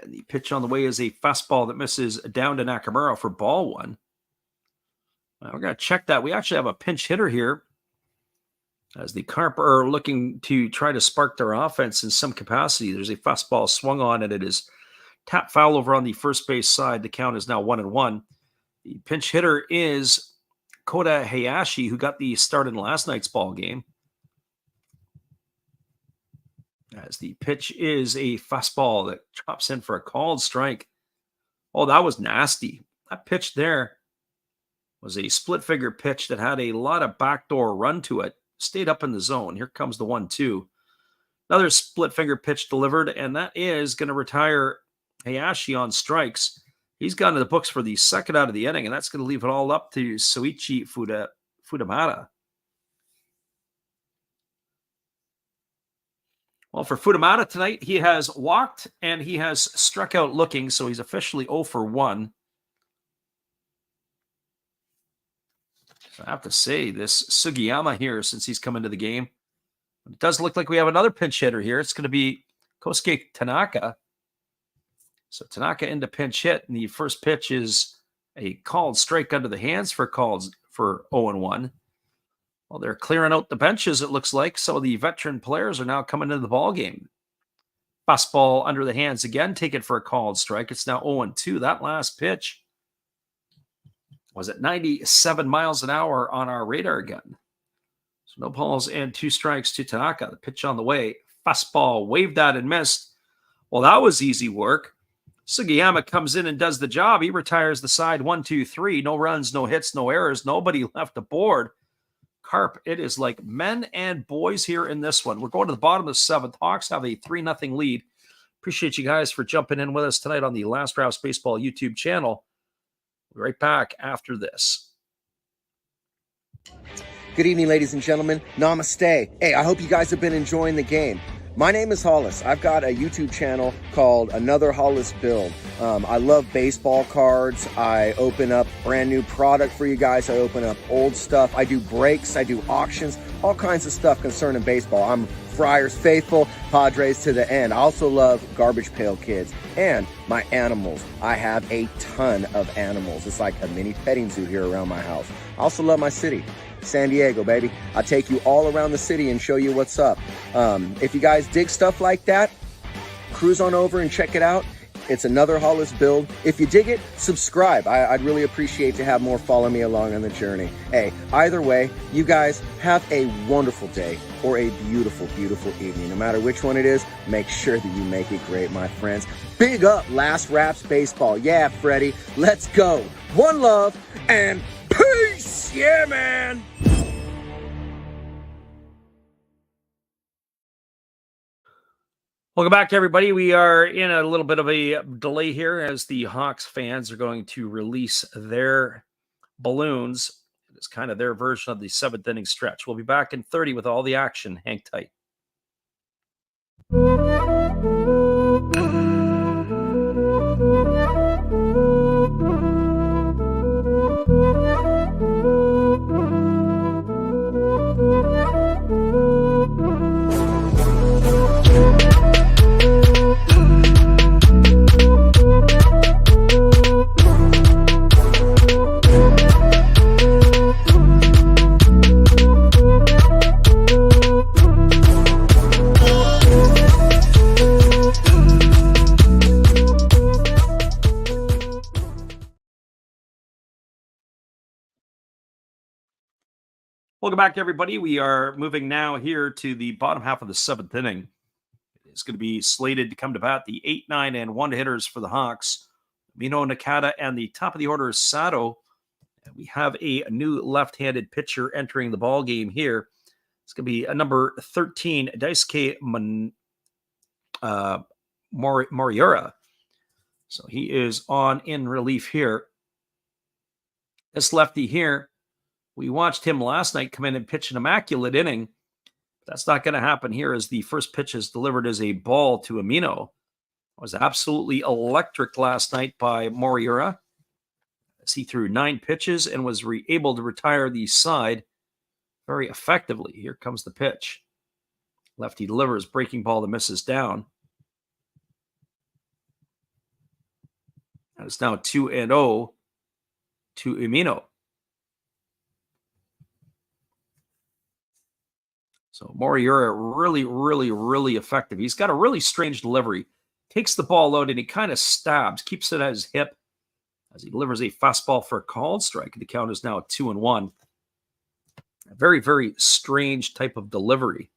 And the pitch on the way is a fastball that misses down to Nakamura for ball one. We're going to check that. We actually have a pinch hitter here as the Carp are looking to try to spark their offense in some capacity. There's a fastball swung on, and it is tapped foul over on the first base side. The count is now 1-1. The pinch hitter is Kota Hayashi, who got the start in last night's ball game. As the pitch is a fastball that drops in for a called strike. Oh, that was nasty. That pitch there was a split figure pitch that had a lot of backdoor run to it. Stayed up in the zone. Here comes the 1-2. Another split finger pitch delivered, and that is going to retire Hayashi on strikes. He's gone to the books for the second out of the inning, and that's going to leave it all up to Soichi Fudamata. Well, for Fudamata tonight, he has walked and he has struck out looking, so he's officially 0 for 1. So I have to say, this Sugiyama here, since he's come into the game, it does look like we have another pinch hitter here. It's going to be Kosuke Tanaka. So Tanaka into pinch hit, and the first pitch is a called strike under the hands for 0-1. Well, they're clearing out the benches, it looks like. So the veteran players are now coming into the ball game. Fastball under the hands again, take it for a called strike. It's now 0-2. That last pitch was at 97 miles an hour on our radar gun. So no balls and 2 strikes to Tanaka. The pitch on the way. Fastball waved at and missed. Well, that was easy work. Sugiyama comes in and does the job. He retires the side 1-2-3. No runs, no hits, no errors. Nobody left aboard. Carp, it is like men and boys here in this one. We're going to the bottom of the 7th. Hawks have a 3-0 lead. Appreciate you guys for jumping in with us tonight on the Last Raps Baseball YouTube channel. We'll be right back after this. Good evening, ladies and gentlemen. Namaste. Hey, I hope you guys have been enjoying the game. My name is Hollis. I've got a YouTube channel called Another Hollis Build. I love baseball cards. I open up brand new product for you guys. I open up old stuff. I do breaks. I do auctions. All kinds of stuff concerning baseball. I'm Friars faithful, Padres to the end. I also love Garbage Pail Kids and my animals. I have a ton of animals. It's like a mini petting zoo here around my house. I also love my city. San Diego, baby. I'll take you all around the city and show you what's up. If you guys dig stuff like that, cruise on over and check it out. It's Another Hollis Build. If you dig it, subscribe. I'd really appreciate to have more follow me along on the journey. Hey, either way, you guys have a wonderful day or a beautiful, beautiful evening. No matter which one it is, make sure that you make it great, my friends. Big up Last Raps Baseball. Yeah, Freddie, let's go. One love and peace. Yeah, man. Welcome back, everybody. We are in a little bit of a delay here as the Hawks fans are going to release their balloons. It's kind of their version of the 7th inning stretch. We'll be back in 30 with all the action. Hang tight. Welcome back, everybody. We are moving now here to the bottom half of the 7th inning. It's going to be slated to come to bat the 8, 9, and 1 hitters for the Hawks. Mino Nakata and the top of the order is Sato. And we have a new left-handed pitcher entering the ball game here. It's going to be a number 13, Daisuke Moriura. So he is on in relief here. This lefty here, we watched him last night come in and pitch an immaculate inning. That's not going to happen here as the first pitch is delivered as a ball to Amino. It was absolutely electric last night by Moriura as he threw 9 pitches and was able to retire the side very effectively. Here comes the pitch. Lefty delivers, breaking ball that misses down. And it's now 2-0 to Umino. So Moriura really, really, really effective. He's got a really strange delivery. Takes the ball out and he kind of stabs, keeps it at his hip as he delivers a fastball for a called strike. The count is now 2-1. A very, very strange type of delivery,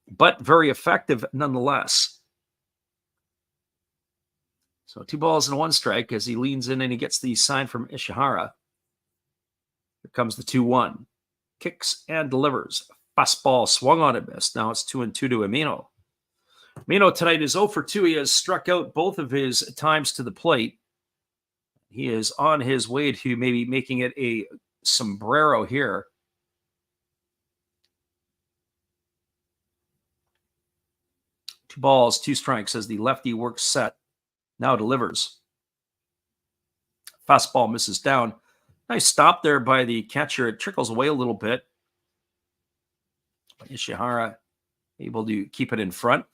but very effective nonetheless. So 2 balls and 1 strike as he leans in and he gets the sign from Ishihara. Here comes the 2-1. Kicks and delivers. Fastball swung on and missed. Now it's 2-2 to Umino. Umino tonight is 0 for 2. He has struck out both of his times to the plate. He is on his way to maybe making it a sombrero here. Two balls, 2 strikes as the lefty works set. Now delivers. Fastball misses down. Nice stop there by the catcher. It trickles away a little bit. Ishihara able to keep it in front.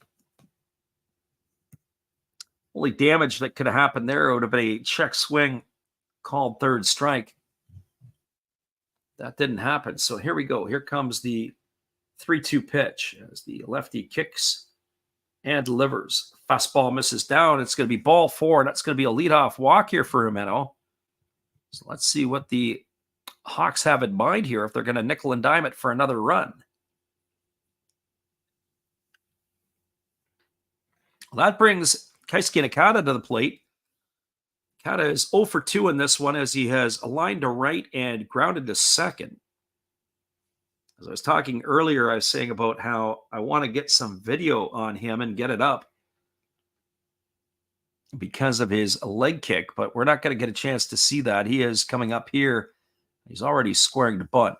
Only damage that could have happened there would have been a check swing called third strike. That didn't happen. So here we go. Here comes the 3-2 pitch as the lefty kicks and delivers. Fastball misses down. It's going to be ball 4. That's going to be a leadoff walk here for Umino. So let's see what the Hawks have in mind here if they're going to nickel and dime it for another run. Well, that brings Keisuke Nakata to the plate. Nakata is 0 for 2 in this one as he has aligned to right and grounded to second. As I was talking earlier, I was saying about how I want to get some video on him and get it up because of his leg kick, but we're not going to get a chance to see that. He is coming up here. He's already squaring to bunt.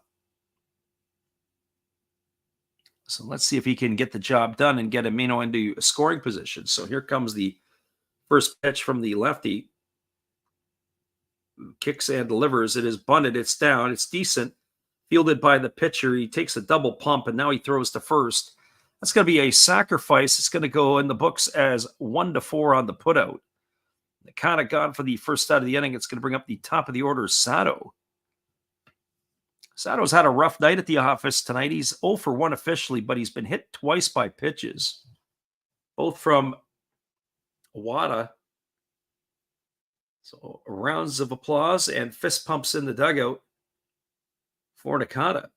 So let's see if he can get the job done and get Umino into a scoring position. So here comes the first pitch from the lefty. Kicks and delivers. It is bunted. It's down. It's decent. Fielded by the pitcher. He takes a double pump, and now he throws to first. That's going to be a sacrifice. It's going to go in the books as 1-4 on the putout. Nakata gone for the first out of the inning. It's going to bring up the top of the order, Sato. Sato's had a rough night at the office tonight. He's 0 for 1 officially, but he's been hit twice by pitches, both from Wada. So rounds of applause and fist pumps in the dugout for Nakata,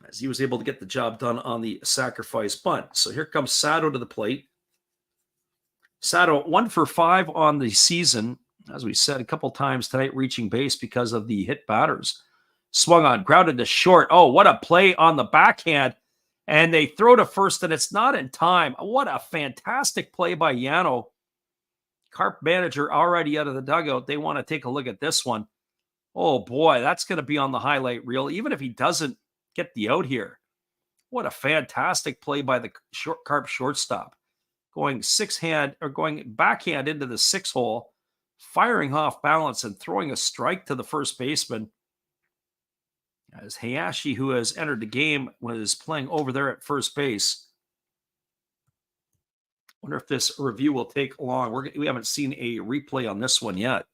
as he was able to get the job done on the sacrifice bunt. So here comes Sato to the plate. Sato 1 for 5 on the season. As we said a couple times tonight, reaching base because of the hit batters. Swung on, grounded to short. Oh, what a play on the backhand. And they throw to first, and it's not in time. What a fantastic play by Yano. Carp manager already out of the dugout. They want to take a look at this one. Oh, boy, that's going to be on the highlight reel, even if he doesn't get the out here. What a fantastic play by the Carp shortstop. Going backhand into the 6-hole. Firing off balance and throwing a strike to the first baseman. As Hayashi, who has entered the game, was playing over there at first base. Wonder if this review will take long. We haven't seen a replay on this one yet.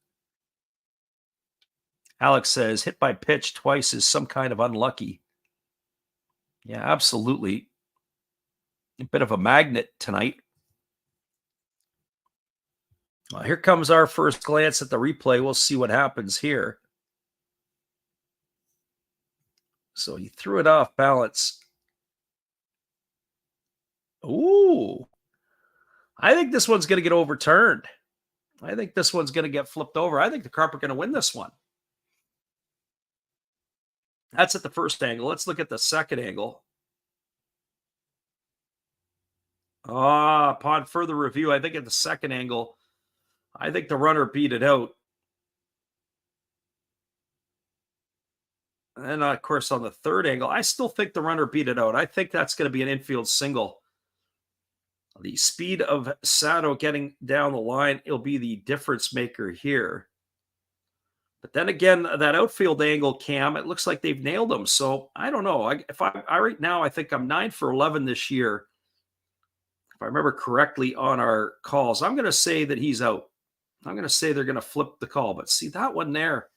Alex says, hit by pitch twice is some kind of unlucky. Yeah, absolutely. A bit of a magnet tonight. Well, here comes our first glance at the replay. We'll see what happens here. So he threw it off balance. Ooh. I think this one's going to get overturned. I think this one's going to get flipped over. I think the Carp are going to win this one. That's at the first angle. Let's look at the second angle. Upon further review, I think at the second angle, I think the runner beat it out. And, of course, on the third angle, I still think the runner beat it out. I think that's going to be an infield single. The speed of Sato getting down the line, it'll be the difference maker here. But then again, that outfield angle, Cam, it looks like they've nailed him. So I don't know. Right now, I think I'm 9 for 11 this year. if I remember correctly on our calls. I'm going to say that he's out. I'm going to say they're going to flip the call. But see, that one there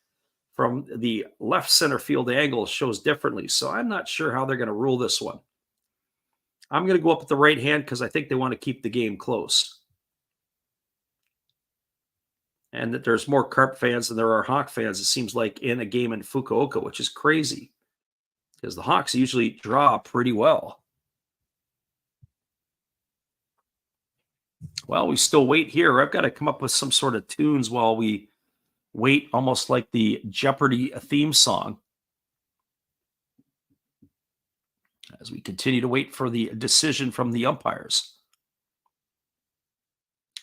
from the left center field angle shows differently. So I'm not sure how they're going to rule this one. I'm going to go up with the right hand because I think they want to keep the game close. And that there's more Carp fans than there are Hawk fans, it seems like, in a game in Fukuoka, which is crazy because the Hawks usually draw pretty well. Well, we still wait here. I've got to come up with some sort of tunes while we wait, almost like the Jeopardy theme song, as we continue to wait for the decision from the umpires.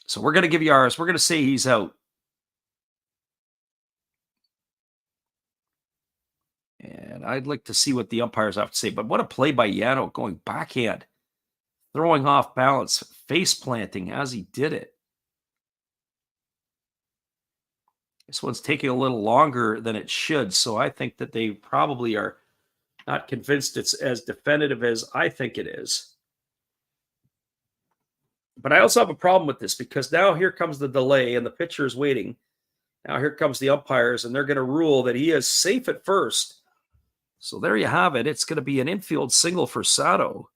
So we're going to give you ours. We're going to say he's out. And I'd like to see what the umpires have to say. But what a play by Yano, going backhand, throwing off balance, face planting as he did it. This one's taking a little longer than it should, so I think that they probably are not convinced it's as definitive as I think it is. But I also have a problem with this because now here comes the delay and the pitcher is waiting. Now here comes the umpires, and they're going to rule that he is safe at first. So there you have it. It's going to be an infield single for Sato.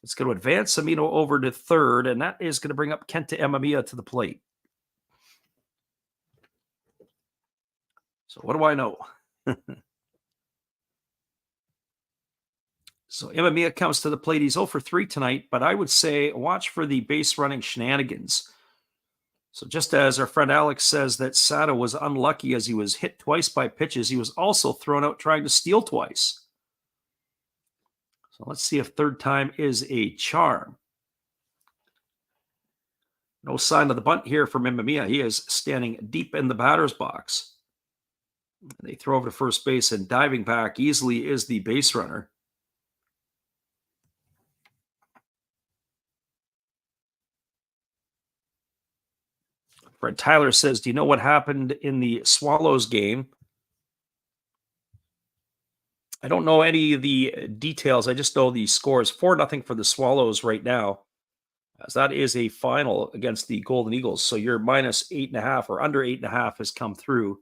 It's going to advance Amino over to third, and that is going to bring up Kenta Emamiya to the plate. So what do I know? So Emamiya comes to the plate. He's 0 for 3 tonight, but I would say watch for the base running shenanigans. So just as our friend Alex says that Sato was unlucky as he was hit twice by pitches, he was also thrown out trying to steal twice. So let's see if third time is a charm. No sign of the bunt here from Emamiya. He is standing deep in the batter's box. They throw over to first base, and diving back easily is the base runner. Fred Tyler says, do you know what happened in the Swallows game? I don't know any of the details. I just know the score is 4-0 for the Swallows right now, as that is a final against the Golden Eagles. So your minus 8.5 or under 8.5 has come through.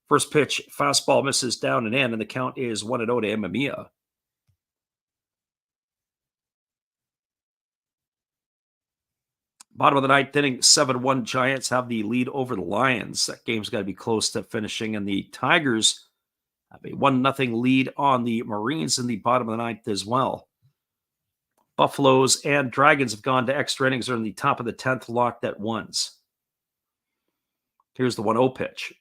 First pitch, fastball misses down and in, and the count is 1-0 to Emamiya. Bottom of the ninth inning, 7-1 Giants have the lead over the Lions. That game's got to be close to finishing, and the Tigers have a 1-0 lead on the Marines in the bottom of the ninth as well. Buffaloes and Dragons have gone to extra innings. They're in the top of the 10th, locked at ones. Here's the 1-0 pitch.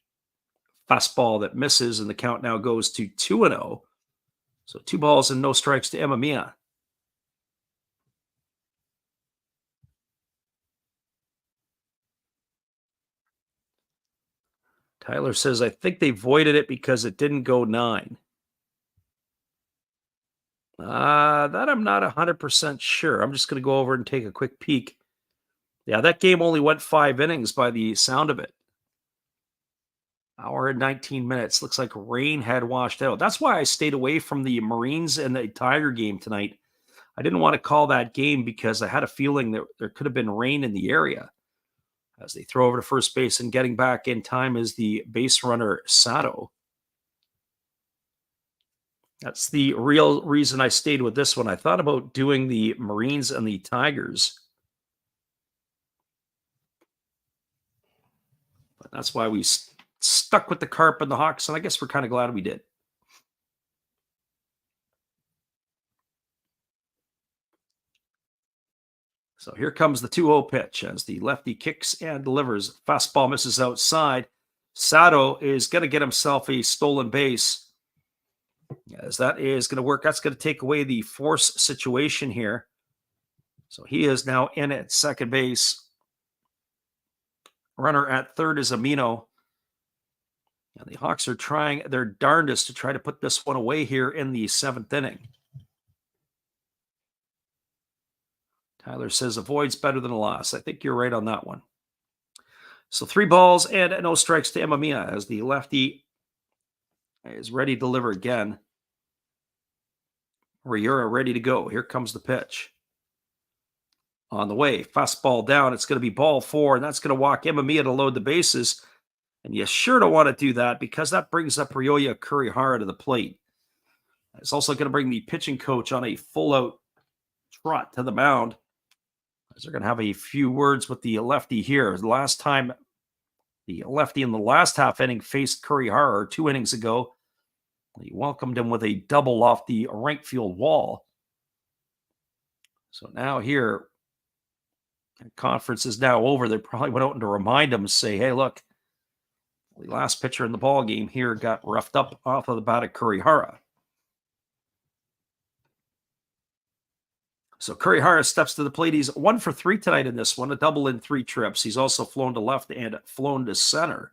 Fastball that misses, and the count now goes to 2-0. So 2 balls and no strikes to Emamiya. Tyler says, I think they voided it because it didn't go 9. That I'm not 100% sure. I'm just going to go over and take a quick peek. Yeah, that game only went 5 innings by the sound of it. Hour and 19 minutes. Looks like rain had washed out. That's why I stayed away from the Marines and the Tiger game tonight. I didn't want to call that game because I had a feeling that there could have been rain in the area. As they throw over to first base, and getting back in time is the base runner, Sato. That's the real reason I stayed with this one. I thought about doing the Marines and the Tigers, but that's why we stuck with the Carp and the Hawks, and I guess we're kind of glad we did. So here comes the 2-0 pitch as the lefty kicks and delivers. Fastball misses outside. Sato is going to get himself a stolen base, as that is going to work. That's going to take away the force situation here. So he is now in at second base. Runner at third is Amino. And the Hawks are trying their darndest to try to put this one away here in the 7th inning. Tyler says avoid's better than a loss. I think you're right on that one. So 3 balls and no strikes to Emamiya as the lefty is ready to deliver again. Riura ready to go. Here comes the pitch. on the way. Fastball down. It's going to be ball 4, and that's going to walk Imamiya to load the bases. And you sure don't want to do that because that brings up Ryoya Kurihara to the plate. It's also going to bring the pitching coach on a full-out trot to the mound. As they're going to have a few words with the lefty here. The last time the lefty in the last half inning faced Kurihara 2 innings ago, he welcomed him with a double off the right field wall. So now here, the conference is now over. They probably went out to remind him and say, hey, look, the last pitcher in the ball game here got roughed up off of the bat of Kurihara. So Kurihara steps to the plate. He's 1 for 3 tonight in this one, a double in 3 trips. He's also flown to left and flown to center.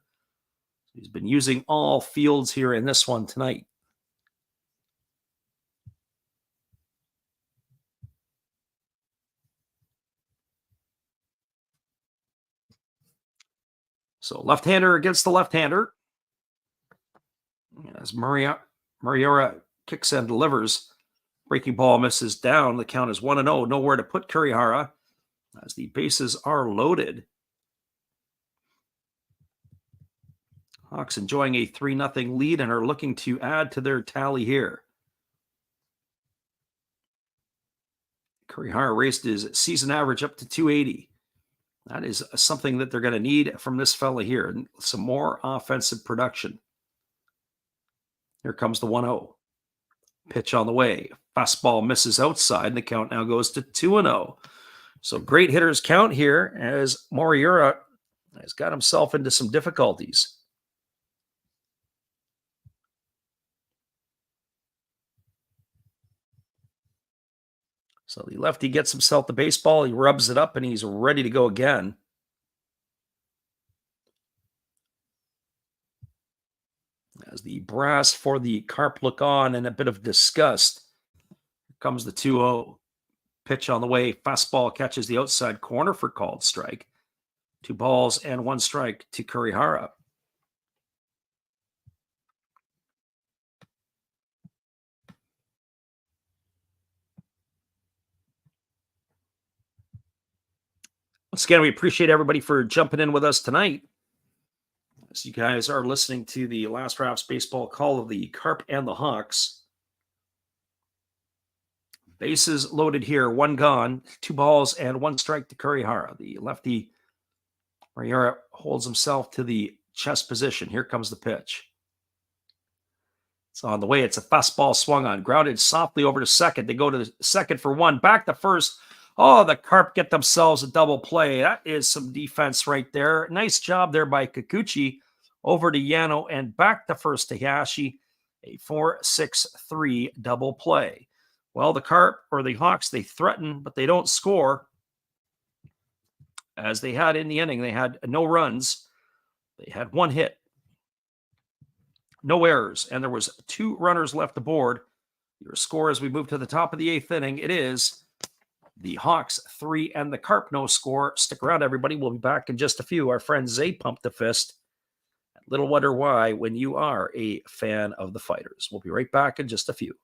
He's been using all fields here in this one tonight. So left-hander against the left-hander. As Mariora kicks and delivers. Breaking ball misses down. The count is 1-0. Nowhere to put Kurihara as the bases are loaded. Hawks enjoying a 3-0 lead and are looking to add to their tally here. Kurihara raised his season average up to 280. That is something that they're going to need from this fella here. Some more offensive production. Here comes the 1-0. Pitch on the way. Fastball misses outside, and the count now goes to 2-0. So great hitters count here as Moriura has got himself into some difficulties. So the lefty gets himself the baseball, he rubs it up, and he's ready to go again. As the brass for the Carp look on in a bit of disgust. Here comes the 2-0. Pitch on the way. Fastball catches the outside corner for called strike. 2 balls and 1 strike to Kurihara. Once again, we appreciate everybody for jumping in with us tonight. As you guys are listening to the Last Raps Baseball call of the Carp and the Hawks. Bases loaded here, 1 gone, 2 balls and 1 strike to Kurihara. The lefty Mariora holds himself to the chest position. Here comes the pitch. It's on the way. It's a fastball swung on, grounded softly over to second. They go to second for 1, back to first. Oh, the Carp get themselves a double play. That is some defense right there. Nice job there by Kikuchi. Over to Yano and back to first to Hayashi. A 4-6-3 double play. Well, the Carp or the Hawks, they threaten, but they don't score. As they had in the inning, they had no runs. They had 1 hit. No errors. And there was 2 runners left aboard. Your score as we move to the top of the 8th inning, it is the Hawks 3 and the Carp no score. Stick around, everybody. We'll be back in just a few. Our friend Zay pumped the fist. Little wonder why when you are a fan of the Fighters. We'll be right back in just a few.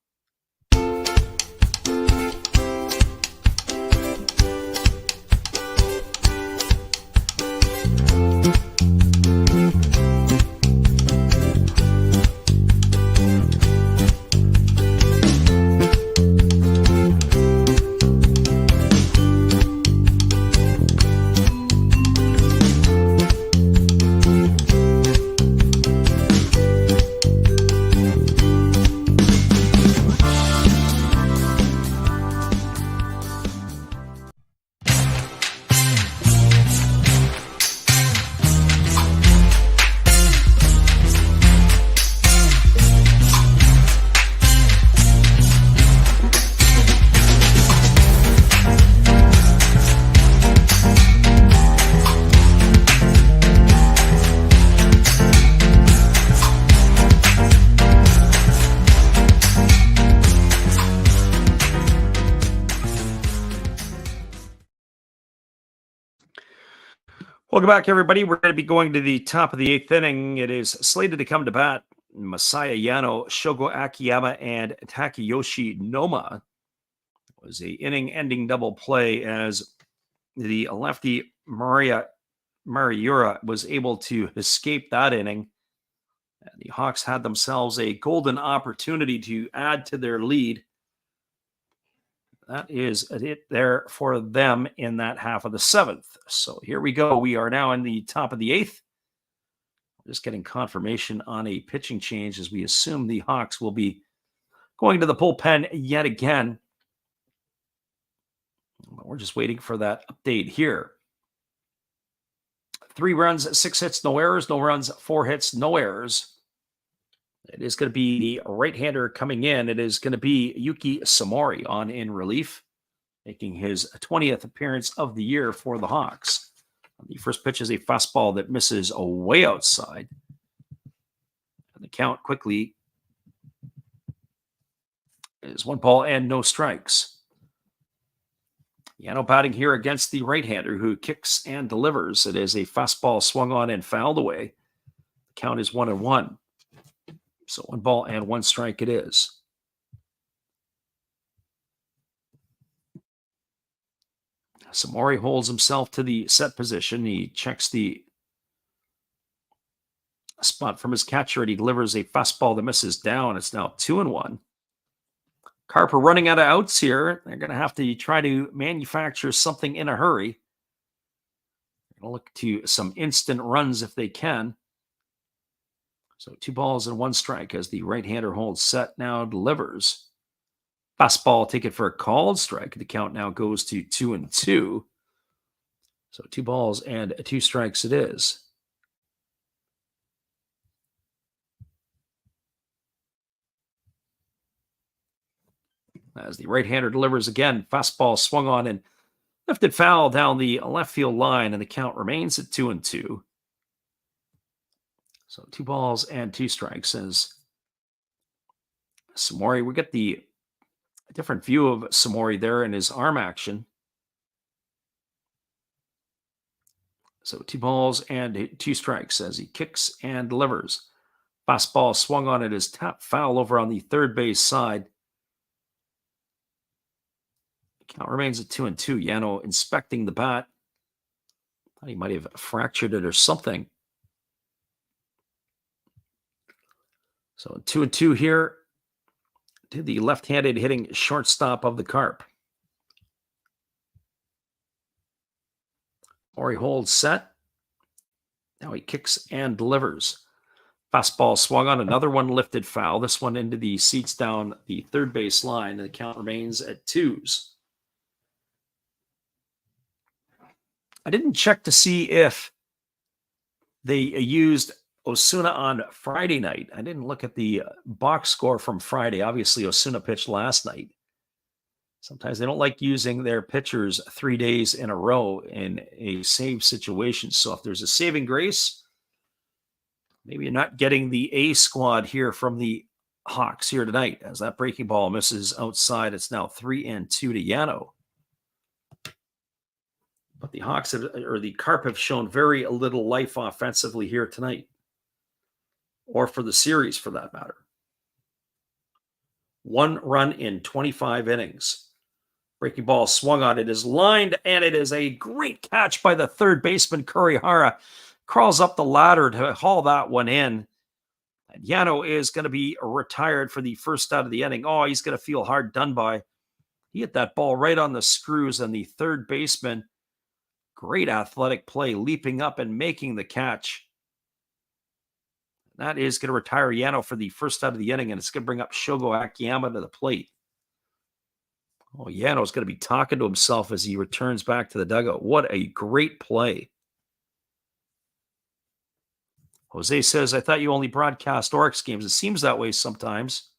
Welcome back, everybody. We're going to be going to the top of the 8th inning. It is slated to come to bat Masaya Yano, Shogo Akiyama, and Takeyoshi Noma. It was an inning-ending double play as the lefty Mariura was able to escape that inning. And the Hawks had themselves a golden opportunity to add to their lead. That is it there for them in that half of the seventh. So here we go. We are now in the top of the eighth. Just getting confirmation on a pitching change as we assume the Hawks will be going to the bullpen yet again. We're just waiting for that update here. 3 runs, 6 hits, no errors. No runs, 4 hits, no errors. It is going to be the right-hander coming in. It is going to be Yuki Samori on in relief, making his 20th appearance of the year for the Hawks. The first pitch is a fastball that misses way outside. And the count quickly is 1 ball and no strikes. Yano batting here against the right-hander who kicks and delivers. It is a fastball swung on and fouled away. The count is 1-1. So 1 ball and 1 strike it is. Samori holds himself to the set position. He checks the spot from his catcher and he delivers a fastball that misses down. It's now 2-1. Carp are running out of outs here. They're going to have to try to manufacture something in a hurry. They're going to look to some instant runs if they can. So 2 balls and 1 strike as the right-hander holds set now delivers. Fastball, take it for a called strike. The count now goes to 2-2. So 2 balls and 2 strikes it is. As the right-hander delivers again, fastball swung on and lifted foul down the left field line, and the count remains at 2-2. So 2 balls and 2 strikes as Samori. We get the different view of Samori there in his arm action. So 2 balls and 2 strikes as he kicks and delivers. Fastball swung on at his tap foul over on the third base side. The count remains at 2-2. Yano inspecting the bat. Thought he might have fractured it or something. So 2-2 here to the left-handed hitting shortstop of the Carp. Or he holds set. Now he kicks and delivers. Fastball swung on, another one lifted foul. This one into the seats down the third base line. And the count remains at 2s. I didn't check to see if they used Osuna on Friday night. I didn't look at the box score from Friday. Obviously, Osuna pitched last night. Sometimes they don't like using their pitchers 3 days in a row in a save situation. So if there's a saving grace, maybe you're not getting the A squad here from the Hawks here tonight. As that breaking ball misses outside, it's now 3-2 to Yano. But the Hawks or the Carp have shown very little life offensively here tonight. Or for the series, for that matter. 1 run in 25 innings. Breaking ball swung on. It is lined, and it is a great catch by the third baseman, Kurihara. Crawls up the ladder to haul that one in. And Yano is going to be retired for the first out of the inning. Oh, he's going to feel hard done by. He hit that ball right on the screws, and the third baseman, great athletic play, leaping up and making the catch. That is going to retire Yano for the first out of the inning, and it's going to bring up Shogo Akiyama to the plate. Oh, Yano's going to be talking to himself as he returns back to the dugout. What a great play. Jose says, I thought you only broadcast Oryx games. It seems that way sometimes.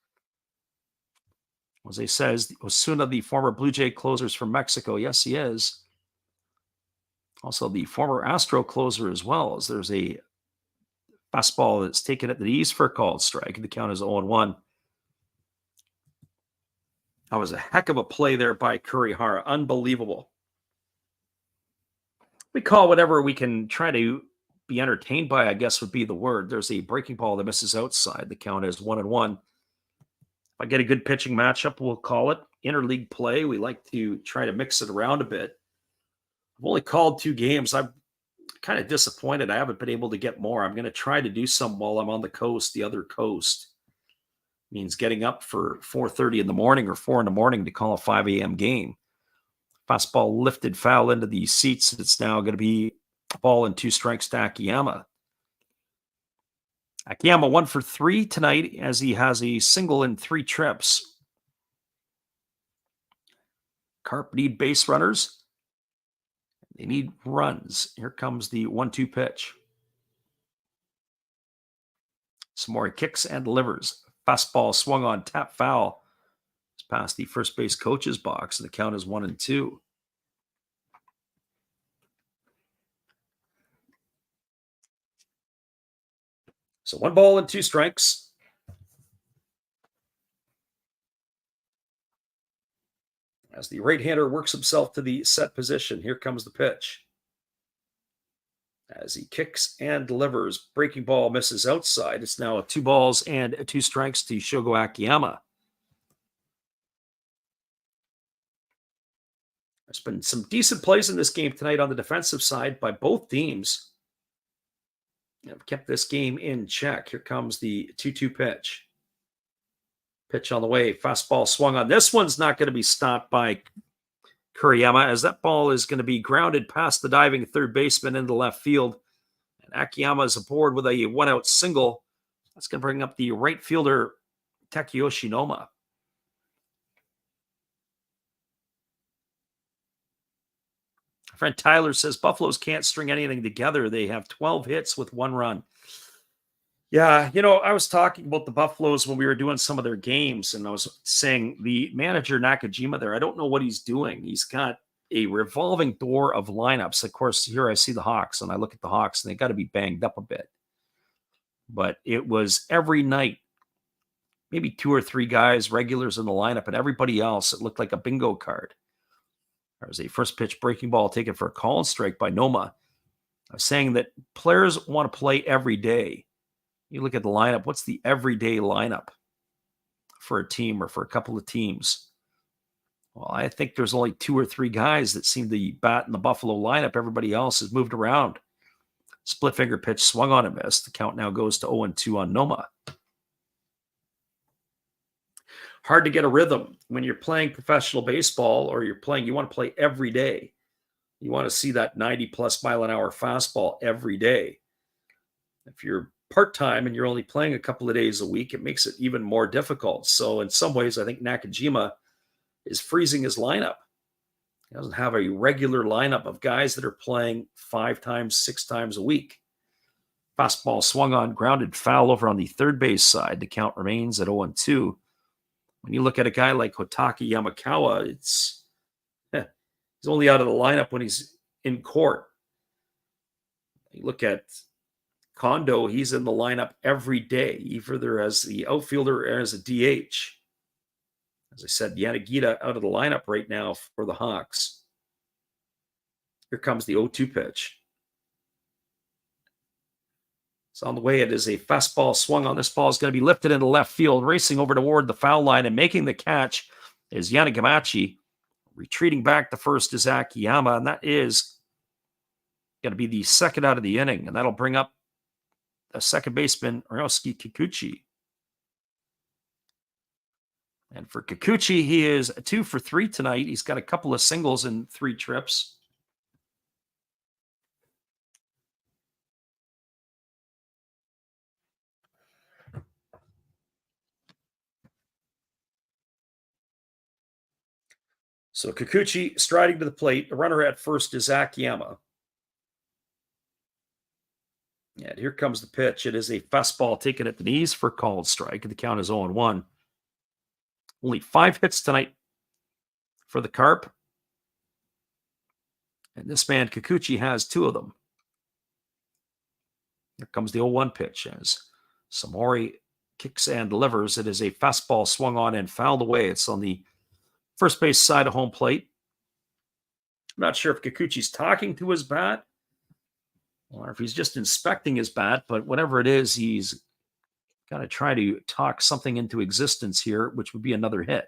Jose says, Osuna, the former Blue Jay closers from Mexico. Yes, he is. Also, the former Astro closer as well, as there's a fastball that's taken at the knees for a called strike. The count is 0-1. That was a heck of a play there by Kurihara. Unbelievable. We call whatever we can try to be entertained by, I guess would be the word. There's a breaking ball that misses outside. The count is 1-1. If I get a good pitching matchup, we'll call it interleague play. We like to try to mix it around a bit. I've only called 2 games. I'm kind of disappointed I haven't been able to get more. I'm going to try to do some while I'm on the coast, the other coast. Means getting up for 4:30 in the morning or 4 in the morning to call a 5 a.m. game. Fastball lifted foul into the seats. It's now going to be a ball and 2 strikes to Akiyama. Akiyama 1 for 3 tonight as he has a single in 3 trips. Carp need base runners. They need runs. Here comes the 1-2 pitch. Samori kicks and delivers. Fastball swung on, tap foul. It's past the first base coach's box, and the count is 1-2. So 1 ball and 2 strikes. As the right-hander works himself to the set position, here comes the pitch. As he kicks and delivers, breaking ball misses outside. It's now 2 balls and 2 strikes to Shogo Akiyama. There's been some decent plays in this game tonight on the defensive side by both teams. Have kept this game in check. Here comes the 2-2 pitch. Pitch on the way. Fastball swung on. This one's not going to be stopped by Kuriyama, as that ball is going to be grounded past the diving third baseman into left field. And Akiyama is aboard with a 1-out single. That's going to bring up the right fielder, Takeyoshi Noma. Friend Tyler says Buffaloes can't string anything together. They have 12 hits with 1 run. Yeah, I was talking about the Buffaloes when we were doing some of their games, and I was saying the manager Nakajima there, I don't know what he's doing. He's got a revolving door of lineups. Of course, here I see the Hawks, and I look at the Hawks, and they got to be banged up a bit. But it was every night, maybe 2 or 3 guys, regulars in the lineup, and everybody else, it looked like a bingo card. There was a first pitch breaking ball taken for a call and strike by Noma. I was saying that players want to play every day. You look at the lineup, what's the everyday lineup for a team or for a couple of teams? Well, I think there's only 2 or 3 guys that seem to bat in the Buffalo lineup. Everybody else has moved around. Split finger pitch swung on and missed. The count now goes to 0-2 on Noma. Hard to get a rhythm when you're playing professional baseball, or you want to play every day. You want to see that 90+ mile an hour fastball every day. If you're part-time and you're only playing a couple of days a week, it makes it even more difficult. So in some ways, I think Nakajima is freezing his lineup. He doesn't have a regular lineup of guys that are playing 5 times, 6 times a week. Fastball swung on, grounded foul over on the third base side. The count remains at 0-2. When you look at a guy like Hotaki Yamakawa, he's only out of the lineup when he's in court. You look at Kondo, he's in the lineup every day, either as the outfielder or as a DH. As I said, Yanagita out of the lineup right now for the Hawks. Here comes the 0-2 pitch. It's on the way. It is a fastball swung on. This ball is going to be lifted into left field, racing over toward the foul line, and making the catch is Yanagamachi. Retreating back to first is Akiyama, and that is going to be the second out of the inning, and that'll bring up a second baseman, Ryosuke Kikuchi. And for Kikuchi, he is 2 for 3 tonight. He's got a couple of singles in 3 trips. So Kikuchi striding to the plate. The runner at first is Akiyama. And here comes the pitch. It is a fastball taken at the knees for called strike. The count is 0-1. Only 5 hits tonight for the Carp. And this man, Kikuchi, has 2 of them. Here comes the 0-1 pitch as Samori kicks and delivers. It is a fastball swung on and fouled away. It's on the first base side of home plate. I'm not sure if Kikuchi's talking to his bat or if he's just inspecting his bat, but whatever it is, he's got to try to talk something into existence here, which would be another hit.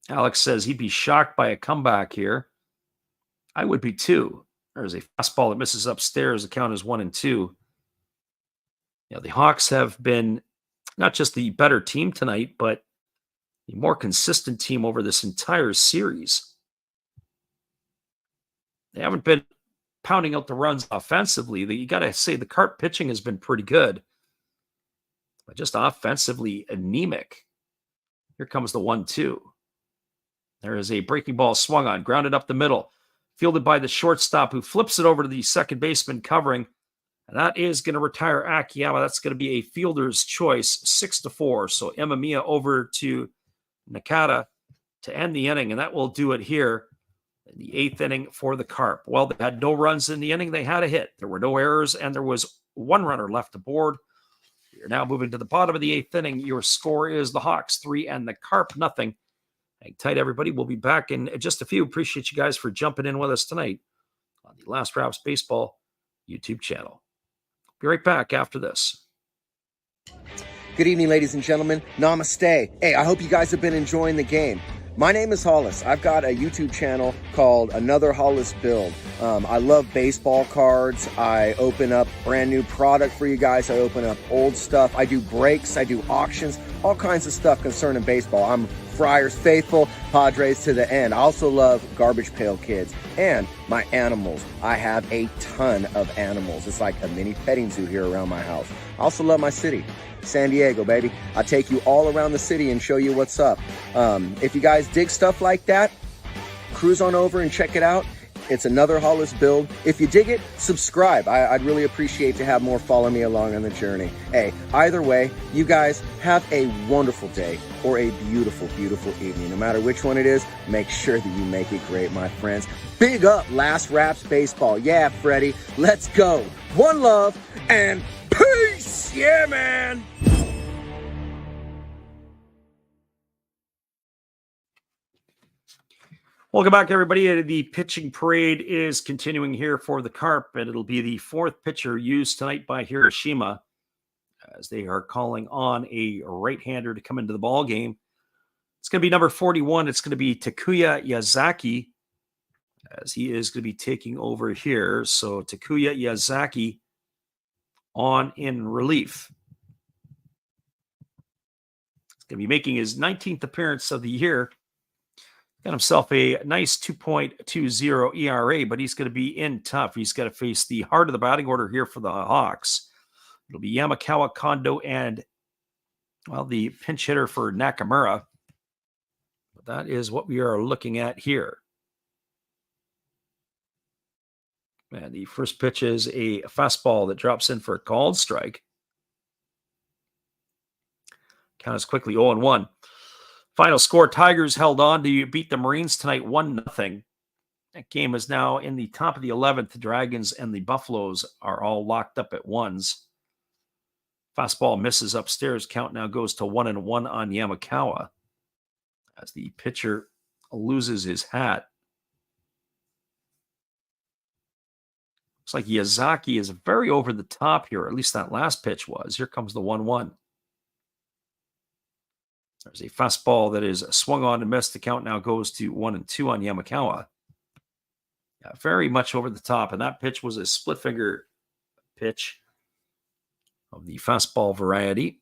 Alex says he'd be shocked by a comeback here. I would be too. There's a fastball that misses upstairs. The count is 1-2. The Hawks have been not just the better team tonight, but the more consistent team over this entire series. They haven't been pounding out the runs offensively. You got to say the Carp pitching has been pretty good, but just offensively anemic. Here comes the 1-2. There is a breaking ball swung on, grounded up the middle, fielded by the shortstop, who flips it over to the second baseman covering. And that is going to retire Akiyama. That's going to be a fielder's choice, 6-4. So Emamiya over to Nakata to end the inning, and that will do it here in the 8th inning for the Carp. Well, they had no runs in the inning. They had a hit. There were no errors, and there was one runner left aboard. You're now moving to the bottom of the 8th inning. Your score is the Hawks 3 and the Carp nothing. Hang tight, everybody. We'll be back in just a few. Appreciate you guys for jumping in with us tonight on the Last Raps Baseball YouTube channel. Be right back after this. Good evening, ladies and gentlemen. Namaste. Hey, I hope you guys have been enjoying the game. My name is Hollis. I've got a YouTube channel called Another Hollis Build. I love baseball cards. I open up brand new product for you guys. I open up old stuff. I do breaks. I do auctions. All kinds of stuff concerning baseball. I'm Friars faithful, Padres to the end. I also love Garbage Pail Kids and my animals. I have a ton of animals. It's like a mini petting zoo here around my house. I also love my city. San Diego, baby. I take you all around the city and show you what's up. If you guys dig stuff like that, cruise on over and check it out. It's Another Hollis Build. If you dig it, subscribe. I'd really appreciate to have more follow me along on the journey. Hey, either way, you guys have a wonderful day or a beautiful, beautiful evening. No matter which one it is, make sure that you make it great, my friends. Big up Last Raps Baseball. Yeah, Freddie, let's go. One love and peace. Yeah, man. Welcome back, everybody. The pitching parade is continuing here for the Carp, and it'll be the 4th pitcher used tonight by Hiroshima as they are calling on a right-hander to come into the ball game. It's going to be number 41. It's going to be Takuya Yazaki as he is going to be taking over here. So Takuya Yazaki on in relief. He's going to be making his 19th appearance of the year. Got himself a nice 2.20 ERA, but he's going to be in tough. He's got to face the heart of the batting order here for the Hawks. It'll be Yamakawa, Kondo, and, well, the pinch hitter for Nakamura. But that is what we are looking at here. And the first pitch is a fastball that drops in for a called strike. Count is quickly 0-1. Final score, Tigers held on to beat the Marines tonight 1-0. That game is now in the top of the 11th. The Dragons and the Buffaloes are all locked up at ones. Fastball misses upstairs. Count now goes to 1-1 on Yamakawa as the pitcher loses his hat. Looks like Yazaki is very over the top here. At least that last pitch was. Here comes the 1-1. There's a fastball that is swung on and missed. The count now goes to 1-2 on Yamakawa. Yeah, very much over the top. And that pitch was a split finger pitch of the fastball variety.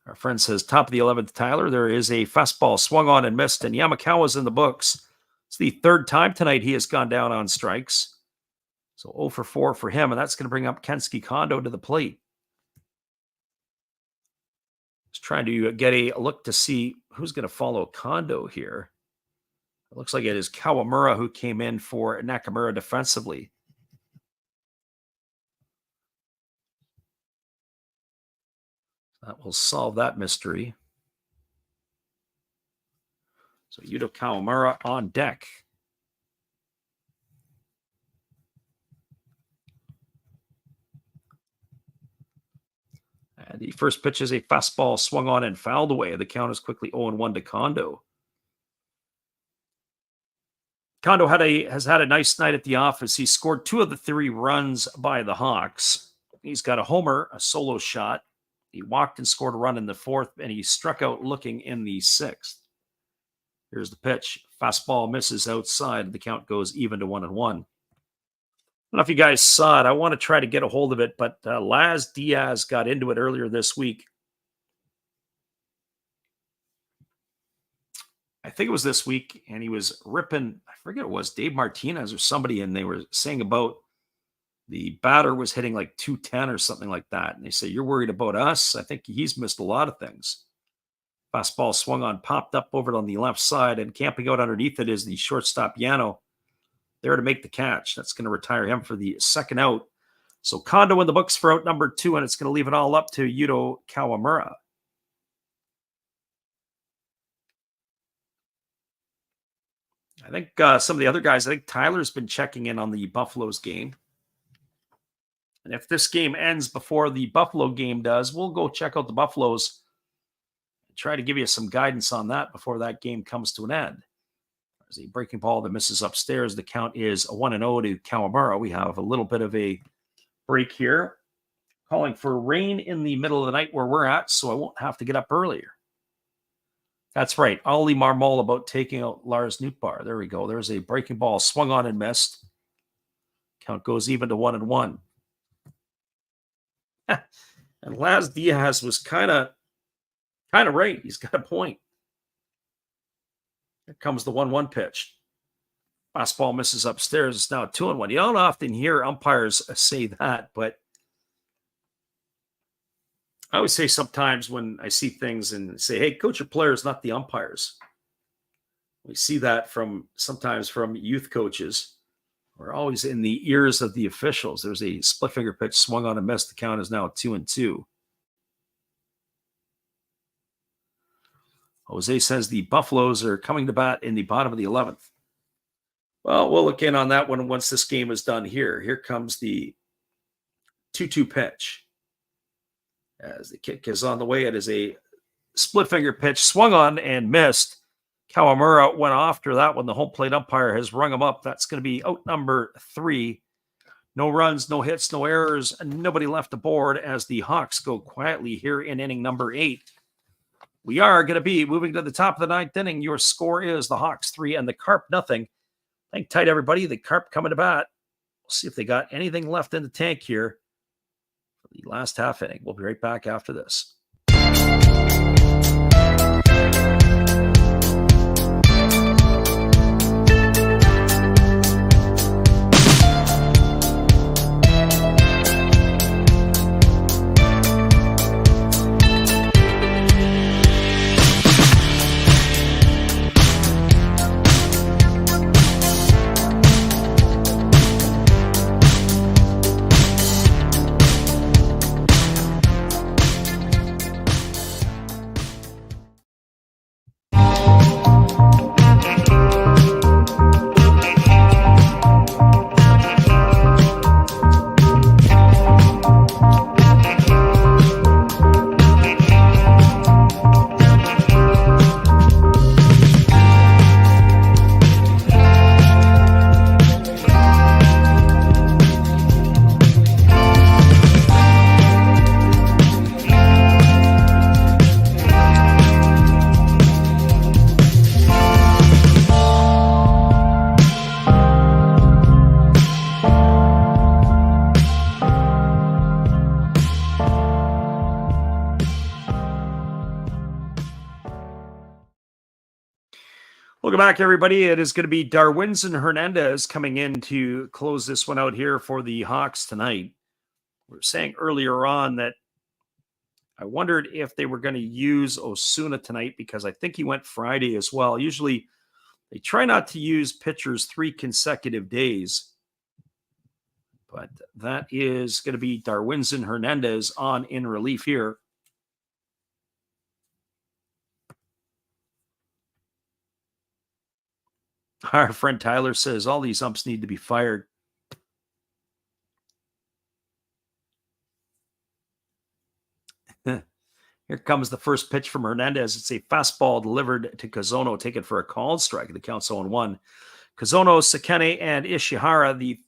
Our friend says, top of the 11th, Tyler. There is a fastball swung on and missed, and Yamakawa's in the books. It's the 3rd time tonight he has gone down on strikes. So 0 for 4 for him, and that's going to bring up Kensuke Kondo to the plate. Just trying to get a look to see who's going to follow Kondo here. It looks like it is Kawamura who came in for Nakamura defensively. That will solve that mystery. So Yuto Kawamura on deck. And the first pitch is a fastball swung on and fouled away. The count is quickly 0-1 to Kondo. Kondo has had a nice night at the office. He scored 2 of the 3 runs by the Hawks. He's got a homer, a solo shot, He walked and scored a run in the 4th, and he struck out looking in the 6th. Here's the pitch. Fastball misses outside. The count goes even to 1-1. I don't know if you guys saw it. I want to try to get a hold of it, but Laz Diaz got into it earlier this week. I think it was this week, and he was ripping, I forget it was Dave Martinez or somebody, and they were saying about the batter was hitting like 210 or something like that. And they say, you're worried about us? I think he's missed a lot of things. Fastball swung on, popped up over it on the left side, and camping out underneath it is the shortstop Yano there to make the catch. That's going to retire him for the second out. So Kondo in the books for out number 2, and it's going to leave it all up to Yuto Kawamura. I think some of the other guys, I think Tyler's been checking in on the Buffaloes game. And if this game ends before the Buffalo game does, we'll go check out the Buffaloes and try to give you some guidance on that before that game comes to an end. There's a breaking ball that misses upstairs. The count is 1-0 to Kawamura. We have a little bit of a break here. Calling for rain in the middle of the night where we're at, so I won't have to get up earlier. That's right. Ollie Marmol about taking out Lars Nootbaar. There we go. There's a breaking ball swung on and missed. Count goes even to 1-1. And Laz Diaz was kind of right. He's got a point. Here comes the 1-1 pitch. Fastball misses upstairs. It's now 2-1. You don't often hear umpires say that, but I always say sometimes when I see things and say, hey, coach your players, not the umpires. We see that sometimes from youth coaches. We're always in the ears of the officials. There's a split finger pitch swung on and missed. The count is now 2-2. Jose says the Buffaloes are coming to bat in the bottom of the 11th. Well, we'll look in on that one once this game is done here. Here comes the 2-2 pitch. As the kick is on the way, it is a split finger pitch swung on and missed. Kawamura went after that one. The home plate umpire has rung him up. That's going to be out number 3. No runs, no hits, no errors, and nobody left aboard as the Hawks go quietly here in inning number 8. We are going to be moving to the top of the 9th inning. Your score is the Hawks 3 and the Carp nothing. Hang tight, everybody. The Carp coming to bat. We'll see if they got anything left in the tank here for the last half inning. We'll be right back after this. Welcome back, everybody. It is going to be Darwinson Hernandez coming in to close this one out here for the Hawks tonight. We were saying earlier on that I wondered if they were going to use Osuna tonight because I think he went Friday as well. Usually they try not to use pitchers 3 consecutive days. But that is going to be Darwinson Hernandez on in relief here. Our friend Tyler says all these umps need to be fired. Here comes the first pitch from Hernandez. It's a fastball delivered to Kazono, taken for a called strike. The count's 0-1. Kazono, Sekene, and Ishihara, the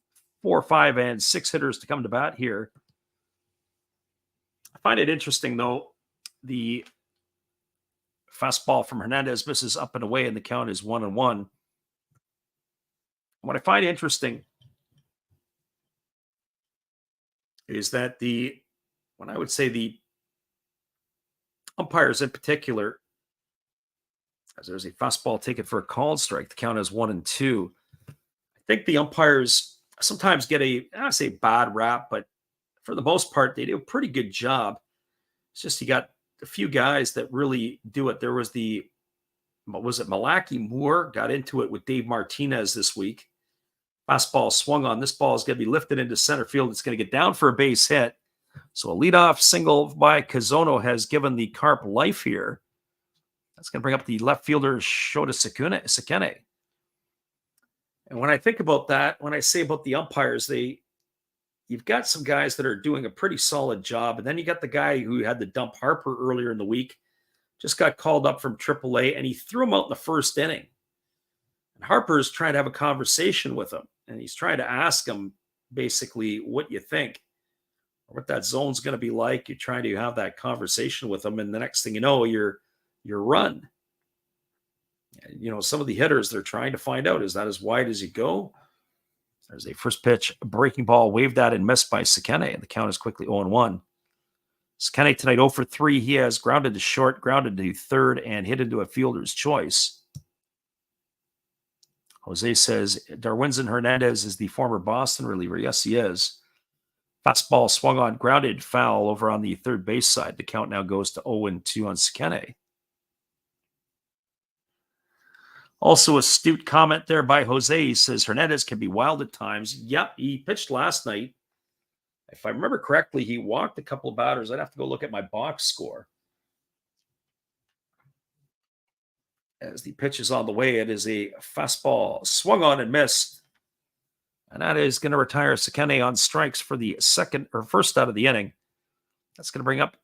4, 5, and 6 hitters to come to bat here. I find it interesting, though. The fastball from Hernandez misses up and away, and the count is 1-1. What I find interesting is that when I would say the umpires in particular, as there's a fastball taken for a called strike, the count is 1-2. I think the umpires sometimes get I don't say bad rap, but for the most part, they do a pretty good job. It's just you got a few guys that really do it. There was Malaki Moore got into it with Dave Martinez this week. Fastball swung on. This ball is going to be lifted into center field. It's going to get down for a base hit. So a leadoff single by Kazono has given the Carp life here. That's going to bring up the left fielder Shota Sekene. And when I think about that, when I say about the umpires, you've got some guys that are doing a pretty solid job. And then you got the guy who had to dump Harper earlier in the week, just got called up from AAA, and he threw him out in the first inning. And Harper's trying to have a conversation with him, and he's trying to ask him basically what you think or what that zone's going to be like. You're trying to have that conversation with him, and the next thing you know, you're run. Some of the hitters, they're trying to find out, is that as wide as you go? There's a first pitch, breaking ball, waved at and missed by Sekene, and the count is quickly 0-1. Sekene tonight 0 for 3. He has grounded to short, grounded to third, and hit into a fielder's choice. Jose says Darwinzon Hernandez is the former Boston reliever. Yes, he is. Fastball swung on, grounded, foul over on the third base side. The count now goes to 0-2 on Sekene. Also, astute comment there by Jose. He says Hernandez can be wild at times. Yep, he pitched last night. If I remember correctly, he walked a couple of batters. I'd have to go look at my box score. As the pitch is on the way, it is a fastball swung on and missed. And that is going to retire Sekene on strikes for the first out of the inning. That's going to bring up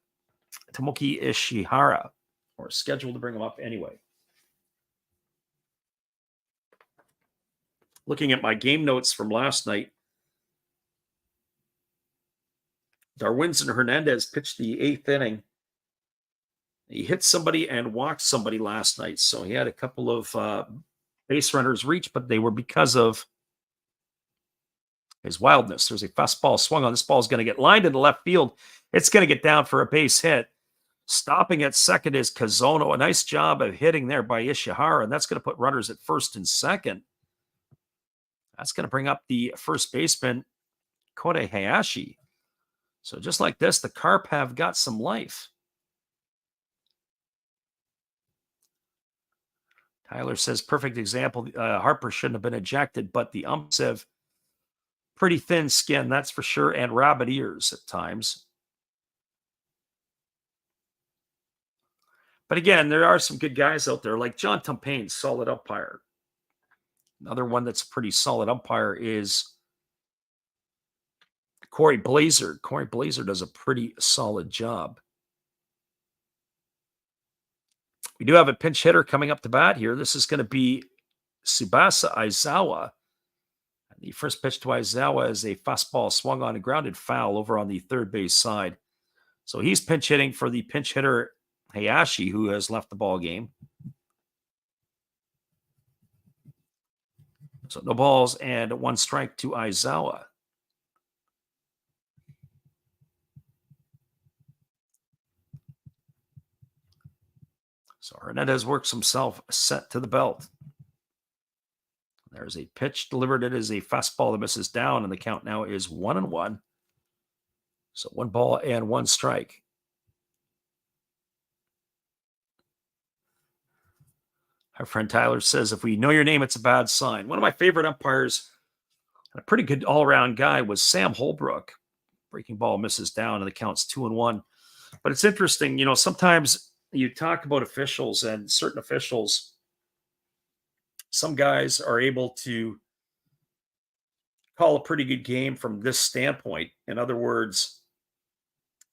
Tomoki Ishihara, or scheduled to bring him up anyway. Looking at my game notes from last night, Darwinzon Hernandez pitched the 8th inning. He hit somebody and walked somebody last night. So he had a couple of base runners reach, but they were because of his wildness. There's a fastball swung on. This ball is going to get lined into left field. It's going to get down for a base hit. Stopping at second is Kazono. A nice job of hitting there by Ishihara, and that's going to put runners at first and second. That's going to bring up the first baseman, Kode Hayashi. So just like this, the Carp have got some life. Tyler says, perfect example. Harper shouldn't have been ejected, but the umps have pretty thin skin, that's for sure, and rabbit ears at times. But again, there are some good guys out there, like John Tumpain, solid umpire. Another one that's a pretty solid umpire is Corey Blazer. Corey Blazer does a pretty solid job. We do have a pinch hitter coming up to bat here. This is going to be Tsubasa Aizawa. And the first pitch to Aizawa is a fastball swung on and grounded foul over on the third base side. So he's pinch hitting for the pinch hitter Hayashi, who has left the ball game. So no balls and 1 strike to Aizawa. So Hernandez works himself set to the belt. There's a pitch delivered. It is a fastball that misses down, and the count now is 1-1. So 1 ball and 1 strike. Our friend Tyler says, if we know your name, it's a bad sign. One of my favorite umpires, a pretty good all-around guy, was Sam Holbrook. Breaking ball misses down, and the count's 2-1. But it's interesting, sometimes you talk about officials, and certain officials, some guys are able to call a pretty good game from this standpoint. In other words,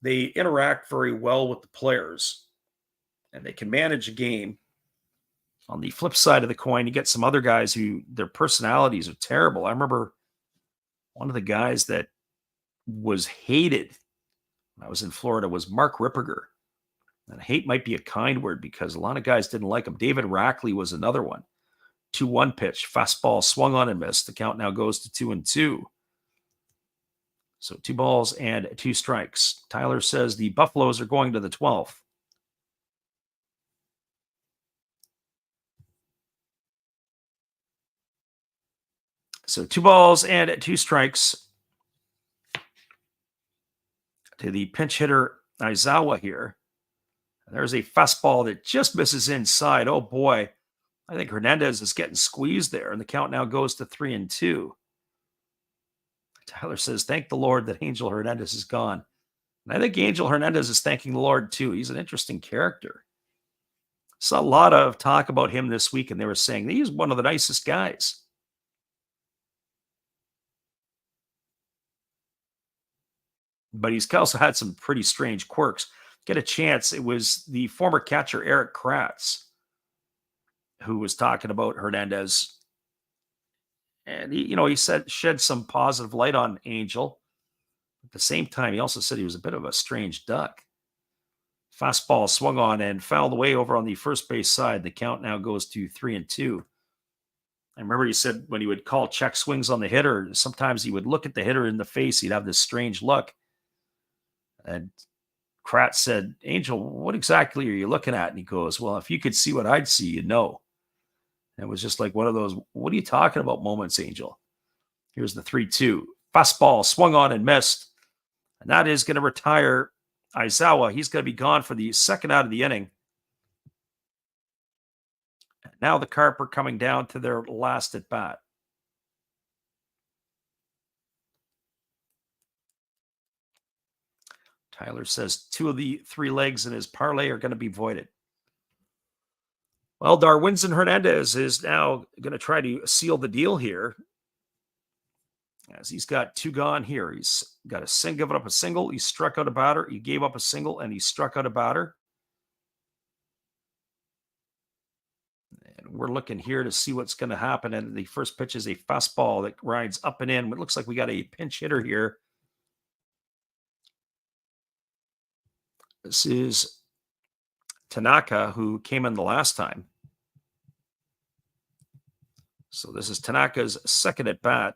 they interact very well with the players, and they can manage a game. On the flip side of the coin, you get some other guys who their personalities are terrible. I remember one of the guys that was hated when I was in Florida was Mark Ripperger. And hate might be a kind word because a lot of guys didn't like him. David Rackley was another one. 2-1 pitch, fastball swung on and missed. The count now goes to 2-2. So 2 balls and 2 strikes. Tyler says the Buffaloes are going to the 12th. So 2 balls and 2 strikes to the pinch hitter Aizawa here. There's a fastball that just misses inside. Oh boy, I think Hernandez is getting squeezed there, and the count now goes to 3-2. Tyler says, thank the Lord that Angel Hernandez is gone. And I think Angel Hernandez is thanking the Lord too. He's an interesting character. Saw a lot of talk about him this week, and they were saying he's one of the nicest guys. But he's also had some pretty strange quirks. Get a chance. It was the former catcher Eric Kratz who was talking about Hernandez. And he shed some positive light on Angel. At the same time, he also said he was a bit of a strange duck. Fastball swung on and fouled away over on the first base side. The count now goes to 3-2. I remember he said when he would call check swings on the hitter, sometimes he would look at the hitter in the face. He'd have this strange look. And Kratz said, Angel, what exactly are you looking at? And he goes, well, if you could see what I'd see, you'd know. And it was just like one of those, what are you talking about moments, Angel? Here's the 3-2. Fastball swung on and missed. And that is going to retire Aizawa. He's going to be gone for the second out of the inning. And now the Carp are coming down to their last at bat. Tyler says 2 of the 3 legs in his parlay are going to be voided. Well, Darwinzon Hernandez is now going to try to seal the deal here, as he's got 2 gone here. He's got given up a single. He struck out a batter. He gave up a single, and he struck out a batter. And we're looking here to see what's going to happen. And the first pitch is a fastball that rides up and in. It looks like we got a pinch hitter here. This is Tanaka, who came in the last time. So this is Tanaka's second at bat.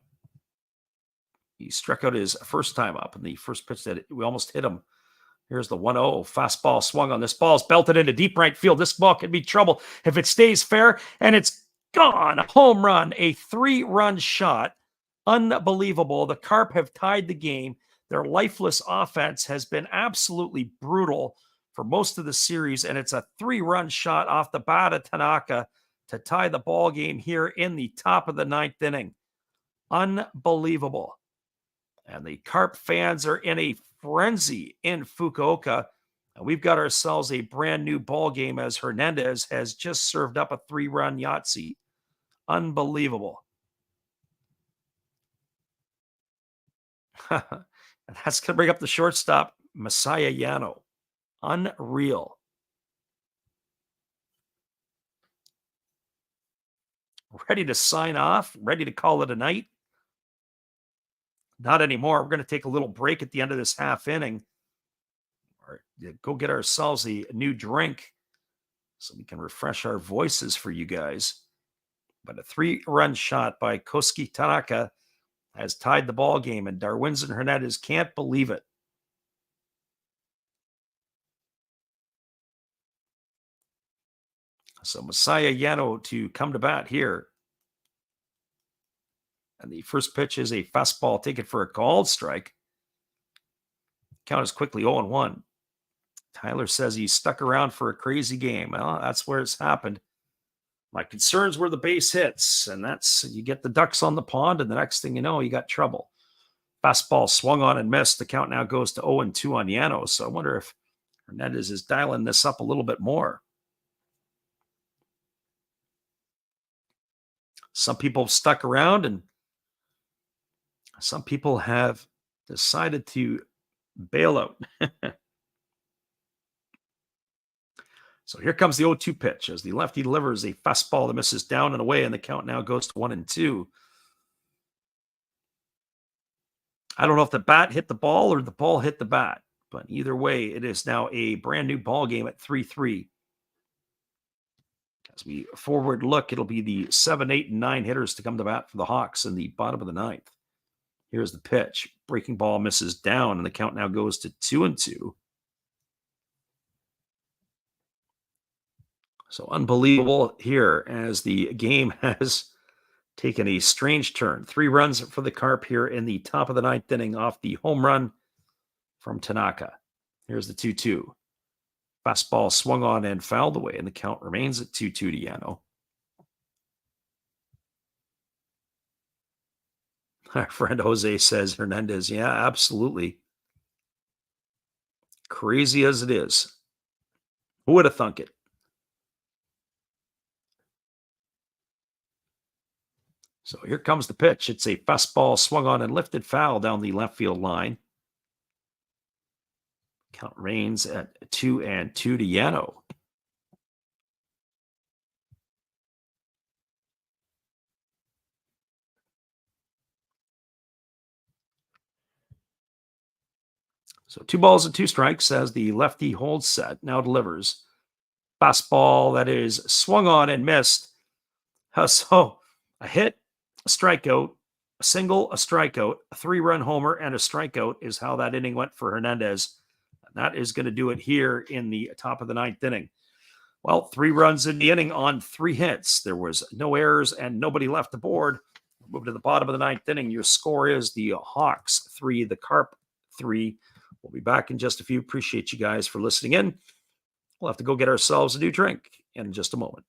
He struck out his first time up in the first pitch that we almost hit him. Here's the 1-0 fastball swung on. This ball's belted into deep right field. This ball could be trouble if it stays fair, and it's gone. A home run, a 3-run shot. Unbelievable. The Carp have tied the game. Their lifeless offense has been absolutely brutal for most of the series, and it's a 3-run shot off the bat of Tanaka to tie the ball game here in the top of the 9th inning. Unbelievable. And the Carp fans are in a frenzy in Fukuoka, and we've got ourselves a brand new ball game as Hernandez has just served up a 3-run Yahtzee. Unbelievable. And that's going to bring up the shortstop, Masaya Yano. Unreal. Ready to sign off? Ready to call it a night? Not anymore. We're going to take a little break at the end of this half inning. Or go get ourselves a new drink so we can refresh our voices for you guys. But a 3-run shot by Kosuke Tanaka has tied the ball game, and Darwinzon Hernandez can't believe it. So Masaya Yano to come to bat here. And the first pitch is a fastball taken for a called strike. Count is quickly 0-1. Tyler says he stuck around for a crazy game. Well, that's where it's happened. My concerns were the base hits, and that's you get the ducks on the pond, and the next thing you know, you got trouble. Fastball swung on and missed. The count now goes to 0-2 on Yano. So I wonder if Hernandez is dialing this up a little bit more. Some people have stuck around, and some people have decided to bail out. So here comes the 0-2 pitch as the lefty delivers a fastball that misses down and away, and the count now goes to 1-2. I don't know if the bat hit the ball or the ball hit the bat. But either way, it is now a brand new ball game at 3-3. As we forward look, it'll be the 7, 8, and 9 hitters to come to bat for the Hawks in the bottom of the ninth. Here's the pitch. Breaking ball misses down, and the count now goes to 2-2. So unbelievable here as the game has taken a strange turn. 3 runs for the Carp here in the top of the ninth inning off the home run from Tanaka. Here's the 2-2. Fastball swung on and fouled away, and the count remains at 2-2 to Yano. Our friend Jose says Hernandez. Yeah, absolutely. Crazy as it is. Who would have thunk it? So here comes the pitch. It's a fastball swung on and lifted foul down the left field line. Count remains at 2-2 to Yano. So 2 balls and 2 strikes as the lefty holds set. Now delivers. Fastball that is swung on and missed. So a hit, a strikeout, a single, a strikeout, a 3-run homer, and a strikeout is how that inning went for Hernandez. And that is going to do it here in the top of the ninth inning. Well, 3 runs in the inning on 3 hits. There was no errors and nobody left the board. Move to the bottom of the ninth inning. Your score is the Hawks 3, the Carp 3. We'll be back in just a few. Appreciate you guys for listening in. We'll have to go get ourselves a new drink in just a moment.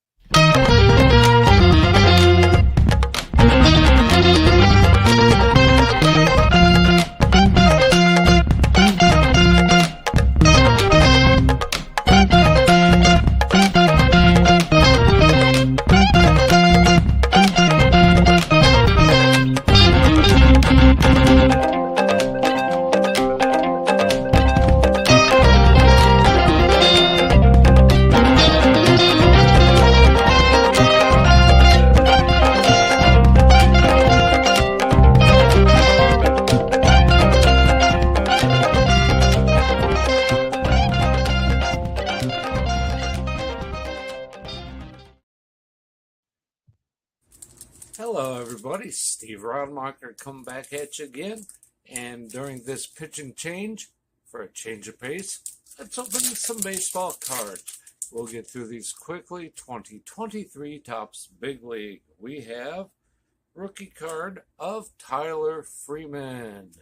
Hello, everybody. Steve Rodmacher coming back at you again. And during this pitching change, for a change of pace, let's open some baseball cards. We'll get through these quickly. 2023 Topps Big League. We have rookie card of Tyler Freeman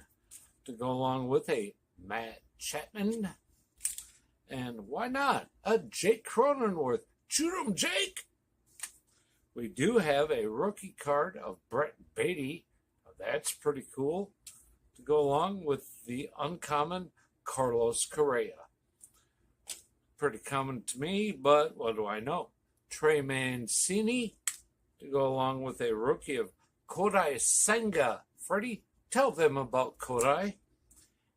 to go along with a Matt Chapman. And why not a Jake Cronenworth? Shoot 'em, Jake! We do have a rookie card of Brett Beatty. That's pretty cool to go along with the uncommon Carlos Correa. Pretty common to me, but what do I know? Trey Mancini to go along with a rookie of Kodai Senga. Freddie, tell them about Kodai.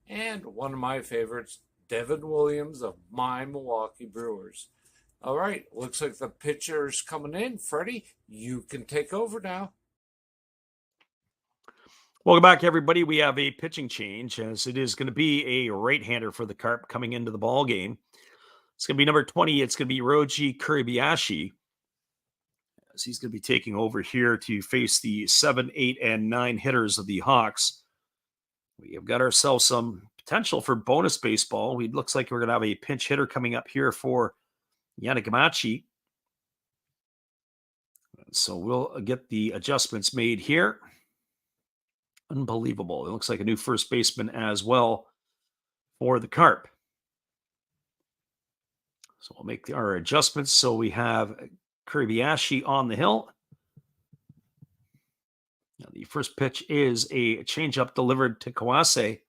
And one of my favorites, Devin Williams of my Milwaukee Brewers. All right, looks like the pitcher's coming in. Freddie, you can take over now. Welcome back, everybody. We have a pitching change as it is going to be a right-hander for the Carp coming into the ball game. It's going to be number 20. It's going to be Roji Kuribayashi as he's going to be taking over here to face the 7, 8, and 9 hitters of the Hawks. We have got ourselves some potential for bonus baseball. It looks like we're going to have a pinch hitter coming up here for Yanagamachi. So we'll get the adjustments made here. Unbelievable. It looks like a new first baseman as well for the Carp. So we'll make our adjustments. So we have Kuribayashi on the hill. Now the first pitch is a changeup delivered to Kawase.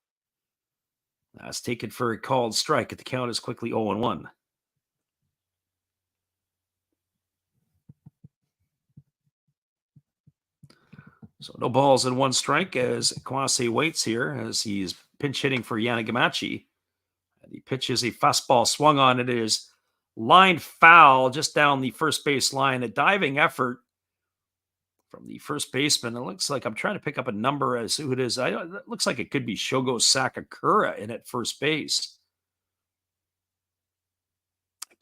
That's taken for a called strike. The count is quickly 0-1. So no balls and 1 strike as Kawase waits here as he's pinch hitting for Yanagamachi. The pitch is a fastball swung on. It is line foul just down the first base line. A diving effort from the first baseman. It looks like I'm trying to pick up a number as who it is. It looks like it could be Shogo Sakakura in at first base.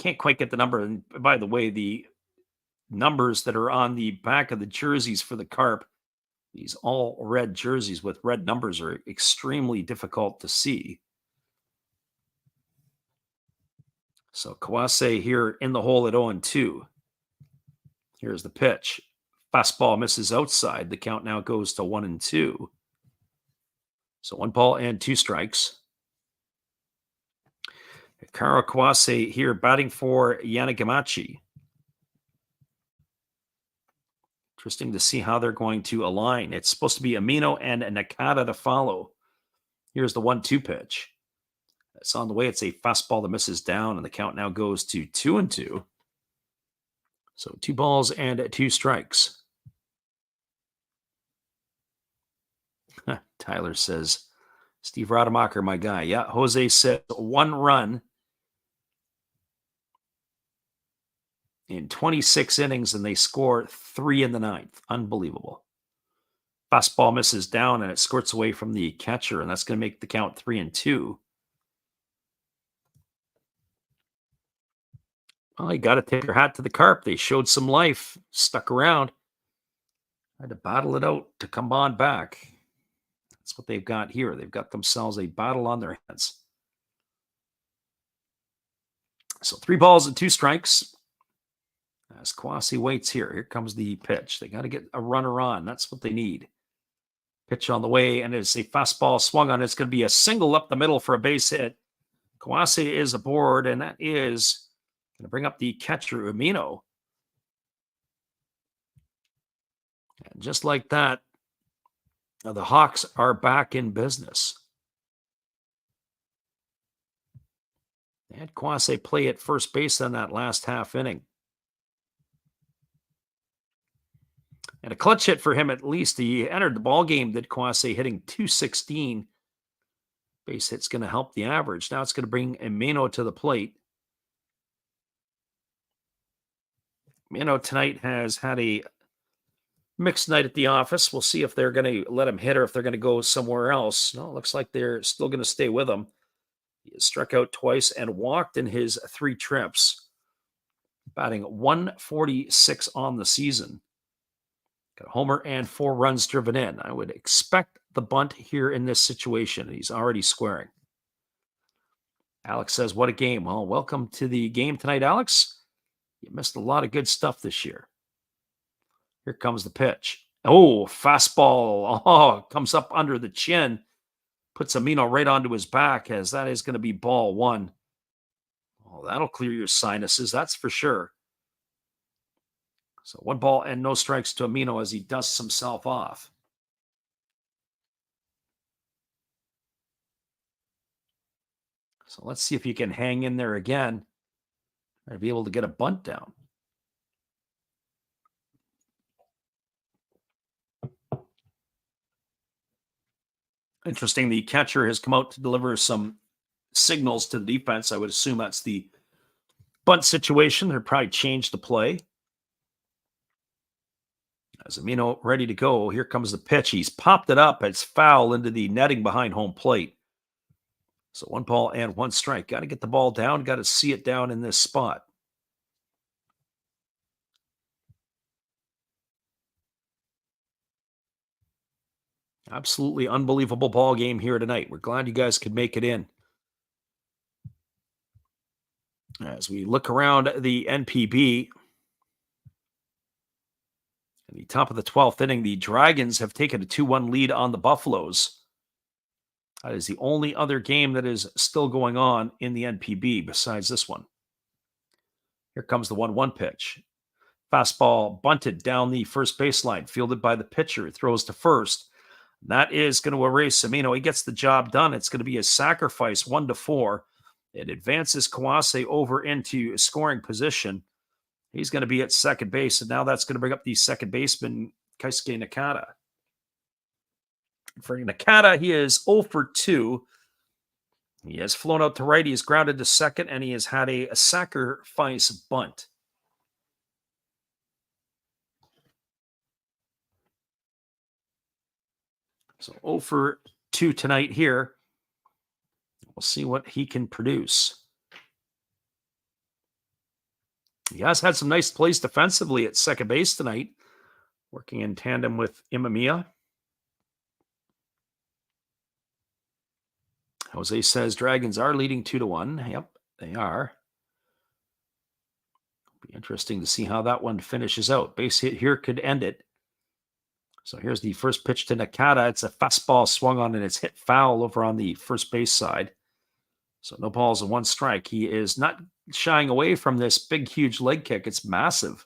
can't quite get the number. And by the way, the numbers that are on the back of the jerseys for the Carp, these all red jerseys with red numbers, are extremely difficult to see. So Kawase here in the hole at 0-2. Here's the pitch. Fastball misses outside. The count now goes to 1-2. So 1 ball and 2 strikes. Kara Kawase here batting for Yanagamachi. Interesting to see how they're going to align. It's supposed to be Amino and Nakata to follow. Here's the 1-2 pitch. It's on the way. It's a fastball that misses down, and the count now goes to 2-2. So 2 balls and 2 strikes. Tyler says, Steve Rademacher, my guy. Yeah, Jose says 1 run in 26 innings, and they score 3 in the 9th. Unbelievable. Fastball misses down, and it squirts away from the catcher, and that's going to make the count 3-2. Well, you got to tip your hat to the Carp. They showed some life, stuck around, had to battle it out to come on back. That's what they've got here. They've got themselves a battle on their hands. So 3 balls and 2 strikes. As Kawase waits here. Here comes the pitch. They got to get a runner on. That's what they need. Pitch on the way, and it's a fastball swung on. It's going to be a single up the middle for a base hit. Kawase is aboard, and that is going to bring up the catcher, Umino. And just like that, the Hawks are back in business. They had Kawase play at first base on that last half inning. And a clutch hit for him at least. He entered the ball game, did Kawase, hitting .216. Base hit's going to help the average. Now it's going to bring Umino to the plate. Umino tonight has had a mixed night at the office. We'll see if they're going to let him hit or if they're going to go somewhere else. No, it looks like they're still going to stay with him. He has struck out twice and walked in his 3 trips, batting .146 on the season. Got a homer and 4 runs driven in. I would expect the bunt here in this situation. He's already squaring. Alex says, what a game. Well, welcome to the game tonight, Alex. You missed a lot of good stuff this year. Here comes the pitch. Oh, fastball. Oh, comes up under the chin. Puts Umino right onto his back, as that is going to be ball 1. Oh, that'll clear your sinuses, that's for sure. So 1 ball and no strikes to Umino as he dusts himself off. So let's see if he can hang in there again and be able to get a bunt down. Interesting, the catcher has come out to deliver some signals to the defense. I would assume that's the bunt situation. They'll probably change the play. As Umino ready to go, here comes the pitch. He's popped it up. It's foul into the netting behind home plate. So 1 ball and 1 strike. Got to get the ball down. Got to see it down in this spot. Absolutely unbelievable ball game here tonight. We're glad you guys could make it in. As we look around the NPB, at the top of the 12th inning, the Dragons have taken a 2-1 lead on the Buffaloes. That is the only other game that is still going on in the NPB besides this one. Here comes the 1-1 pitch. Fastball bunted down the first baseline, fielded by the pitcher, throws to first. That is going to erase Umino. He gets the job done. It's going to be a sacrifice, 1-4. It advances Kawase over into scoring position. He's going to be at second base, and now that's going to bring up the second baseman, Keisuke Nakata. For Nakata, he is 0 for 2. He has flown out to right. He has grounded to second, and he has had a sacrifice bunt. So 0 for 2 tonight here. We'll see what he can produce. He has had some nice plays defensively at second base tonight, working in tandem with Imamiya. Jose says Dragons are leading 2-1. Yep, they are. Be interesting to see how that one finishes out. Base hit here could end it. So here's the first pitch to Nakata. It's a fastball swung on and it's hit foul over on the first base side. So no balls and one strike. He is not shying away from this big, huge leg kick. It's massive.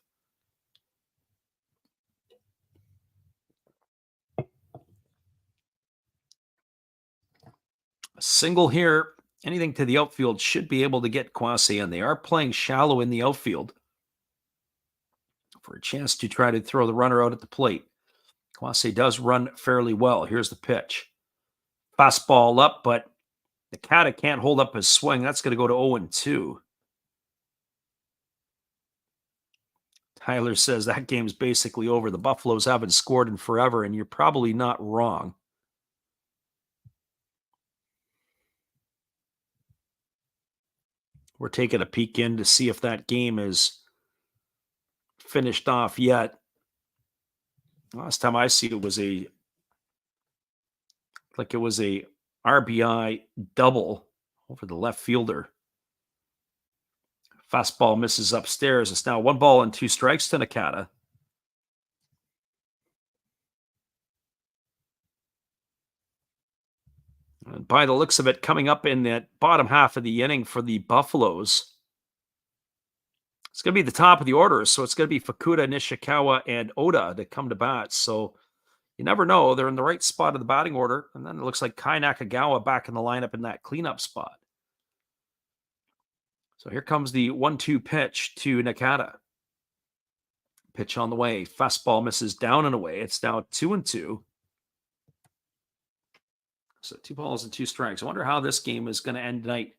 A single here, anything to the outfield should be able to get Kwase in. They are playing shallow in the outfield for a chance to try to throw the runner out at the plate. Kwase does run fairly well. Here's the pitch. Fastball up, but Nakata can't hold up his swing. That's going to go to 0-2. Tyler says that game's basically over. The Buffaloes haven't scored in forever, and you're probably not wrong. We're taking a peek in to see if that game is finished off yet. Last time I see it was a RBI double over the left fielder. Fastball misses upstairs. It's now 1 ball and 2 strikes to Nakata. And by the looks of it, coming up in that bottom half of the inning for the Buffaloes, it's going to be the top of the order. So it's going to be Fukuda, Nishikawa, and Oda to come to bat. So you never know. They're in the right spot of the batting order. And then it looks like Kai Nakagawa back in the lineup in that cleanup spot. So here comes the 1-2 pitch to Nakata. Pitch on the way. Fastball misses down and away. It's now 2-2. So 2 balls and 2 strikes. I wonder how this game is going to end tonight.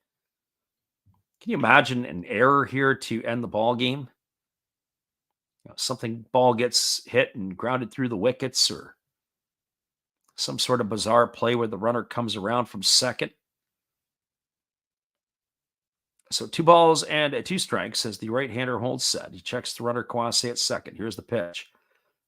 Can you imagine an error here to end the ball game? Ball gets hit and grounded through the wickets, or some sort of bizarre play where the runner comes around from second. So 2 balls and 2 strikes as the right-hander holds set. He checks the runner Kwase at second. Here's the pitch.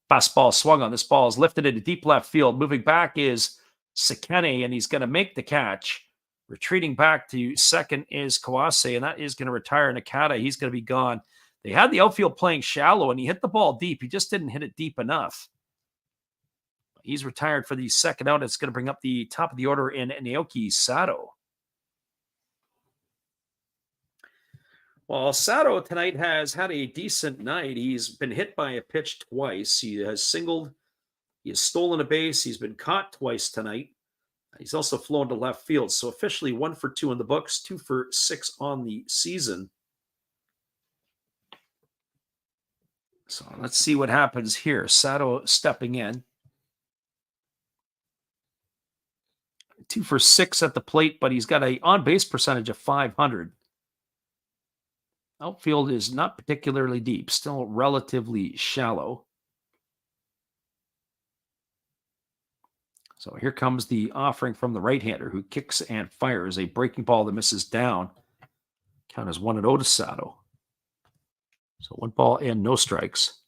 Fastball swung on. This ball is lifted into deep left field. Moving back is Sekene, and he's going to make the catch. Retreating back to second is Kawase, and that is going to retire Nakata. He's going to be gone. They had the outfield playing shallow, and he hit the ball deep. He just didn't hit it deep enough. He's retired for the second out. It's going to bring up the top of the order in Naoki Sato. Well, Sato tonight has had a decent night. He's been hit by a pitch twice. He has singled. He has stolen a base. He's been caught twice tonight. He's also flown to left field. So officially 1 for 2 in the books, 2 for 6 on the season. So let's see what happens here. Sato stepping in. 2 for 6 at the plate, but he's got an on-base percentage of .500. Outfield is not particularly deep, still relatively shallow. So here comes the offering from the right-hander, who kicks and fires a breaking ball that misses down. Count as 1-0 to Sato. So 1 ball and no strikes.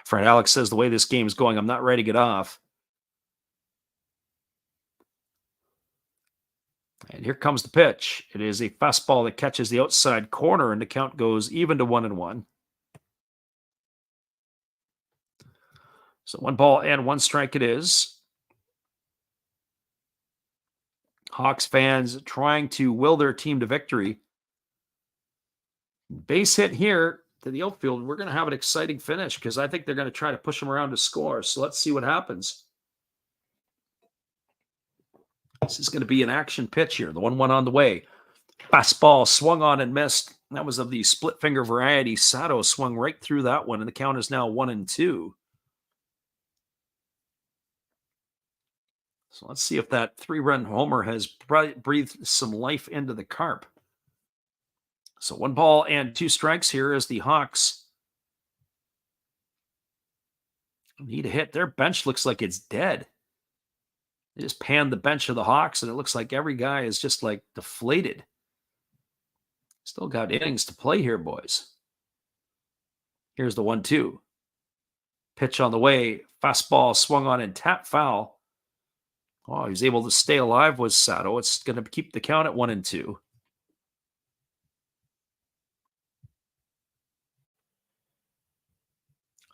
Friend Alex says the way this game is going, I'm not ready to get off. And here comes the pitch. It is a fastball that catches the outside corner, and the count goes even to 1-1. So 1 ball and 1 strike it is. Hawks fans trying to will their team to victory. Base hit here to the outfield. We're going to have an exciting finish because I think they're going to try to push them around to score. So let's see what happens. This is going to be an action pitch here. The 1-1 on the way. Fastball swung on and missed. That was of the split finger variety. Sato swung right through that one, and the count is now 1-2. So let's see if that 3-run homer has breathed some life into the Carp. So 1 ball and 2 strikes here as the Hawks Need a hit. Their bench looks like it's dead. They just panned the bench of the Hawks, and it looks like every guy is just like deflated. Still got innings to play here, boys. Here's the 1-2. Pitch on the way. Fastball swung on and tap foul. Oh, he was able to stay alive with Sato. It's going to keep the count at 1-2.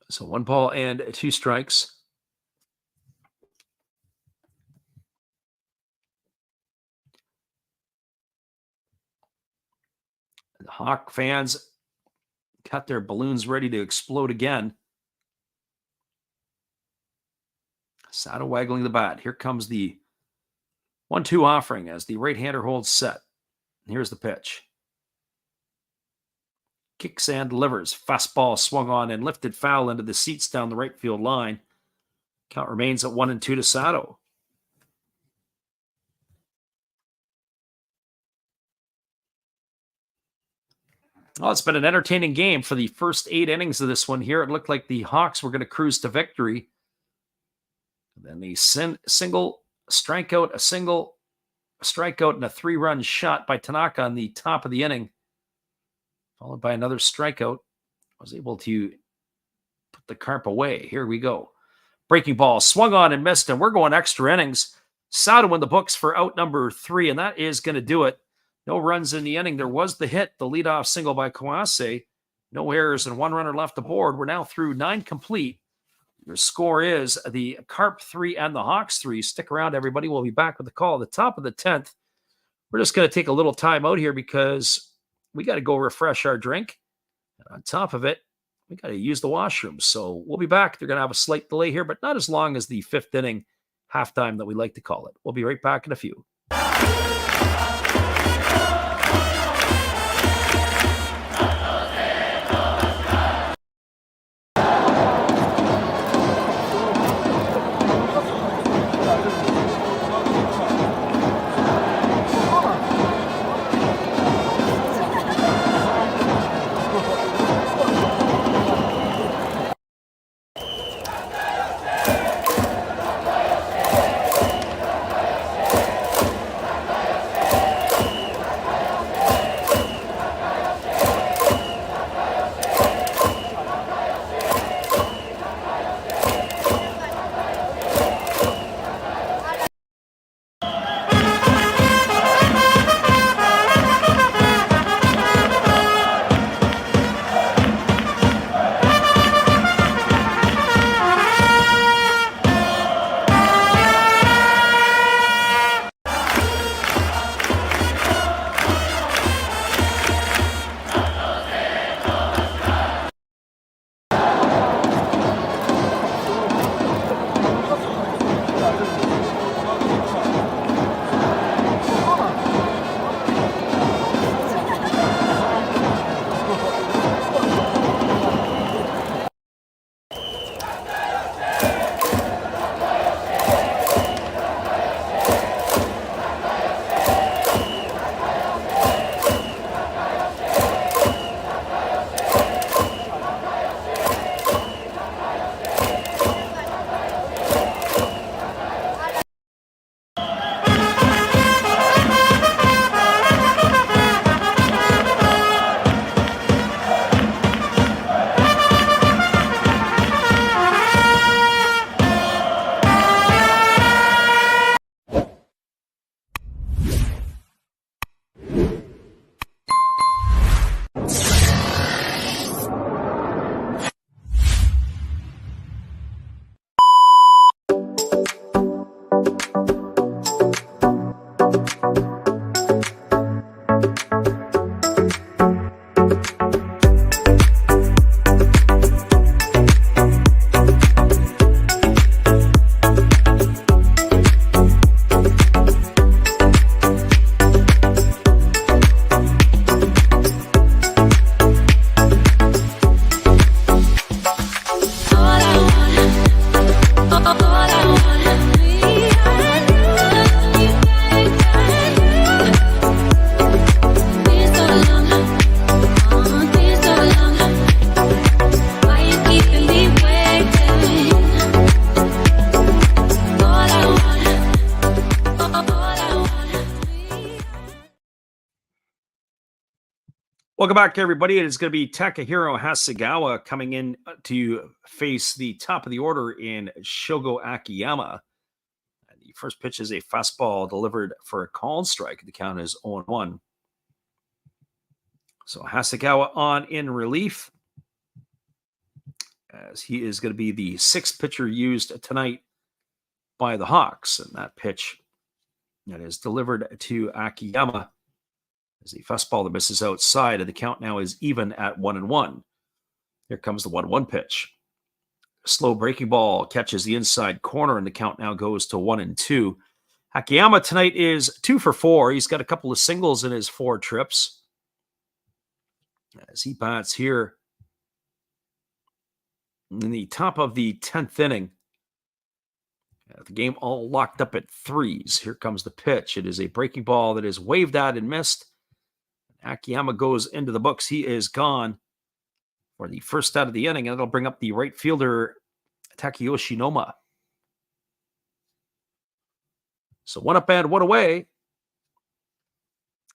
So 1 ball and 2 strikes. The Hawk fans got their balloons ready to explode again. Sato waggling the bat. Here comes the 1-2 offering as the right-hander holds set. Here's the pitch. Kicks and delivers. Fastball swung on and lifted foul into the seats down the right field line. Count remains at 1-2 to Sato. Well, it's been an entertaining game for the first 8 innings of this one here. It looked like the Hawks were going to cruise to victory. Then the single strikeout, a single strikeout, and a 3-run shot by Tanaka on the top of the inning, followed by another strikeout. Was able to put the Carp away. Here we go. Breaking ball swung on and missed, and we're going extra innings. Sato in the books for out number 3, and that is going to do it. No runs in the inning. There was the hit, the leadoff single by Kawase. No errors and 1 runner left aboard. We're now through 9 complete. Your score is the Carp 3 and the Hawks 3. Stick around, everybody. We'll be back with the call at the top of the 10th. We're just going to take a little time out here because we got to go refresh our drink. And on top of it, we got to use the washroom. So we'll be back. They're going to have a slight delay here, but not as long as the 5th inning halftime that we like to call it. We'll be right back in a few. Welcome back, everybody. It is going to be Takahiro Hasegawa coming in to face the top of the order in Shogo Akiyama. And the first pitch is a fastball delivered for a called strike. The count is 0-1. So Hasegawa on in relief, as he is going to be the sixth pitcher used tonight by the Hawks. And that pitch that is delivered to Akiyama is a fastball that misses outside, and the count now is even at 1-1. Here comes the 1-1 pitch. Slow breaking ball catches the inside corner, and the count now goes to 1-2. Akiyama tonight is 2 for 4. He's got a couple of singles in his 4 trips, as he bats here in the top of the 10th inning. The game all locked up at 3s. Here comes the pitch. It is a breaking ball that is waved at and missed. Akiyama goes into the books. He is gone for the first out of the inning, and it'll bring up the right fielder, Takeyoshi Noma. So 1 up and 1 away.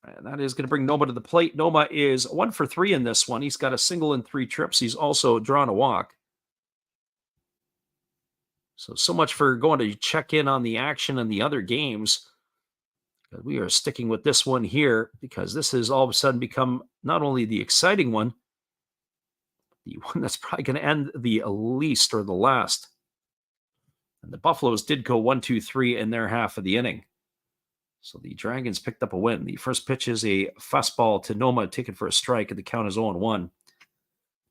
And that is going to bring Noma to the plate. Noma is 1 for 3 in this one. He's got a single in 3 trips. He's also drawn a walk. So much for going to check in on the action in the other games. We are sticking with this one here because this has all of a sudden become not only the exciting one, the one that's probably going to end the least or the last. And the Buffaloes did go 1-2-3 in their half of the inning. So the Dragons picked up a win. The first pitch is a fastball to Noma, taken for a strike, and the count is 0-1.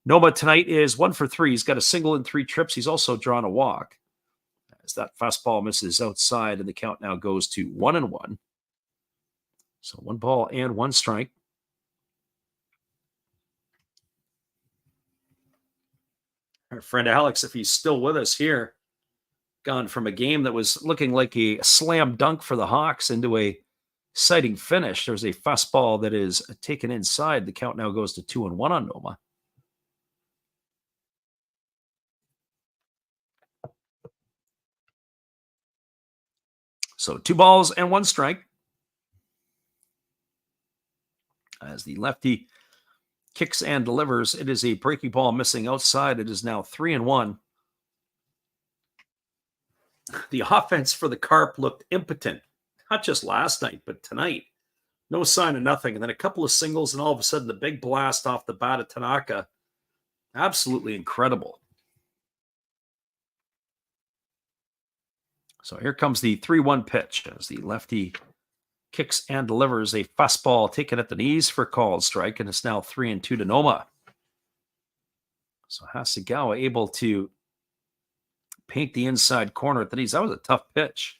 Noma tonight is 1 for 3. He's got a single in 3 trips. He's also drawn a walk, as that fastball misses outside, and the count now goes to 1-1. So 1 ball and 1 strike. Our friend Alex, if he's still with us here, gone from a game that was looking like a slam dunk for the Hawks into a exciting finish. There's a fastball that is taken inside. The count now goes to 2-1 on Noma. So 2 balls and 1 strike. As the lefty kicks and delivers, it is a breaking ball missing outside. It is now 3-1. The offense for the Carp looked impotent, not just last night, but tonight. No sign of nothing. And then a couple of singles, and all of a sudden the big blast off the bat of Tanaka. Absolutely incredible. So here comes the 3-1 pitch as the lefty kicks and delivers a fastball taken at the knees for a called strike, and it's now 3-2 to Noma. So Hasegawa able to paint the inside corner at the knees. That was a tough pitch.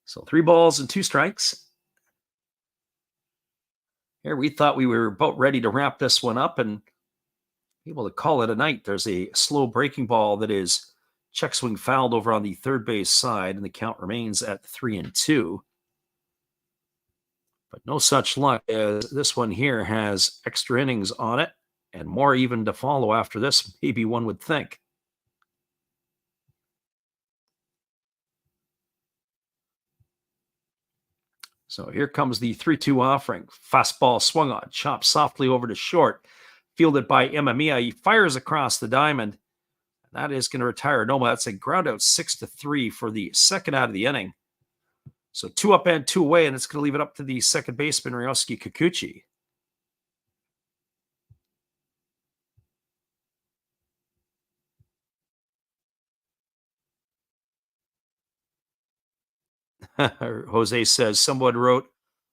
So 3 balls and 2 strikes. Here we thought we were about ready to wrap this one up and able to call it a night. There's a slow breaking ball that is check swing fouled over on the third base side, and the count remains at 3-2. But no such luck, as this one here has extra innings on it and more even to follow after this, maybe one would think. So here comes the 3-2 offering. Fastball swung on, chopped softly over to short, fielded by Imamiya. He fires across the diamond. That is going to retire Noma. That's a ground out 6-3 for the second out of the inning. So 2 up and 2 away, and it's going to leave it up to the second baseman, Ryosuke Kikuchi. Jose says, someone wrote,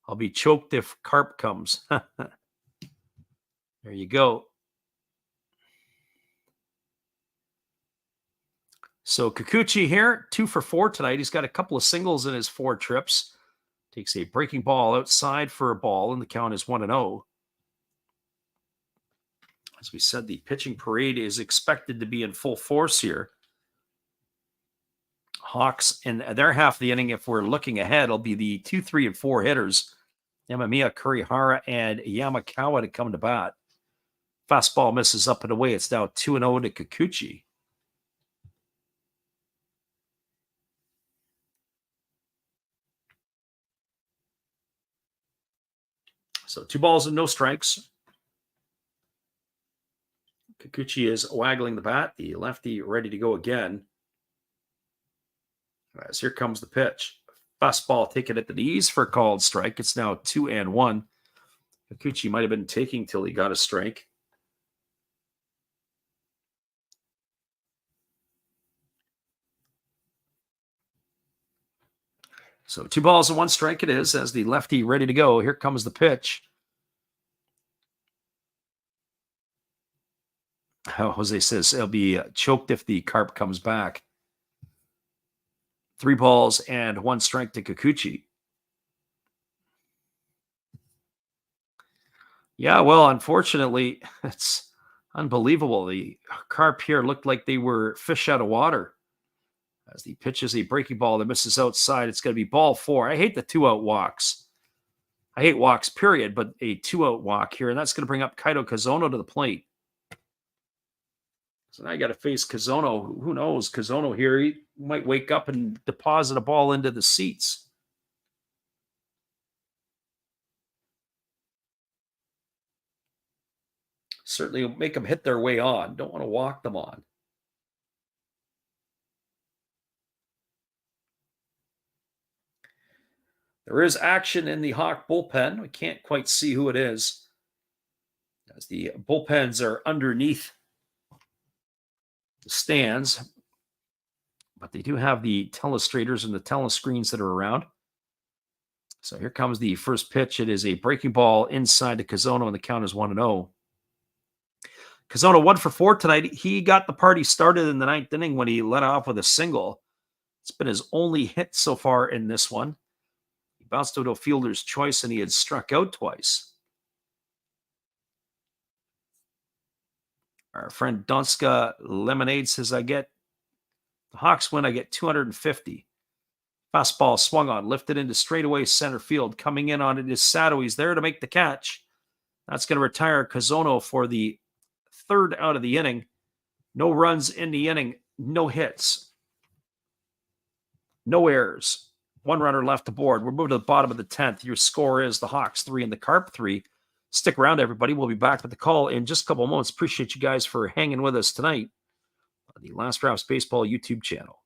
I'll be choked if Carp comes. There you go. So Kikuchi here, 2 for 4 tonight. He's got a couple of singles in his 4 trips. Takes a breaking ball outside for a ball, and the count is 1-0. As we said, the pitching parade is expected to be in full force here. Hawks in their half of the inning, if we're looking ahead, will be the 2, 3, and 4 hitters. Yamamiya, Kurihara, and Yamakawa to come to bat. Fastball misses up and away. It's now 2-0 to Kikuchi. So 2 balls and no strikes. Kikuchi is waggling the bat. The lefty ready to go again. As here comes the pitch. Fastball taken at the knees for a called strike. It's now 2-1. Kikuchi might have been taking till he got a strike. So 2 balls and 1 strike it is as the lefty ready to go. Here comes the pitch. Jose says it'll be choked if the Carp comes back. 3 balls and 1 strike to Kikuchi. Yeah, well, unfortunately, it's unbelievable. The Carp here looked like they were fish out of water. As the pitch is a breaking ball that misses outside, it's going to be ball 4. I hate the 2-out walks. I hate walks, period, but a 2-out walk here, and that's going to bring up Kaito Kazono to the plate. So now you got to face Kazono. Who knows? Kazono here, he might wake up and deposit a ball into the seats. Certainly will make them hit their way on. Don't want to walk them on. There is action in the Hawk bullpen. We can't quite see who it is, as the bullpens are underneath the stands, but they do have the telestrators and the telescreens that are around. So here comes the first pitch. It is a breaking ball inside to Kazono, and the count is 1-0. Kazono 1 for 4 tonight. He got the party started in the 9th inning when he led off with a single. It's been his only hit so far in this one. He bounced to a fielder's choice, and he had struck out twice. Our friend Donska Lemonade says, the Hawks win, I get 250. Fastball swung on, lifted into straightaway center field. Coming in on it is Sato. He's there to make the catch. That's going to retire Kazono for the 3rd out of the inning. No runs in the inning, no hits, no errors. 1 runner left aboard. We're moving to the bottom of the 10th. Your score is the Hawks 3 and the Carp 3. Stick around, everybody. We'll be back with the call in just a couple of moments. Appreciate you guys for hanging with us tonight on the Last Raps Baseball YouTube channel.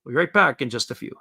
We'll be right back in just a few.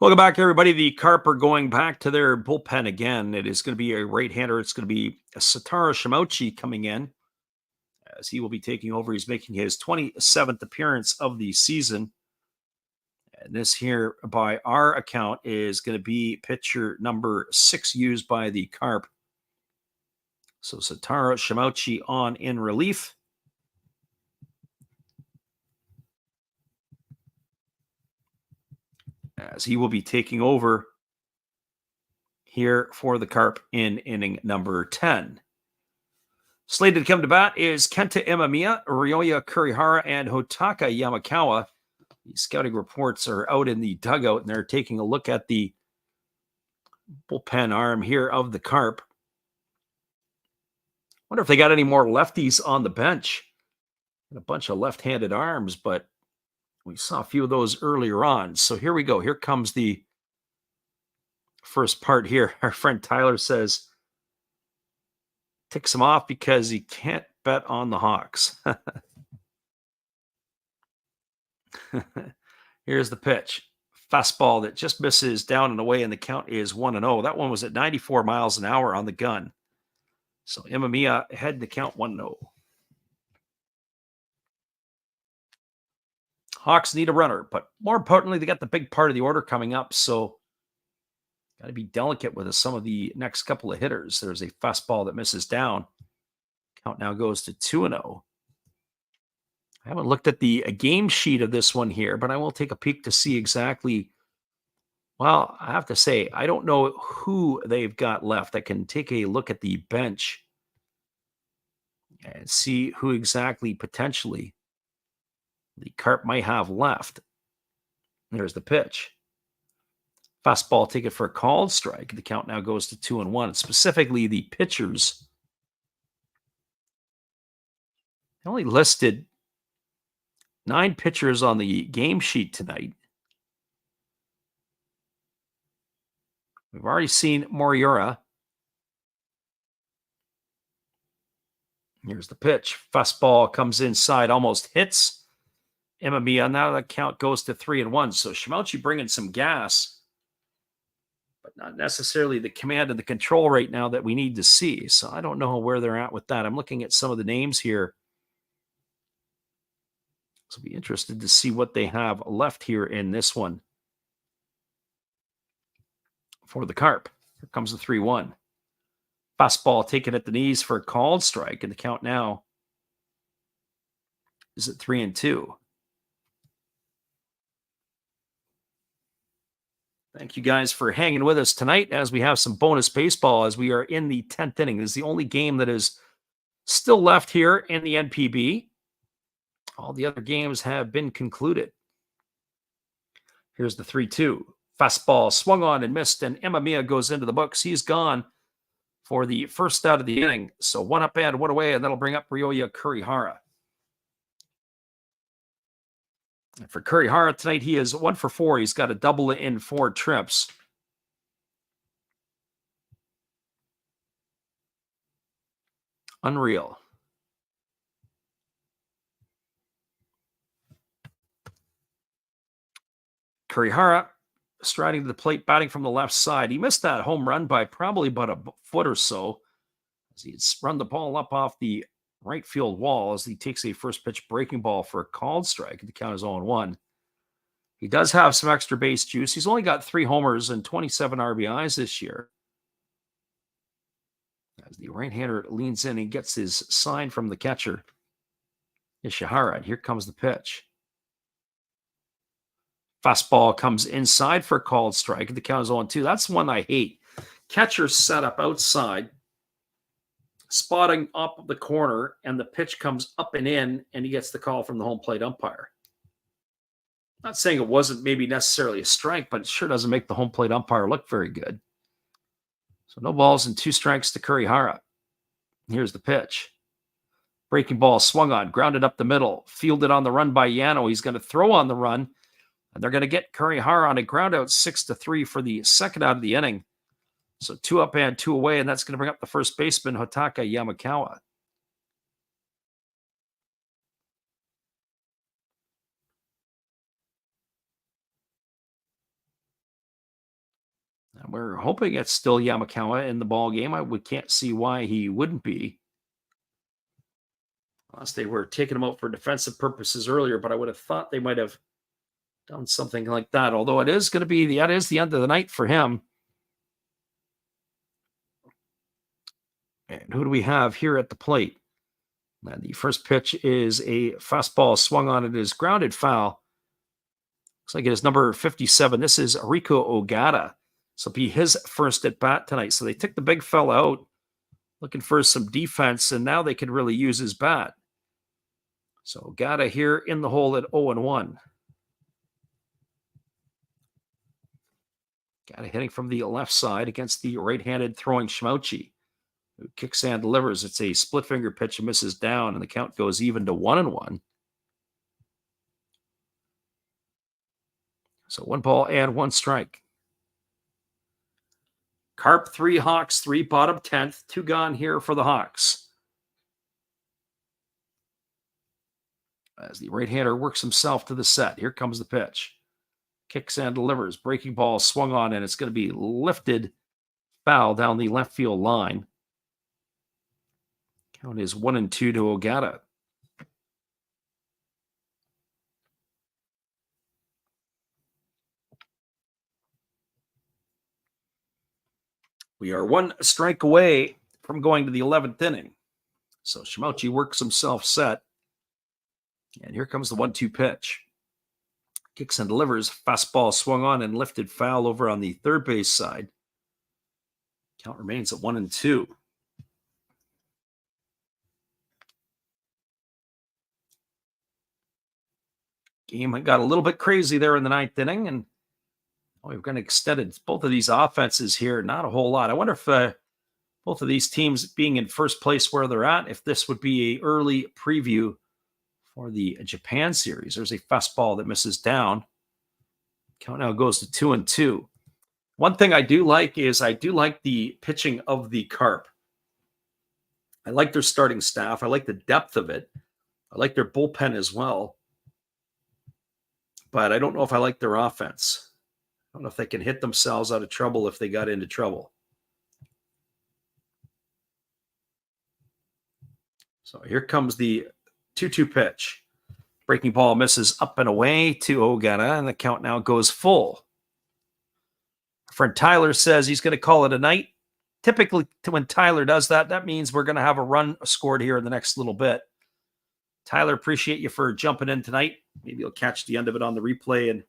Welcome back, everybody. The Carp are going back to their bullpen again. It is going to be a right-hander. It's going to be Satoru Shimouchi coming in, as he will be taking over. He's making his 27th appearance of the season. And this here, by our account, is going to be pitcher number 6 used by the Carp. So Satoru Shimouchi on in relief. As he will be taking over here for the Carp in inning number 10. Slated to come to bat is Kenta Imamiya, Ryoya Kurihara, and Hotaka Yamakawa. The scouting reports are out in the dugout, and they're taking a look at the bullpen arm here of the Carp. Wonder if they got any more lefties on the bench. And a bunch of left-handed arms, but we saw a few of those earlier on. So here we go. Here comes the first part here. Our friend Tyler says, ticks him off because he can't bet on the Hawks. Here's the pitch. Fastball that just misses down and away, and the count is 1-0. That one was at 94 miles an hour on the gun. So Imamiya ahead to count 1-0. Hawks need a runner, but more importantly, they got the big part of the order coming up, so got to be delicate with some of the next couple of hitters. There's a fastball that misses down. Count now goes to 2-0. I haven't looked at the game sheet of this one here, but I will take a peek to see exactly. Well, I have to say, I don't know who they've got left. I can take a look at the bench and see who exactly potentially the Carp might have left. There's the pitch. Fastball taken for a called strike. The count now goes to 2-1. Specifically, the pitchers only listed 9 pitchers on the game sheet tonight. We've already seen Moriura. Here's the pitch. Fastball comes inside, almost hits Imamiya. Now the count goes to 3-1. So Shimauchi bringing some gas, but not necessarily the command and the control right now that we need to see. So I don't know where they're at with that. I'm looking at some of the names here. So I'll be interested to see what they have left here in this one for the Carp. Here comes the 3-1. Fastball taken at the knees for a called strike, and the count now is at 3-2. Thank you guys for hanging with us tonight as we have some bonus baseball as we are in the 10th inning. This is the only game that is still left here in the NPB. All the other games have been concluded. Here's the 3-2. Fastball swung on and missed, and Imamiya goes into the books. He's gone for the first out of the inning. So 1 up and 1 away, and that'll bring up Ryoya Kurihara. And for Kurihara tonight, he is 1 for 4. He's got a double in 4 trips. Unreal. Kurihara striding to the plate, batting from the left side. He missed that home run by probably about a foot or so, as he'd run the ball up off the right field wall as he takes a first pitch breaking ball for a called strike. The count is 0-1. He does have some extra base juice. He's only got 3 homers and 27 RBIs this year. As the right-hander leans in and gets his sign from the catcher, Ishihara. And here comes the pitch. Fastball comes inside for a called strike. The count is 0-2. That's one I hate. Catcher set up outside, spotting up the corner, and the pitch comes up and in, and he gets the call from the home plate umpire. Not saying it wasn't maybe necessarily a strike, but it sure doesn't make the home plate umpire look very good. So no balls and 2 strikes to Kurihara. Here's the pitch. Breaking ball swung on, grounded up the middle, fielded on the run by Yano. He's going to throw on the run, and they're going to get Kurihara on a ground out 6-3 for the second out of the inning. So 2 up and 2 away, and that's going to bring up the first baseman, Hotaka Yamakawa. And we're hoping it's still Yamakawa in the ball game. We can't see why he wouldn't be, unless they were taking him out for defensive purposes earlier. But I would have thought they might have done something like that. Although it is going to be the end of the night for him. And who do we have here at the plate? And the first pitch is a fastball swung on. It is grounded foul. Looks like it is number 57. This is Riko Ogata. So it'll be his first at bat tonight. So they took the big fella out, looking for some defense, and now they can really use his bat. So Ogata here in the hole at 0-1. Ogata hitting from the left side against the right-handed throwing Shimauchi, who kicks and delivers. It's a split finger pitch and misses down, and the count goes even to 1-1. So 1 ball and 1 strike. Carp 3, Hawks 3, bottom 10th. 2 gone here for the Hawks. As the right-hander works himself to the set. Here comes the pitch. Kicks and delivers. Breaking ball swung on, and it's going to be lifted foul down the left field line. Count is 1-2 to Ogata. We are one strike away from going to the 11th inning. So Shimochi works himself set. And here comes the 1-2 pitch. Kicks and delivers. Fastball swung on and lifted foul over on the third base side. Count remains at 1-2. Game got a little bit crazy there in the 9th inning, and we've got extended both of these offenses here. Not a whole lot. I wonder if both of these teams being in first place where they're at, if this would be an early preview for the Japan series. There's a fastball that misses down. Count now goes to 2-2. One thing I do like is I do like the pitching of the Carp. I like their starting staff. I like the depth of it. I like their bullpen as well. But I don't know if I like their offense. I don't know if they can hit themselves out of trouble if they got into trouble. So here comes the 2-2 pitch. Breaking ball misses up and away to Ogata, and the count now goes full. Our friend Tyler says he's going to call it a night. Typically, when Tyler does that, that means we're going to have a run scored here in the next little bit. Tyler, appreciate you for jumping in tonight. Maybe you'll catch the end of it on the replay, and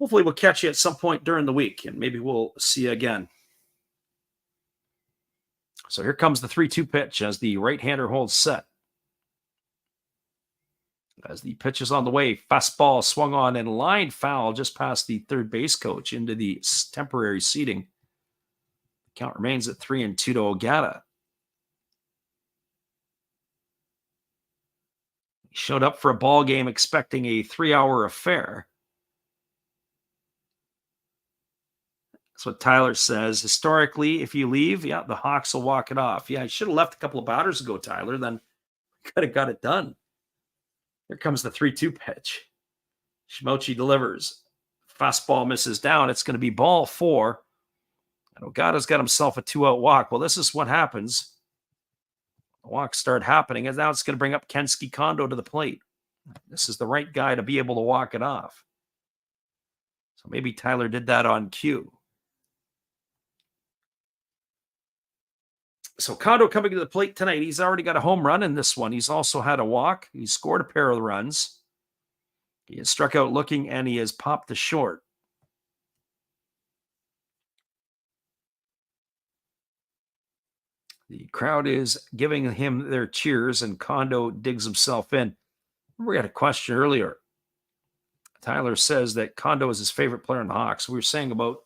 hopefully we'll catch you at some point during the week, and maybe we'll see you again. So here comes the 3-2 pitch as the right-hander holds set. As the pitch is on the way, fastball swung on and line foul just past the third base coach into the temporary seating. The count remains at 3-2 to Ogata. He showed up for a ball game expecting a 3-hour affair. That's what Tyler says. Historically, if you leave, the Hawks will walk it off. I should have left a couple of batters ago, Tyler. Then could have got it done. Here comes the 3-2 pitch. Shimochi delivers. Fastball misses down. It's going to be ball 4. And Ogata's got himself a 2-out walk. Well, this is what happens. The walks start happening, and now it's going to bring up Kensuke Kondo to the plate. This is the right guy to be able to walk it off. So maybe Tyler did that on cue. So Kondo coming to the plate tonight. He's already got a home run in this one. He's also had a walk. He scored a pair of runs. He has struck out looking, and he has popped the short. The crowd is giving him their cheers, and Kondo digs himself in. We had a question earlier. Tyler says that Kondo is his favorite player in the Hawks. We were saying about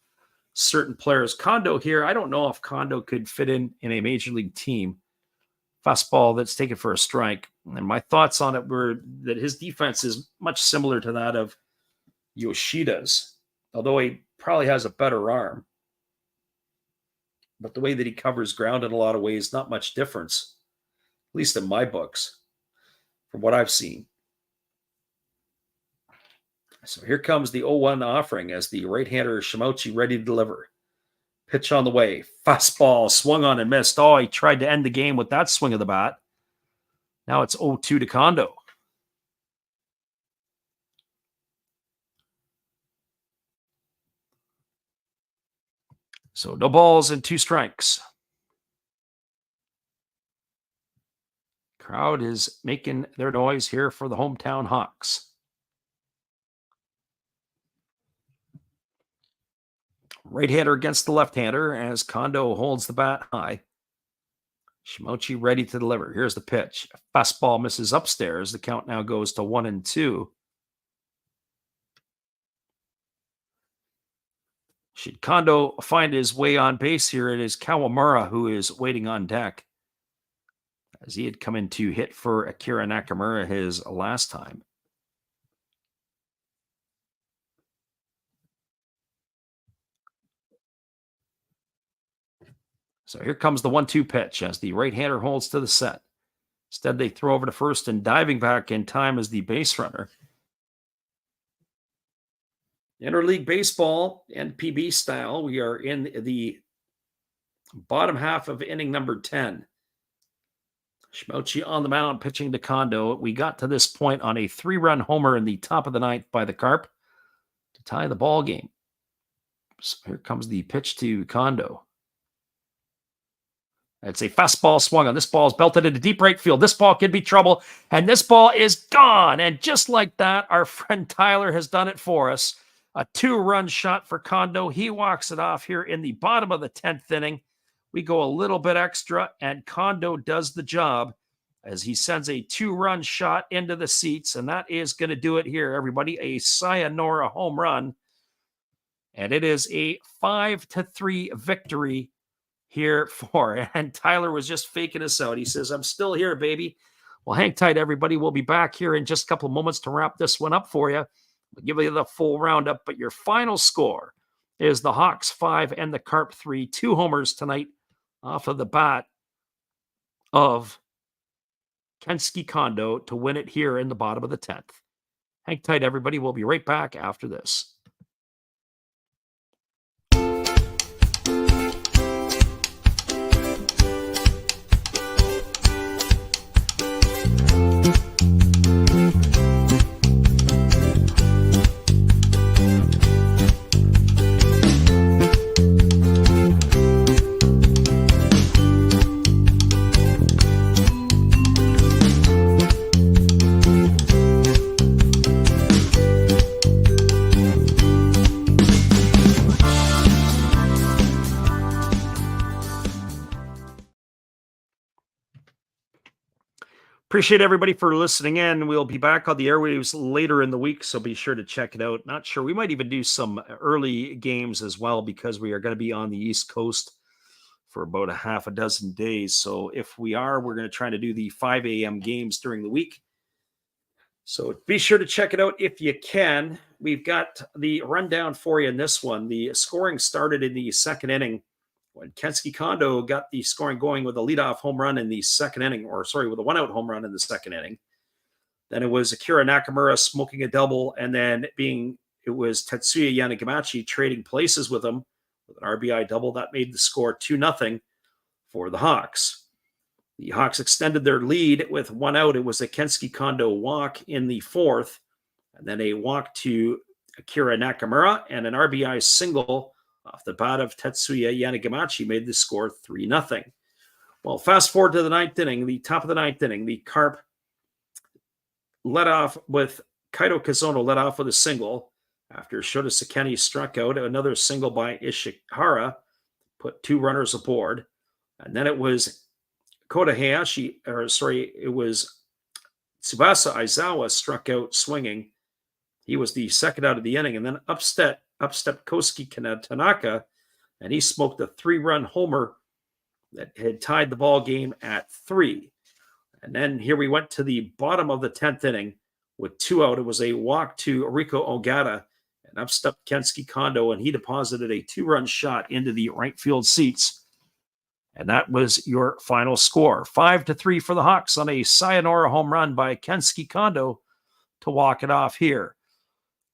certain players. Kondo here, I don't know if Kondo could fit in a major league team. Fastball that's taken for a strike. And my thoughts on it were that his defense is much similar to that of Yoshida's, although he probably has a better arm. But the way that he covers ground in a lot of ways, not much difference, at least in my books, from what I've seen. So here comes the 0-1 offering as the right-hander Shimochi ready to deliver. Pitch on the way. Fastball swung on and missed. Oh, he tried to end the game with that swing of the bat. Now it's 0-2 to Kondo. So no balls and 2 strikes. Crowd is making their noise here for the hometown Hawks. Right-hander against the left-hander as Kondo holds the bat high. Shimochi ready to deliver. Here's the pitch. Fastball misses upstairs. The count now goes to 1-2. Should Kondo find his way on base here, it is Kawamura who is waiting on deck, as he had come in to hit for Akira Nakamura his last time. So here comes the 1-2 pitch as the right-hander holds to the set. Instead, they throw over to first, and diving back in time is the base runner. Interleague baseball, NPB style. We are in the bottom half of inning number 10. Schmouchi on the mound, pitching to Kondo. We got to this point on a 3-run homer in the top of the ninth by the Carp to tie the ball game. So here comes the pitch to Kondo. It's a fastball swung on. This ball is belted into deep right field. This ball could be trouble, and this ball is gone. And just like that, our friend Tyler has done it for us. A 2-run shot for Kondo. He walks it off here in the bottom of the 10th inning. We go a little bit extra, and Kondo does the job as he sends a 2-run shot into the seats, and that is going to do it here, everybody. A sayonara home run, and it is a 5-3 victory here for, and Tyler was just faking us out. He says, I'm still here, baby. Well, hang tight, everybody. We'll be back here in just a couple of moments to wrap this one up for you. We'll give you the full roundup, but your final score is the Hawks 5 and the Carp 3. 2 homers tonight off of the bat of Kensuke Kondo to win it here in the bottom of the 10th. Hang tight, everybody. We'll be right back after this. Appreciate everybody for listening in. We'll be back on the airwaves later in the week, so be sure to check it out. Not sure. We might even do some early games as well because we are going to be on the East Coast for about a half a dozen days. So if we are, we're going to try to do the 5 a.m. games during the week. So be sure to check it out if you can. We've got the rundown for you in this one. The scoring started in the second inning when Kensuke Kondo got the scoring going with a leadoff home run in the second inning, with a 1-out home run in the second inning. Then it was Akira Nakamura smoking a double, and then it was Tetsuya Yanagamachi trading places with him with an RBI double. That made the score 2-0 for the Hawks. The Hawks extended their lead with 1 out. It was a Kensuke Kondo walk in the fourth, and then a walk to Akira Nakamura and an RBI single off the bat of Tetsuya Yanagamachi made the score 3-0. Well, fast forward to the ninth inning, the top of the ninth inning, the Carp led off with Kaito Kazono led off with a single after Shota Sakeni struck out. Another single by Ishihara put 2 runners aboard. And then it was it was Tsubasa Aizawa struck out swinging. He was the second out of the inning. And then up stepped Kosuke Tanaka, and he smoked a 3-run homer that had tied the ball game at 3. And then here we went to the bottom of the 10th inning with 2 out. It was a walk to Riko Ogata, and up stepped Kensuke Kondo, and he deposited a 2-run shot into the right field seats. And that was your final score. 5-3 for the Hawks on a sayonara home run by Kensuke Kondo to walk it off here.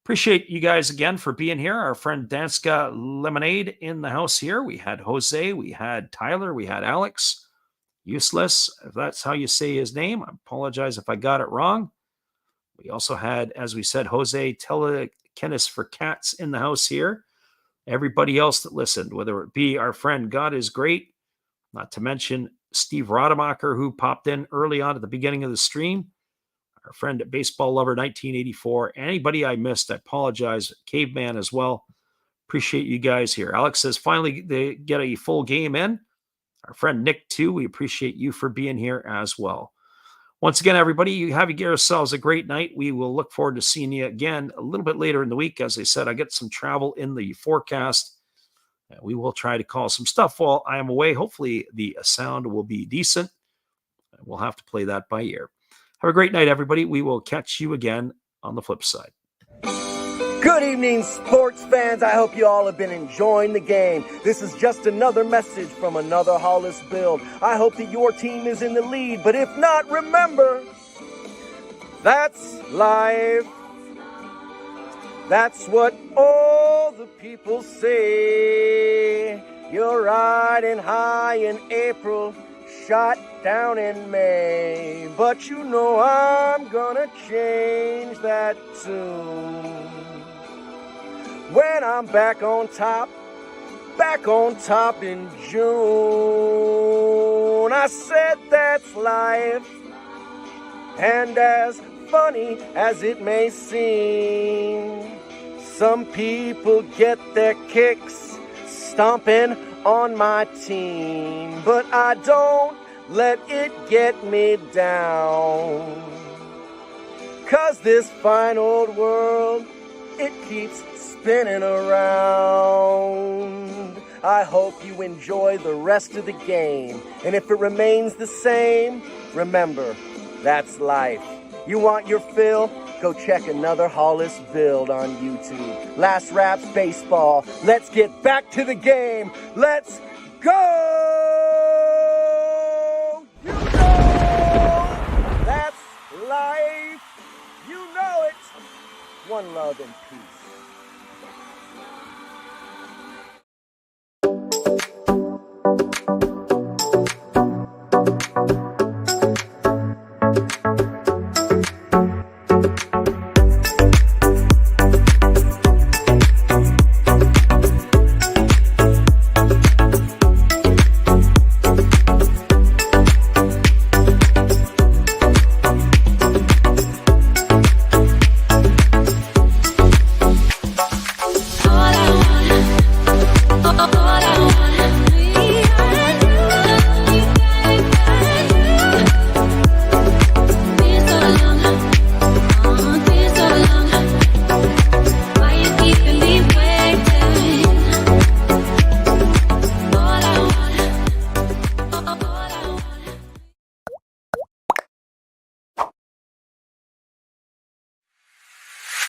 Appreciate you guys again for being here. Our friend Danska Lemonade in the house here. We had Jose, we had Tyler, we had Alex. Useless, if that's how you say his name. I apologize if I got it wrong. We also had, as we said, Jose Telekinis for Cats in the house here. Everybody else that listened, whether it be our friend God is Great, not to mention Steve Rademacher, who popped in early on at the beginning of the stream. Our friend at Baseball Lover 1984. Anybody I missed, I apologize. Caveman as well. Appreciate you guys here. Alex says finally they get a full game in. Our friend Nick too. We appreciate you for being here as well. Once again, everybody, you have yourselves a great night. We will look forward to seeing you again a little bit later in the week. As I said, I get some travel in the forecast. We will try to call some stuff while I am away. Hopefully the sound will be decent. We'll have to play that by ear. Have a great night, everybody. We will catch you again on the flip side. Good evening, sports fans. I hope you all have been enjoying the game. This is just another message from another Hollis build. I hope that your team is in the lead, but if not, remember, that's life. That's what all the people say. You're riding high in April, shot down in May. But you know I'm gonna change that tune. When I'm back on top in June. I said that's life, and as funny as it may seem, some people get their kicks stomping on my team, but I don't let it get me down. 'Cause this fine old world, it keeps spinning around. I hope you enjoy the rest of the game, and if it remains the same, remember, that's life. You want your fill? Go check another Hollis build on YouTube. Last Raps Baseball. Let's get back to the game. Let's go!